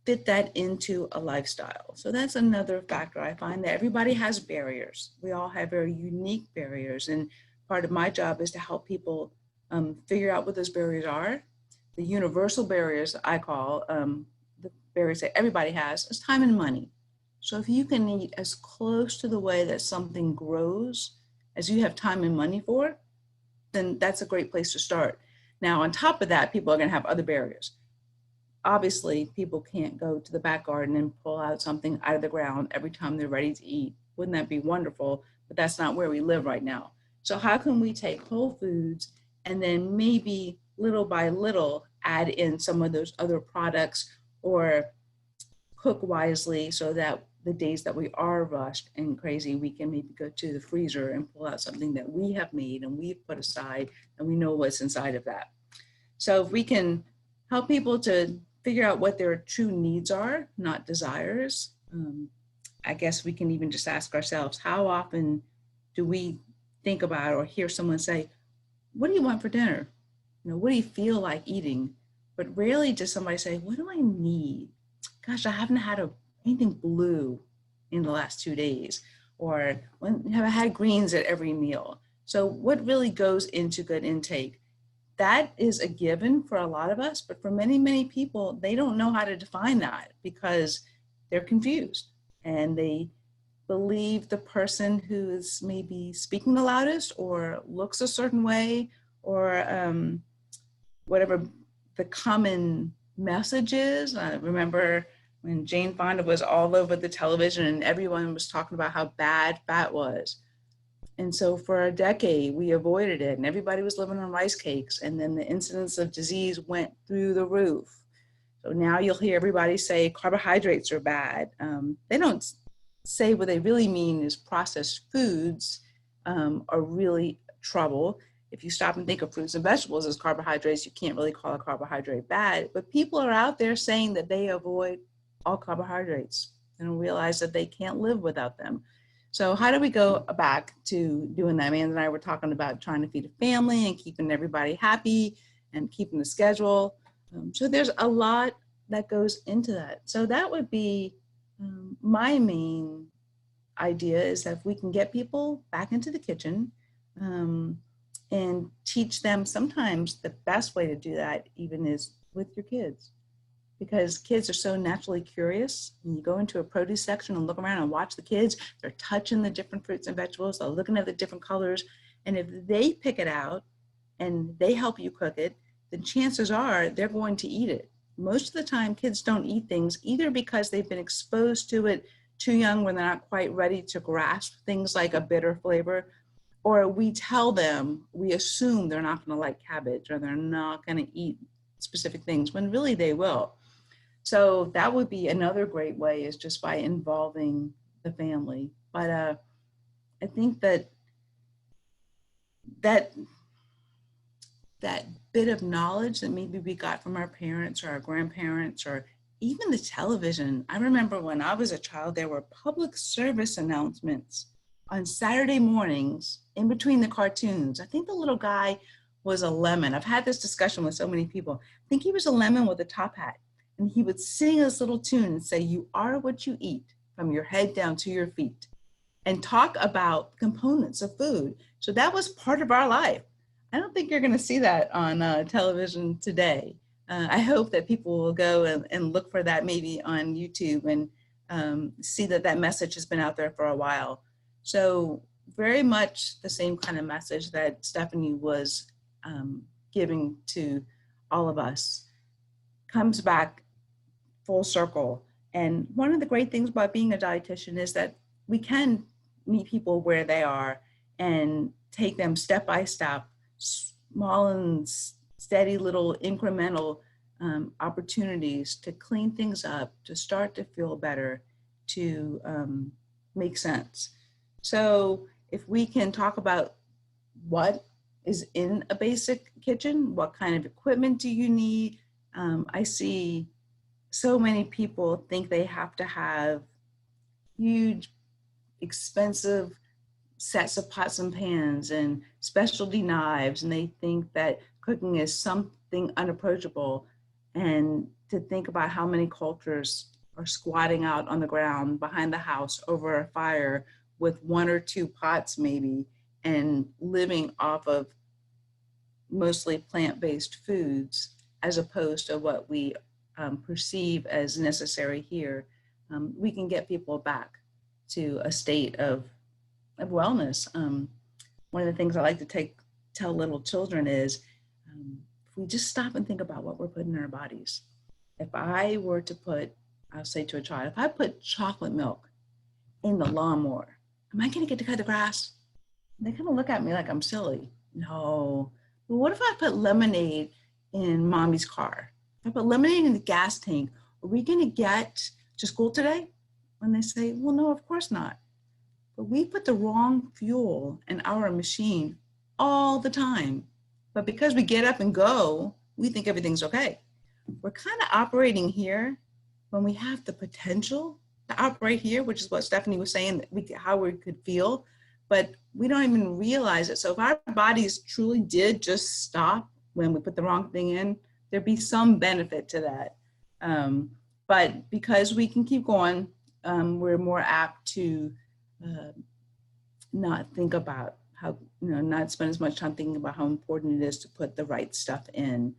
H: fit that into a lifestyle. So that's another factor. I find that everybody has barriers. We all have very unique barriers, and part of my job is to help people figure out what those barriers are. The universal barriers I call, the barriers that everybody has, is time and money. So if you can eat as close to the way that something grows as you have time and money for, then that's a great place to start. Now, on top of that, people are going to have other barriers. Obviously, people can't go to the back garden and pull out something out of the ground every time they're ready to eat. Wouldn't that be wonderful? But that's not where we live right now. So how can we take whole foods and then maybe little by little add in some of those other products, or cook wisely so that the days that we are rushed and crazy, we can maybe go to the freezer and pull out something that we have made and we've put aside and we know what's inside of that. So if we can help people to figure out what their true needs are, not desires, I guess we can even just ask ourselves, how often do we think about or hear someone say, what do you want for dinner? You know, what do you feel like eating? But rarely does somebody say, what do I need? Gosh, I haven't had anything blue in the last 2 days, or have I had greens at every meal? So what really goes into good intake? That is a given for a lot of us, but for many, many people, they don't know how to define that because they're confused and they believe the person who is maybe speaking the loudest or looks a certain way, or whatever the common message is. I remember when Jane Fonda was all over the television and everyone was talking about how bad fat was. And so for a decade, we avoided it and everybody was living on rice cakes, and then the incidence of disease went through the roof. So now you'll hear everybody say carbohydrates are bad. They don't say what they really mean is processed foods are really trouble. If you stop and think of fruits and vegetables as carbohydrates, you can't really call a carbohydrate bad, but people are out there saying that they avoid all carbohydrates and realize that they can't live without them. So how do we go back to doing that? Amanda and I were talking about trying to feed a family and keeping everybody happy and keeping the schedule. So there's a lot that goes into that. So that would be my main idea, is that if we can get people back into the kitchen and teach them, sometimes the best way to do that even is with your kids. because kids are so naturally curious. When you go into a produce section and look around and watch the kids, they're touching the different fruits and vegetables, they're looking at the different colors. And if they pick it out and they help you cook it, then chances are they're going to eat it. Most of the time, kids don't eat things either because they've been exposed to it too young when they're not quite ready to grasp things like a bitter flavor, or we tell them, we assume they're not going to like cabbage or they're not going to eat specific things when really they will. So that would be another great way, is just by involving the family. But I think that bit of knowledge that maybe we got from our parents or our grandparents or even the television. I remember when I was a child, there were public service announcements on Saturday mornings in between the cartoons. I think the little guy was a lemon. I've had this discussion with so many people. I think he was a lemon with a top hat. And he would sing this little tune and say, "You are what you eat, from your head down to your feet," and talk about components of food. So that was part of our life. I don't think you're going to see that on television today. I hope that people will go and look for that maybe on YouTube and see that that message has been out there for a while. So very much the same kind of message that Stephanie was giving to all of us comes back full circle. And one of the great things about being a dietitian is that we can meet people where they are and take them step by step, small and steady little incremental opportunities to clean things up, to start to feel better, to make sense. So if we can talk about what is in a basic kitchen, what kind of equipment do you need? I see so many people think they have to have huge, expensive sets of pots and pans and specialty knives, and they think that cooking is something unapproachable. And to think about how many cultures are squatting out on the ground behind the house over a fire with 1 or 2 pots maybe, and living off of mostly plant-based foods as opposed to what we perceive as necessary here, we can get people back to a state of wellness. One of the things I like to tell little children is, if we just stop and think about what we're putting in our bodies. If I were to put, I'll say to a child, if I put chocolate milk in the lawnmower, am I going to get to cut the grass? And they kind of look at me like I'm silly. No. But what if I put lemonade in mommy's car? If I put lemonade in the gas tank, are we going to get to school today? When they say, well, no, of course not. But we put the wrong fuel in our machine all the time. But because we get up and go, we think everything's okay. We're kind of operating here when we have the potential to operate here, which is what Stephanie was saying, how we could feel, but we don't even realize it. So if our bodies truly did just stop when we put the wrong thing in, there'd be some benefit to that. But because we can keep going, we're more apt to not think about how, not spend as much time thinking about how important it is to put the right stuff in.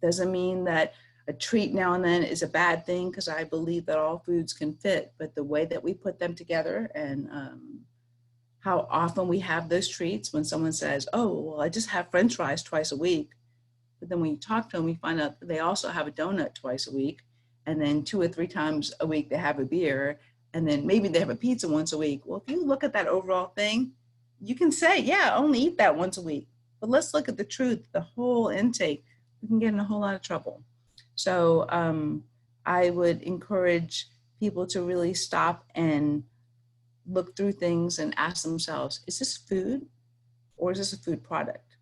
H: Doesn't mean that a treat now and then is a bad thing, because I believe that all foods can fit, but the way that we put them together and how often we have those treats. When someone says, oh, well, I just have French fries twice a week. But then when you talk to them, we find out that they also have a donut twice a week. And then 2 or 3 times a week, they have a beer. And then maybe they have a pizza once a week. Well, if you look at that overall thing, you can say, yeah, I only eat that once a week. But let's look at the truth, the whole intake. We can get in a whole lot of trouble. So I would encourage people to really stop and look through things and ask themselves, is this food or is this a food product?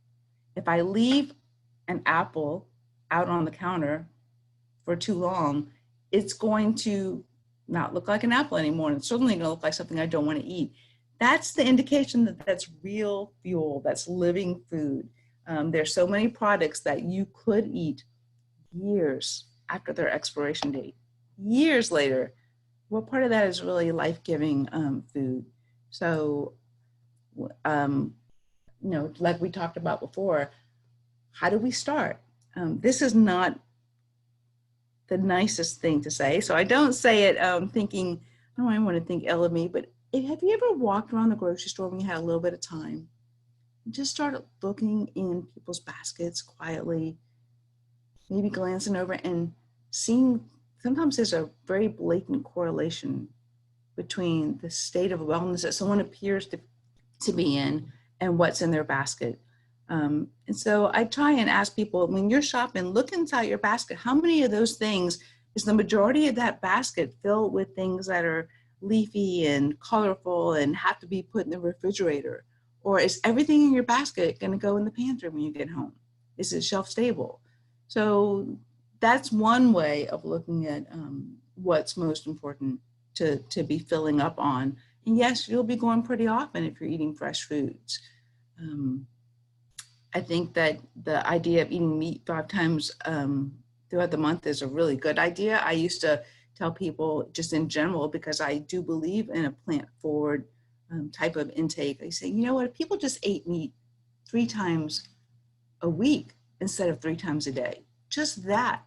H: If I leave an apple out on the counter for too long, it's going to not look like an apple anymore. And it's certainly going to look like something I don't want to eat. That's the indication that that's real fuel, that's living food. There's so many products that you could eat years after their expiration date, years later. What part of that is really life-giving food? So, like we talked about before, how do we start? This is not the nicest thing to say. So I don't say it thinking, oh, I want to think ill of me, but have you ever walked around the grocery store when you had a little bit of time? Just started looking in people's baskets quietly, maybe glancing over and seeing, sometimes there's a very blatant correlation between the state of wellness that someone appears to be in and what's in their basket. And so I try and ask people, when you're shopping, look inside your basket. How many of those things is the majority of that basket filled with things that are leafy and colorful and have to be put in the refrigerator? Or is everything in your basket going to go in the pantry when you get home? Is it shelf stable? So that's one way of looking at what's most important to be filling up on. And yes, you'll be going pretty often if you're eating fresh foods. I think that the idea of eating meat 5 times throughout the month is a really good idea. I used to tell people just in general, because I do believe in a plant-forward type of intake. I say, you know what, if people just ate meat 3 times a week instead of 3 times a day, just that,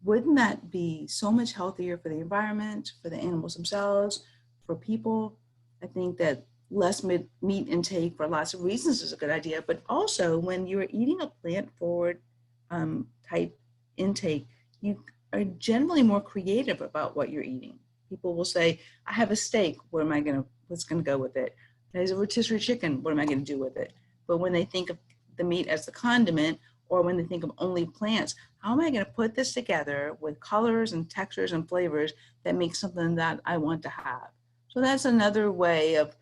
H: wouldn't that be so much healthier for the environment, for the animals themselves, for people? I think that less meat intake for lots of reasons is a good idea, but also when you're eating a plant-forward type intake, you are generally more creative about what you're eating. People will say, I have a steak, what's gonna go with it? There's a rotisserie chicken, what am I gonna do with it? But when they think of the meat as the condiment, or when they think of only plants, how am I gonna put this together with colors and textures and flavors that make something that I want to have? So that's another way of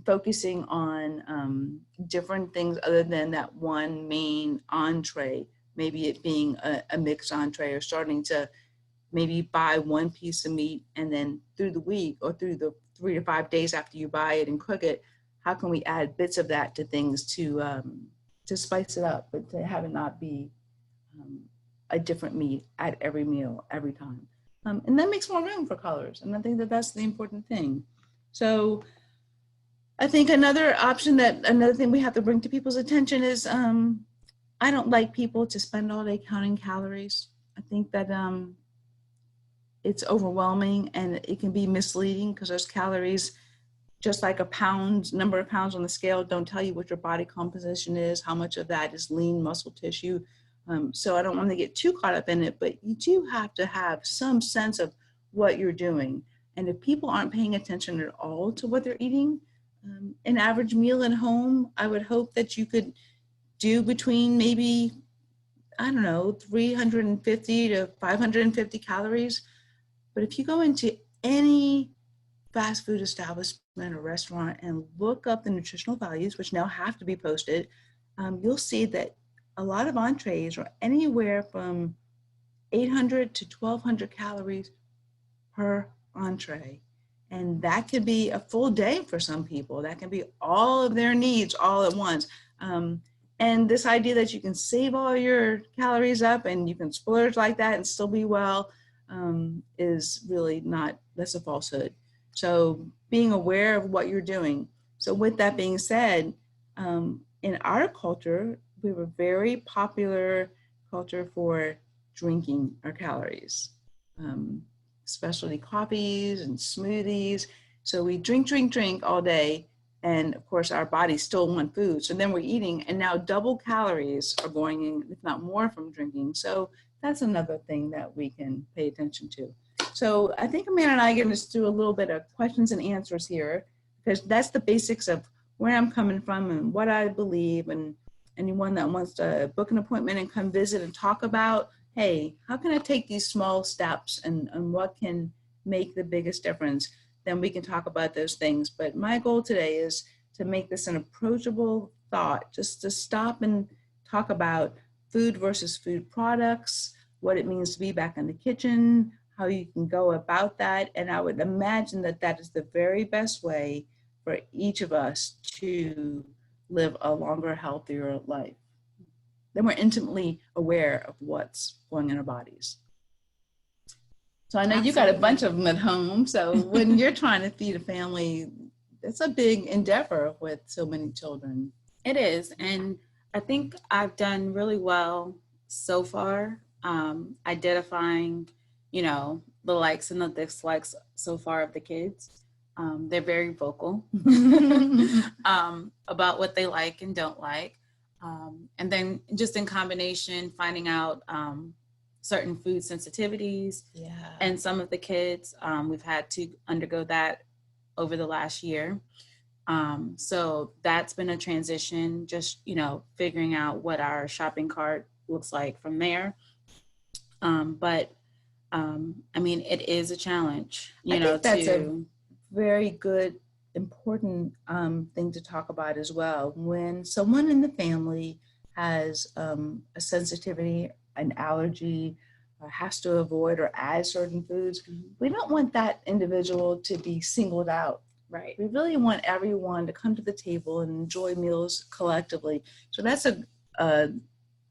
H: focusing on different things other than that one main entree, maybe it being a mixed entree, or starting to maybe buy one piece of meat and then through the week or through the 3 to 5 days after you buy it and cook it, how can we add bits of that to things to spice it up, but to have it not be a different meat at every meal, every time. And that makes more room for colors. And I think that that's the important thing. So I think another thing we have to bring to people's attention is I don't like people to spend all day counting calories. I think that it's overwhelming and it can be misleading, because those calories, just like number of pounds on the scale, don't tell you what your body composition is, how much of that is lean muscle tissue. So I don't want to get too caught up in it, but you do have to have some sense of what you're doing. And if people aren't paying attention at all to what they're eating, an average meal at home, I would hope that you could do between maybe, 350 to 550 calories. But if you go into any fast food establishment or restaurant and look up the nutritional values, which now have to be posted, you'll see that a lot of entrees are anywhere from 800 to 1200 calories per entree. And that could be a full day for some people. That can be all of their needs all at once. And this idea that you can save all your calories up and you can splurge like that and still be well is really not, that's a falsehood. So being aware of what you're doing. So with that being said, in our culture, we have a very popular culture for drinking our calories, specialty coffees and smoothies. So we drink all day. And of course, our bodies still want food. So then we're eating, and now double calories are going in, if not more, from drinking. So that's another thing that we can pay attention to. So I think Amanda and I are going to do a little bit of questions and answers here, because that's the basics of where I'm coming from and what I believe. And anyone that wants to book an appointment and come visit and talk about, hey, how can I take these small steps and what can make the biggest difference? Then we can talk about those things. But my goal today is to make this an approachable thought, just to stop and talk about food versus food products, what it means to be back in the kitchen, how you can go about that. And I would imagine that that is the very best way for each of us to live a longer, healthier life. Then we're intimately aware of what's going in our bodies. So I know you got a bunch of them at home. So when you're trying to feed a family, it's a big endeavor with so many children.
A: It is. And I think I've done really well so far, identifying you know, the likes and the dislikes so far of the kids. They're very vocal about what they like and don't like. And then just in combination, finding out certain food sensitivities.
H: Yeah.
A: And some of the kids, we've had to undergo that over the last year. So that's been a transition, just, you know, figuring out what our shopping cart looks like from there. But I mean, it is a challenge, you know,
H: think that's a very good, important thing to talk about as well. When someone in the family has a sensitivity, an allergy, or has to avoid or add certain foods, we don't want that individual to be singled out.
A: Right.
H: We really want everyone to come to the table and enjoy meals collectively. So that's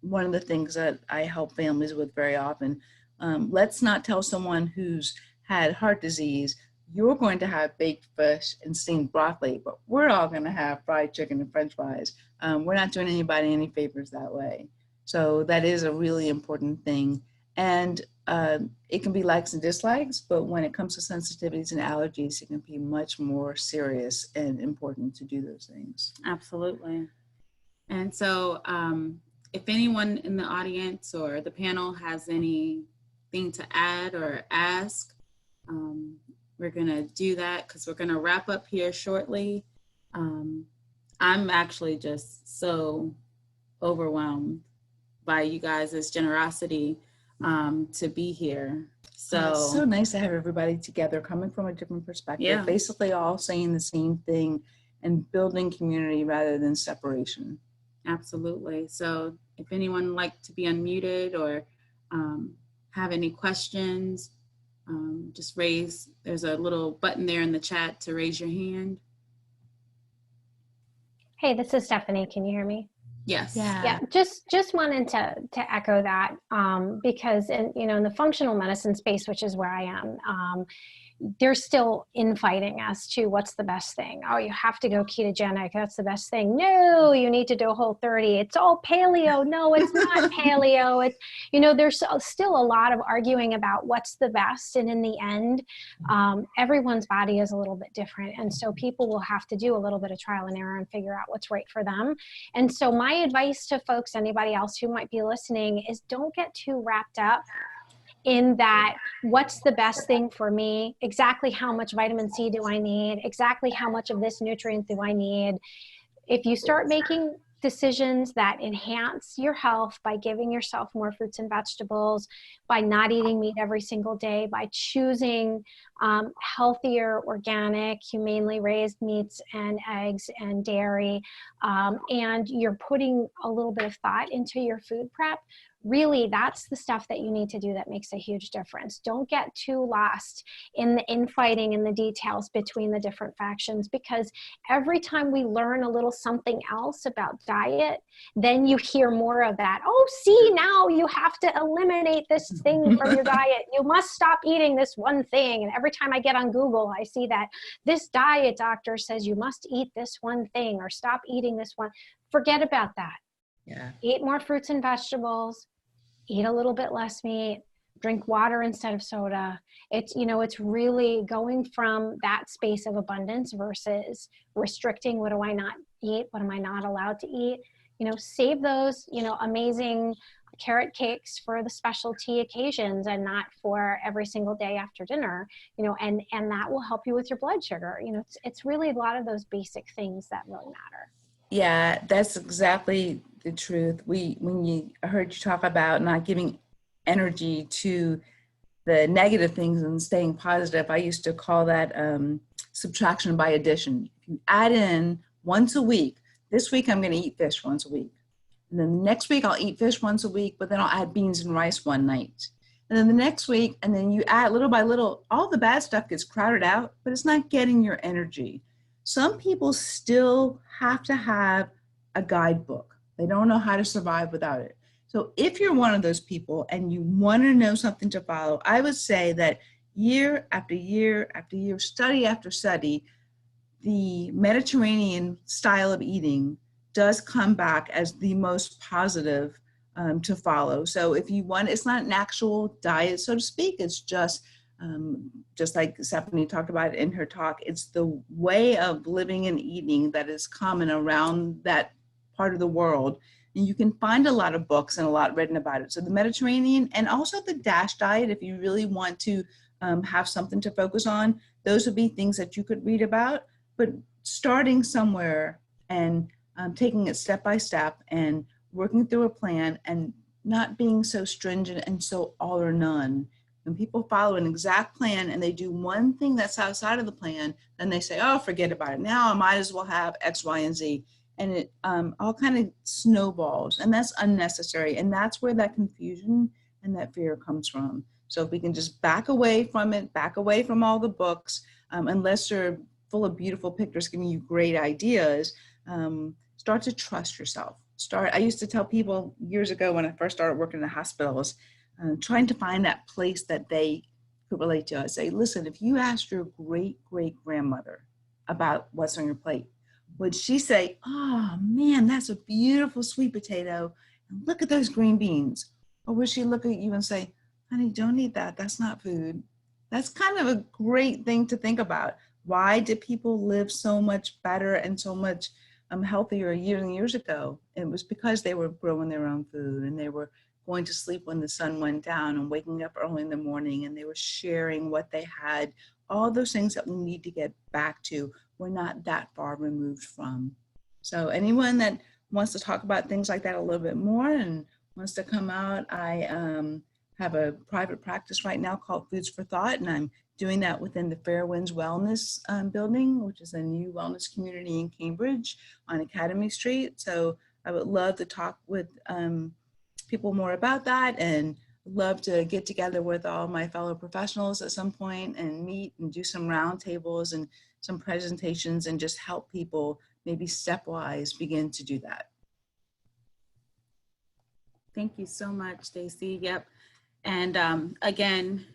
H: one of the things that I help families with very often. Let's not tell someone who's had heart disease, you're going to have baked fish and steamed broccoli, but we're all going to have fried chicken and French fries. We're not doing anybody any favors that way. So that is a really important thing. And it can be likes and dislikes, but when it comes to sensitivities and allergies, it can be much more serious and important to do those things.
A: Absolutely. And so if anyone in the audience or the panel has anything to add or ask, we're going to do that because we're going to wrap up here shortly. I'm actually just so overwhelmed by you guys' generosity to be here. So
H: it's so nice to have everybody together coming from a different perspective,
A: Yeah.
H: basically all saying the same thing and building community rather than separation.
A: Absolutely. So if anyone would like to be unmuted or have any questions, just there's a little button there in the chat to raise your hand.
G: Hey, this is Stephanie. Can you hear me?
A: Yes.
G: Yeah, just wanted to echo that because in the functional medicine space, which is where I am, there's still infighting as to what's the best thing. Oh, you have to go ketogenic. That's the best thing. No, you need to do Whole30. It's all paleo. No, it's not paleo. It's, there's still a lot of arguing about what's the best. And in the end, everyone's body is a little bit different. And so people will have to do a little bit of trial and error and figure out what's right for them. And so my advice to folks, anybody else who might be listening, is don't get too wrapped up in that what's the best thing for me, exactly how much vitamin C do I need, exactly how much of this nutrient do I need. If you start making decisions that enhance your health by giving yourself more fruits and vegetables, by not eating meat every single day, by choosing healthier, organic, humanely raised meats and eggs and dairy, and you're putting a little bit of thought into your food prep, really, that's the stuff that you need to do that makes a huge difference. Don't get too lost in the infighting and the details between the different factions, because every time we learn a little something else about diet, then you hear more of that. Oh, see, now you have to eliminate this thing from your diet. You must stop eating this one thing. And every time I get on Google, I see that this diet doctor says you must eat this one thing or stop eating this one. Forget about that.
H: Yeah.
G: Eat more fruits and vegetables, eat a little bit less meat, drink water instead of soda. It's, it's really going from that space of abundance versus restricting. What do I not eat? What am I not allowed to eat? Save those, amazing carrot cakes for the specialty occasions and not for every single day after dinner, and that will help you with your blood sugar. It's really a lot of those basic things that really matter.
H: Yeah, that's exactly the truth. I heard you talk about not giving energy to the negative things and staying positive. I used to call that subtraction by addition. If you add in once a week, this week I'm going to eat fish once a week. And then the next week I'll eat fish once a week, but then I'll add beans and rice one night. And then the next week, and then you add little by little, all the bad stuff gets crowded out, but it's not getting your energy. Some people still have to have a guidebook. They don't know how to survive without it. So if you're one of those people and you want to know something to follow, I would say that year after year after year, study after study, the Mediterranean style of eating does come back as the most positive to follow. So if you want, it's not an actual diet, so to speak. It's just like Stephanie talked about in her talk, it's the way of living and eating that is common around that part of the world. And you can find a lot of books and a lot written about it. So the Mediterranean and also the DASH diet, if you really want to have something to focus on, those would be things that you could read about. But starting somewhere and taking it step by step and working through a plan and not being so stringent and so all or none. When people follow an exact plan and they do one thing that's outside of the plan, then they say, oh, forget about it. Now I might as well have X, Y, and Z. And it all kind of snowballs, and that's unnecessary. And that's where that confusion and that fear comes from. So if we can just back away from it, back away from all the books, unless they're full of beautiful pictures giving you great ideas, start to trust yourself. I used to tell people years ago when I first started working in the hospitals, trying to find that place that they could relate to. I'd say, listen, if you asked your great-great-grandmother about what's on your plate, would she say, oh man, that's a beautiful sweet potato, and look at those green beans? Or would she look at you and say, honey, don't eat that, that's not food? That's kind of a great thing to think about. Why did people live so much better and so much healthier years and years ago? It was because they were growing their own food, and they were going to sleep when the sun went down and waking up early in the morning, and they were sharing what they had. All those things that we need to get back to, we're not that far removed from. So anyone that wants to talk about things like that a little bit more and wants to come out, I have a private practice right now called Foods for Thought, and I'm doing that within the Fairwinds Wellness building, which is a new wellness community in Cambridge on Academy Street. So I would love to talk with people more about that, and love to get together with all my fellow professionals at some point and meet and do some roundtables and some presentations and just help people maybe stepwise begin to do that.
A: Thank you so much, Stacy. Yep. And again,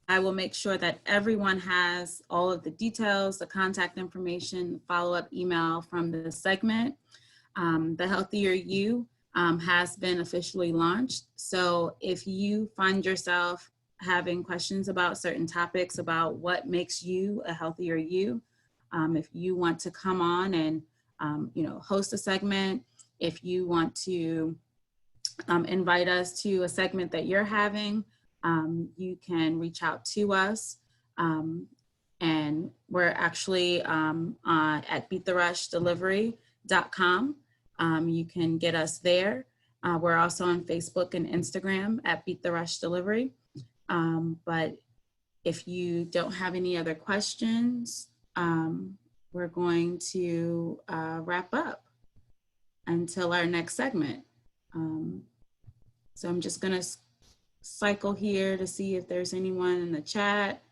A: I will make sure that everyone has all of the details, the contact information, follow-up email from the segment. The Healthier You has been officially launched. So if you find yourself having questions about certain topics about what makes you a healthier you, if you want to come on and host a segment, if you want to invite us to a segment that you're having, you can reach out to us. And we're actually at beattherushdelivery.com. You can get us there. We're also on Facebook and Instagram at Beat the Rush Delivery. But if you don't have any other questions, we're going to wrap up until our next segment. So I'm just gonna cycle here to see if there's anyone in the chat.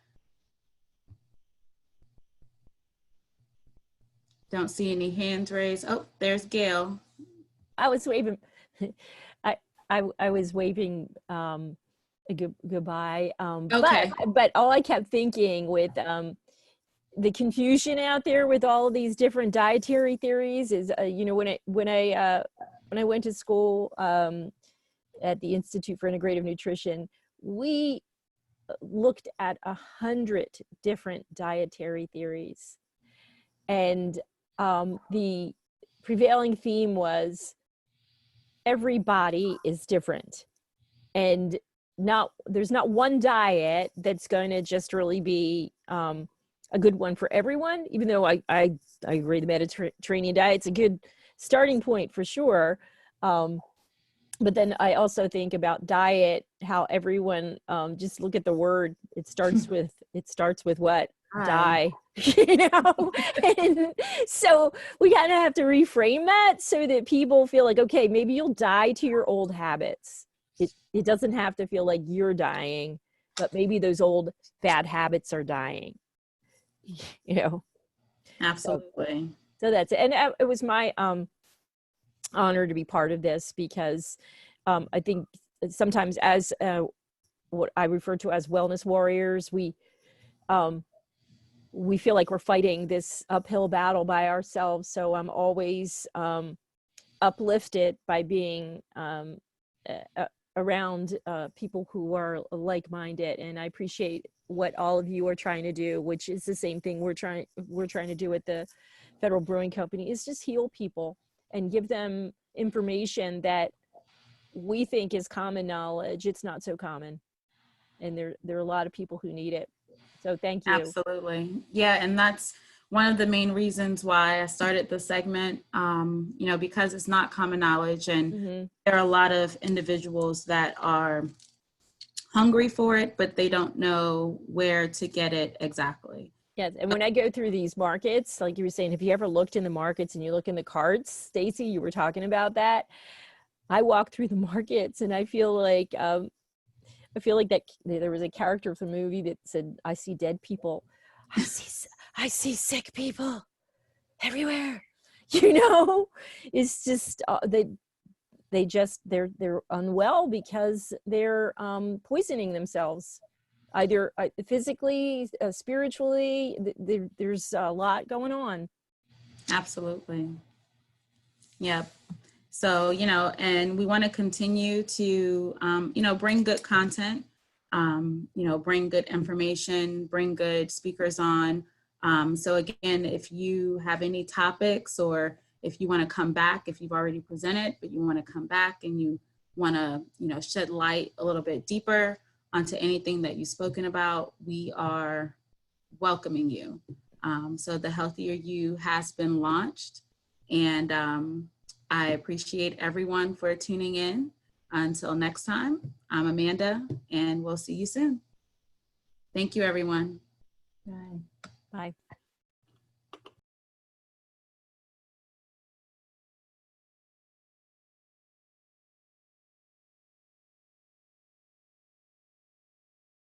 A: Don't see any hands raised. Oh, there's Gail.
E: I was waving. I was waving goodbye.
A: Okay.
E: But all I kept thinking with the confusion out there with all of these different dietary theories is, when I went to school at the Institute for Integrative Nutrition, we looked at 100 different dietary theories, and the prevailing theme was every body is different, and there's not one diet that's going to just really be a good one for everyone, even though I agree the Mediterranean diet's a good starting point for sure. But then I also think about diet, how everyone, just look at the word, it starts with what? Die. And so we kind of have to reframe that so that people feel like, okay, maybe you'll die to your old habits. It doesn't have to feel like you're dying, but maybe those old bad habits are dying.
A: Absolutely.
E: So that's it. And it was my honor to be part of this, because I think sometimes as what I refer to as wellness warriors, we feel like we're fighting this uphill battle by ourselves. So I'm always uplifted by being around people who are like-minded. And I appreciate what all of you are trying to do, which is the same thing we're trying to do at the Federal Brewing Company, is just heal people and give them information that we think is common knowledge. It's not so common, and there are a lot of people who need it. So thank you.
A: Absolutely. Yeah, and that's one of the main reasons why I started the segment, you know, because it's not common knowledge, and there are a lot of individuals that are hungry for it, but they don't know where to get it exactly.
E: Yes, and when I go through these markets, like you were saying, have you ever looked in the markets and you look in the carts? Stacy, you were talking about that. I walk through the markets and I feel like that there was a character of the movie that said, "I see dead people. I see sick people everywhere." You know, it's just they're unwell because they're poisoning themselves, either physically, spiritually. There's a lot going on.
A: Absolutely. Yep. So, you know, and we want to continue to, you know, bring good content, you know, bring good information, bring good speakers on. So again, if you have any topics, or if you want to come back, if you've already presented, but you want to come back and you want to, you know, shed light a little bit deeper onto anything that you've spoken about, we are welcoming you. So the Healthier You has been launched, and I appreciate everyone for tuning in. Until next time, I'm Amanda, and we'll see you soon. Thank you, everyone.
E: Bye. Bye.